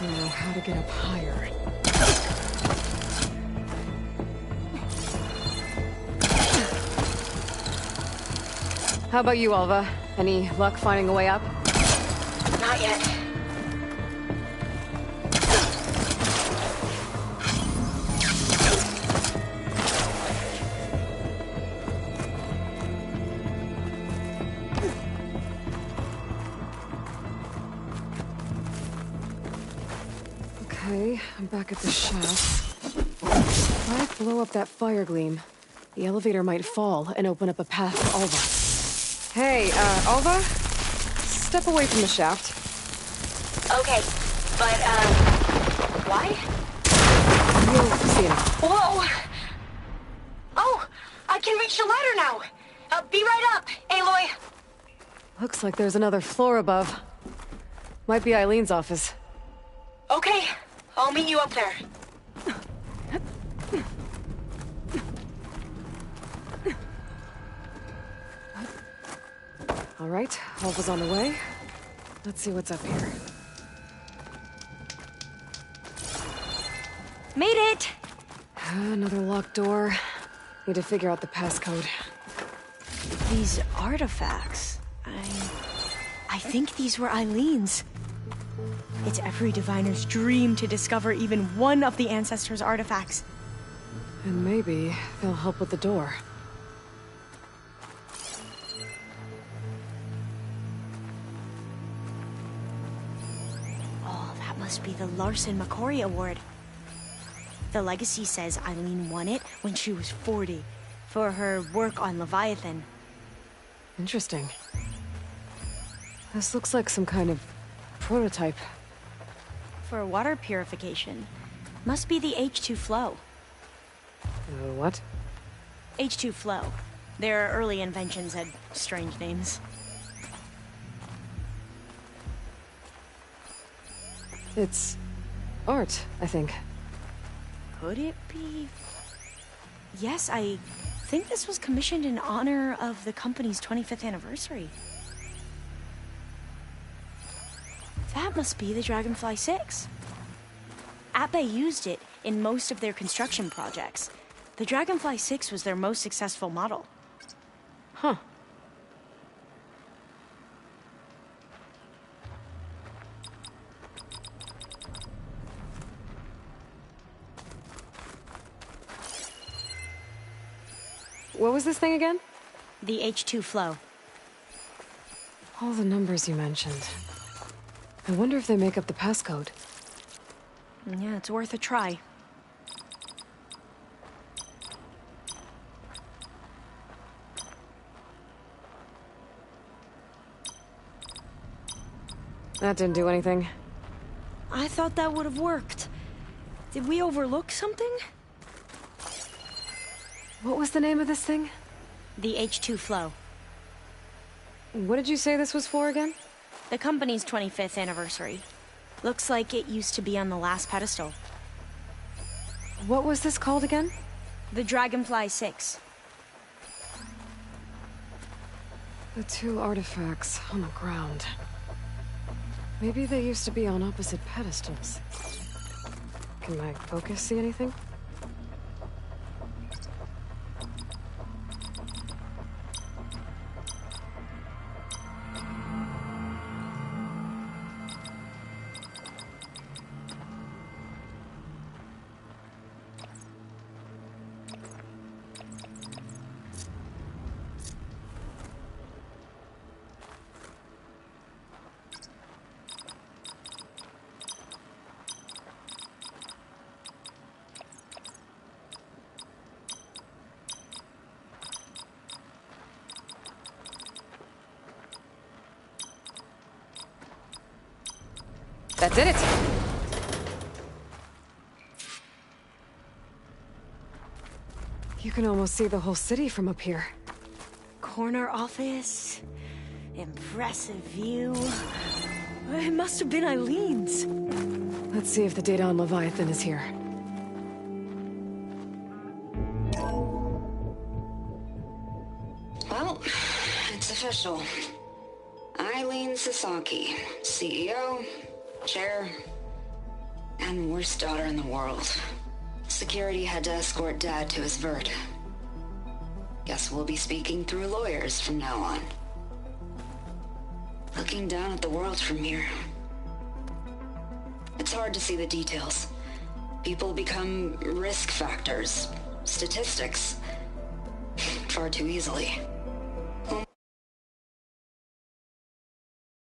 [SPEAKER 2] Now, how to get up higher. How about you, Alva? Any luck finding a way up?
[SPEAKER 10] Not yet.
[SPEAKER 2] Okay, I'm back at the shaft. If I blow up that fire gleam, the elevator might fall and open up a path to Alva. Hey, Alva? Step away from the shaft.
[SPEAKER 10] Okay, but, why?
[SPEAKER 2] You'll see it.
[SPEAKER 10] Whoa! Oh, I can reach the ladder now! Be right up, Aloy!
[SPEAKER 2] Looks like there's another floor above. Might be Eileen's office.
[SPEAKER 10] Okay, I'll meet you up there.
[SPEAKER 2] All right, Alva's on the way. Let's see what's up here.
[SPEAKER 4] Made it!
[SPEAKER 2] Another locked door. Need to figure out the passcode.
[SPEAKER 4] These artifacts... I think these were Eileen's. It's every diviner's dream to discover even one of the Ancestors' artifacts.
[SPEAKER 2] And maybe they'll help with the door.
[SPEAKER 4] Oh, that must be the Larson McCory Award. The legacy says Eileen won it when she was 40, for her work on Leviathan.
[SPEAKER 2] Interesting. This looks like some kind of prototype.
[SPEAKER 4] For water purification. Must be the H2 flow.
[SPEAKER 2] What?
[SPEAKER 4] H2 flow. Their early inventions had strange names.
[SPEAKER 2] It's art, I think.
[SPEAKER 4] Could it be? Yes, I think this was commissioned in honor of the company's 25th anniversary. That must be the Dragonfly 6. Ape used it in most of their construction projects. The Dragonfly 6 was their most successful model.
[SPEAKER 2] Huh. What was this thing again?
[SPEAKER 4] The H2 flow.
[SPEAKER 2] All the numbers you mentioned. I wonder if they make up the passcode.
[SPEAKER 4] Yeah, it's worth a try.
[SPEAKER 2] That didn't do anything.
[SPEAKER 4] I thought that would have worked. Did we overlook something?
[SPEAKER 2] What was the name of this thing?
[SPEAKER 4] The H2 flow.
[SPEAKER 2] What did you say this was for again?
[SPEAKER 4] The company's 25th anniversary. Looks like it used to be on the last pedestal.
[SPEAKER 2] What was this called again?
[SPEAKER 4] The Dragonfly 6.
[SPEAKER 2] The two artifacts on the ground. Maybe they used to be on opposite pedestals. Can my focus see anything? That did it! You can almost see the whole city from up here.
[SPEAKER 4] Corner office. Impressive view. It must have been Eileen's.
[SPEAKER 2] Let's see if the data on Leviathan is here.
[SPEAKER 11] Well, it's official. Eileen Sasaki, CEO, chair, and worst daughter in the world. Security had to escort Dad to his vert. Guess we'll be speaking through lawyers from now on. Looking down at the world from here. It's hard to see the details. People become risk factors, statistics, far too easily.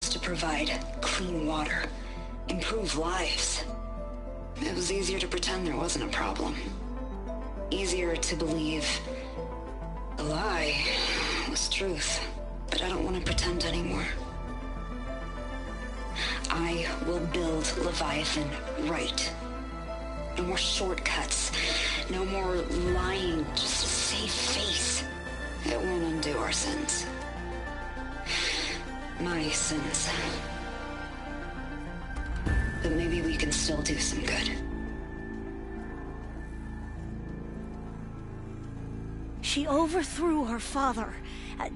[SPEAKER 11] To provide clean water, improve lives. It was easier to pretend there wasn't a problem. Easier to believe the lie was truth. But I don't want to pretend anymore. I will build Leviathan right. No more shortcuts. No more lying just to save face. It won't undo our sins. My sins. But maybe we can still do some good.
[SPEAKER 4] She overthrew her father,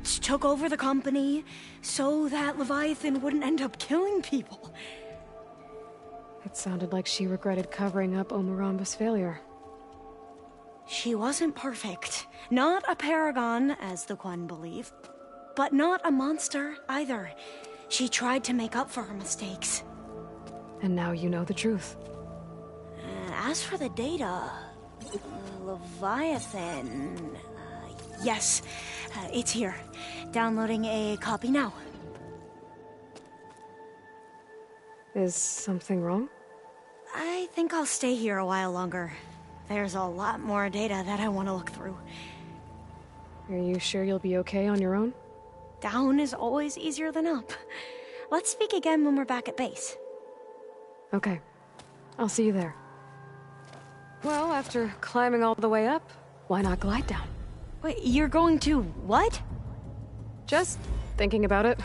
[SPEAKER 4] took over the company, so that Leviathan wouldn't end up killing people.
[SPEAKER 2] It sounded like she regretted covering up Omoramba's failure.
[SPEAKER 4] She wasn't perfect. Not a paragon, as the Quan believe. But not a monster, either. She tried to make up for her mistakes.
[SPEAKER 2] And now you know the truth.
[SPEAKER 4] As for the data... Leviathan... yes, it's here. Downloading a copy now.
[SPEAKER 2] Is something wrong?
[SPEAKER 4] I think I'll stay here a while longer. There's a lot more data that I want to look through.
[SPEAKER 2] Are you sure you'll be okay on your own?
[SPEAKER 4] Down is always easier than up. Let's speak again when we're back at base.
[SPEAKER 2] Okay. I'll see you there. Well, after climbing all the way up, why not glide down?
[SPEAKER 4] Wait, you're going to what?
[SPEAKER 2] Just thinking about it.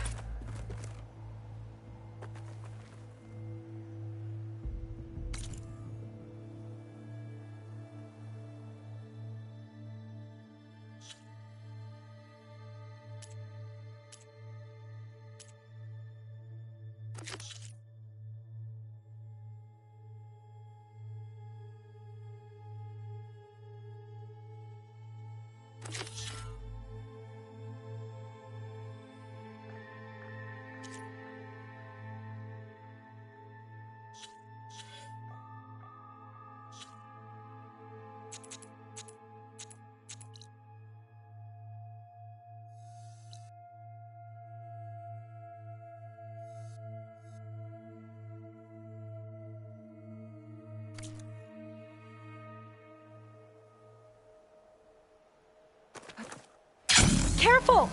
[SPEAKER 2] careful!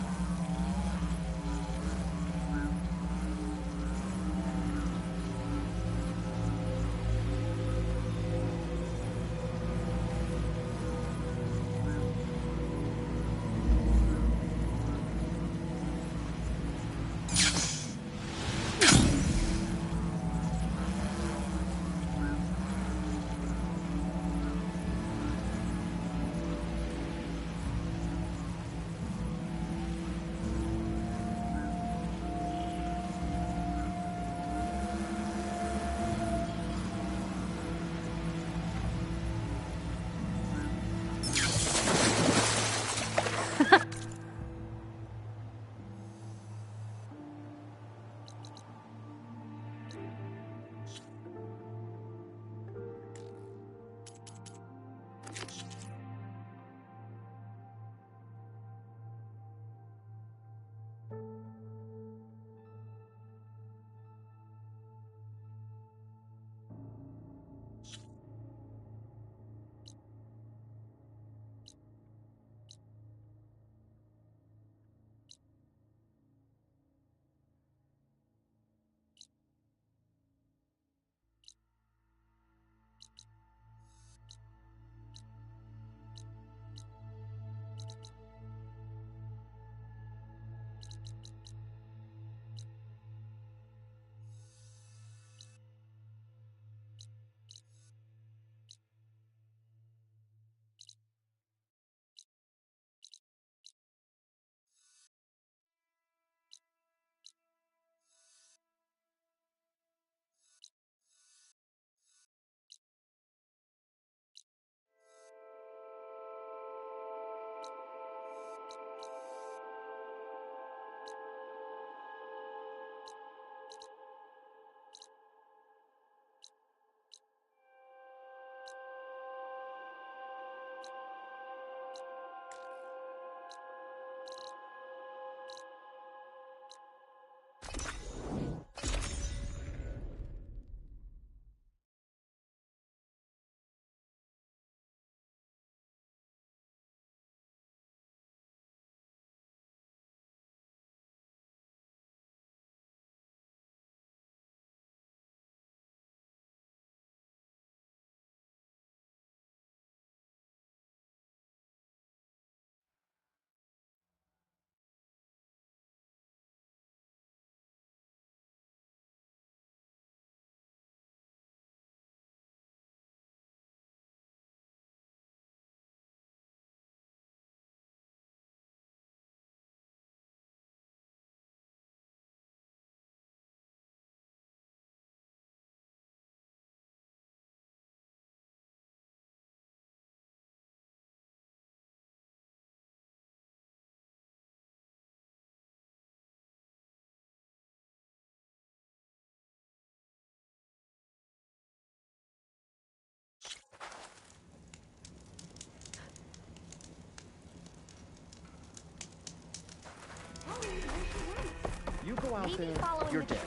[SPEAKER 13] You go out there, you're dead.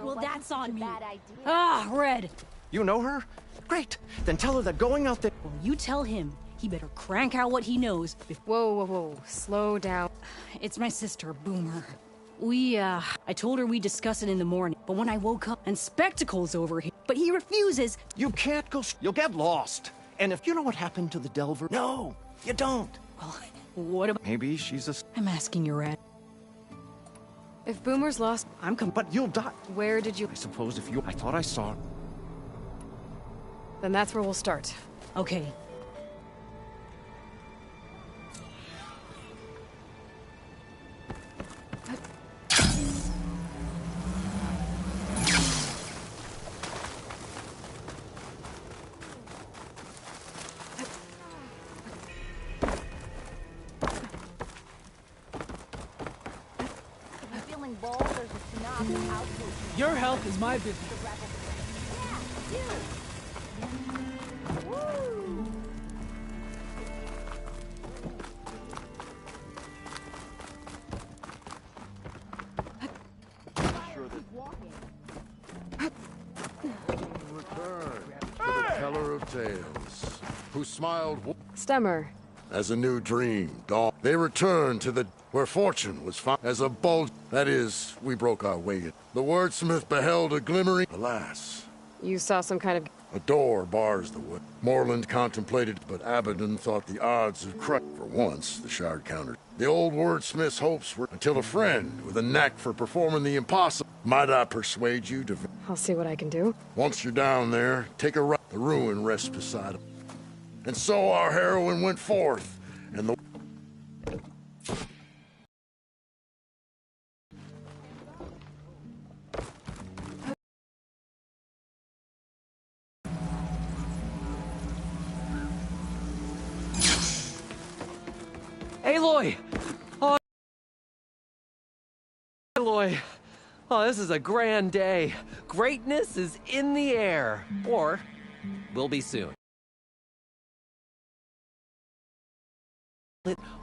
[SPEAKER 15] Well, that's on me.
[SPEAKER 17] Ah, Red.
[SPEAKER 13] You know her? Great. Then tell her that going out there...
[SPEAKER 17] Well, you tell him. He better crank out what he knows.
[SPEAKER 2] Whoa, whoa, whoa. Slow down.
[SPEAKER 17] It's my sister, Boomer. I told her we'd discuss it in the morning, but when I woke up and Spectacle's over here, but he refuses.
[SPEAKER 13] You can't go... You'll get lost. And if you know what happened to the Delver... No, you don't.
[SPEAKER 17] Well, what about...
[SPEAKER 13] Maybe she's a...
[SPEAKER 17] I'm asking you, Red.
[SPEAKER 2] If Boomer's lost,
[SPEAKER 17] I'm
[SPEAKER 13] But you'll die.
[SPEAKER 2] Where did you...
[SPEAKER 13] I suppose if you... I thought I saw...
[SPEAKER 2] Then that's where we'll start.
[SPEAKER 17] Okay.
[SPEAKER 18] Your health is my business.
[SPEAKER 22] Return to the teller of tales, who smiled
[SPEAKER 2] Stemmer.
[SPEAKER 22] as a new dream dawned. They return to the where fortune was found as a bulge. That is, we broke our way in. The wordsmith beheld a glimmering. Alas,
[SPEAKER 2] You saw some kind of...
[SPEAKER 22] a door bars the way. Morland contemplated, but Abaddon thought the odds of crush. For once, the Shard countered. The old wordsmith's hopes were until a friend with a knack for performing the impossible. Might I persuade you to...
[SPEAKER 2] I'll see what I can do.
[SPEAKER 22] Once you're down there, take a right. The ruin rests beside him. And so our heroine went forth, and the...
[SPEAKER 9] Aloy! Oh, Aloy! Oh, this is a grand day. Greatness is in the air. Or will be soon.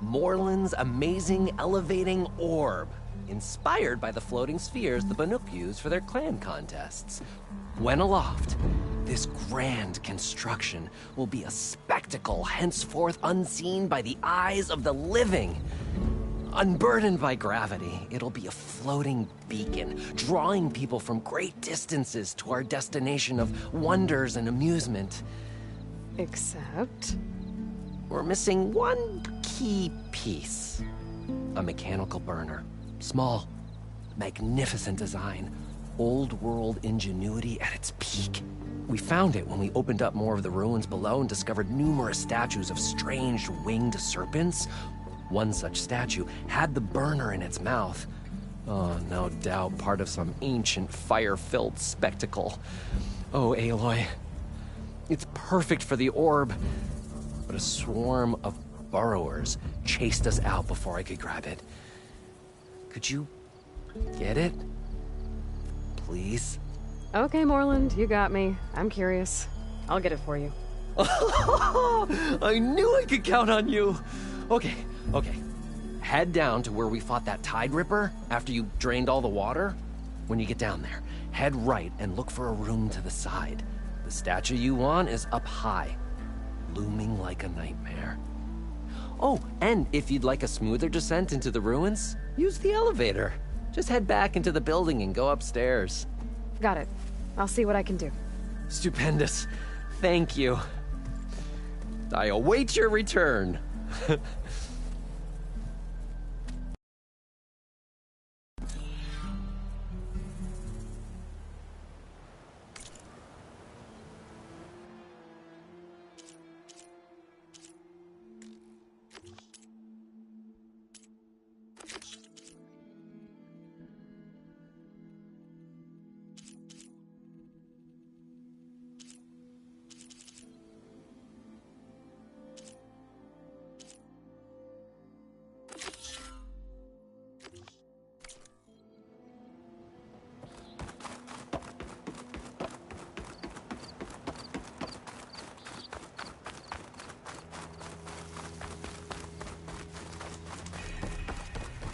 [SPEAKER 9] Morland's amazing elevating orb, inspired by the floating spheres the Banuk use for their clan contests. When aloft, this grand construction will be a spectacle henceforth unseen by the eyes of the living. Unburdened by gravity, it'll be a floating beacon, drawing people from great distances to our destination of wonders and amusement.
[SPEAKER 2] Except?
[SPEAKER 9] We're missing one key piece. A mechanical burner. Small, magnificent design. Old world ingenuity at its peak. We found it when we opened up more of the ruins below and discovered numerous statues of strange winged serpents. One such statue had the burner in its mouth. Oh, no doubt part of some ancient fire-filled spectacle. Oh, Aloy. It's perfect for the orb. But a swarm of burrowers chased us out before I could grab it. Could you get it? Please?
[SPEAKER 2] Okay, Morland, you got me. I'm curious. I'll get it for you.
[SPEAKER 9] I knew I could count on you! Okay. Head down to where we fought that Tide Ripper after you drained all the water. When you get down there, head right and look for a room to the side. The statue you want is up high, looming like a nightmare. Oh, and if you'd like a smoother descent into the ruins, use the elevator. Just head back into the building and go upstairs.
[SPEAKER 2] Got it. I'll see what I can do.
[SPEAKER 9] Stupendous. Thank you. I await your return.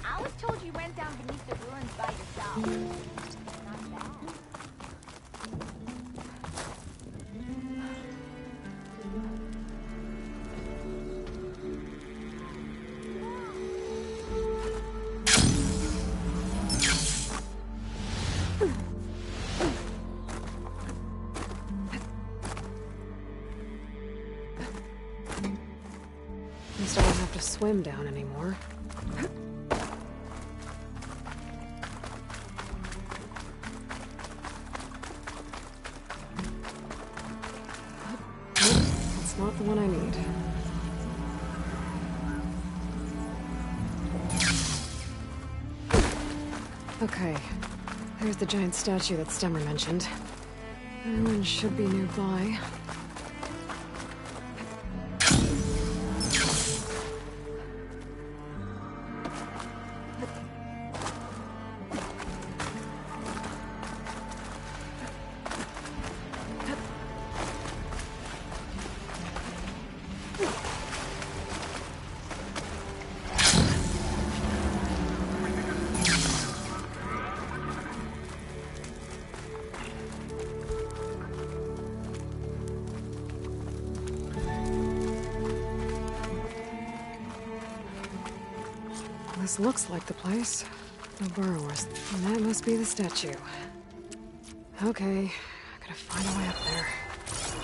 [SPEAKER 15] I was told you went down beneath the ruins by yourself. Not bad.
[SPEAKER 2] At least I don't have to swim down anymore. That's not the one I need. Okay, there's the giant statue that Stemmer mentioned. Everyone should be nearby. this looks like the place. The burrowers. And that must be the statue. Okay, I gotta find a way up there.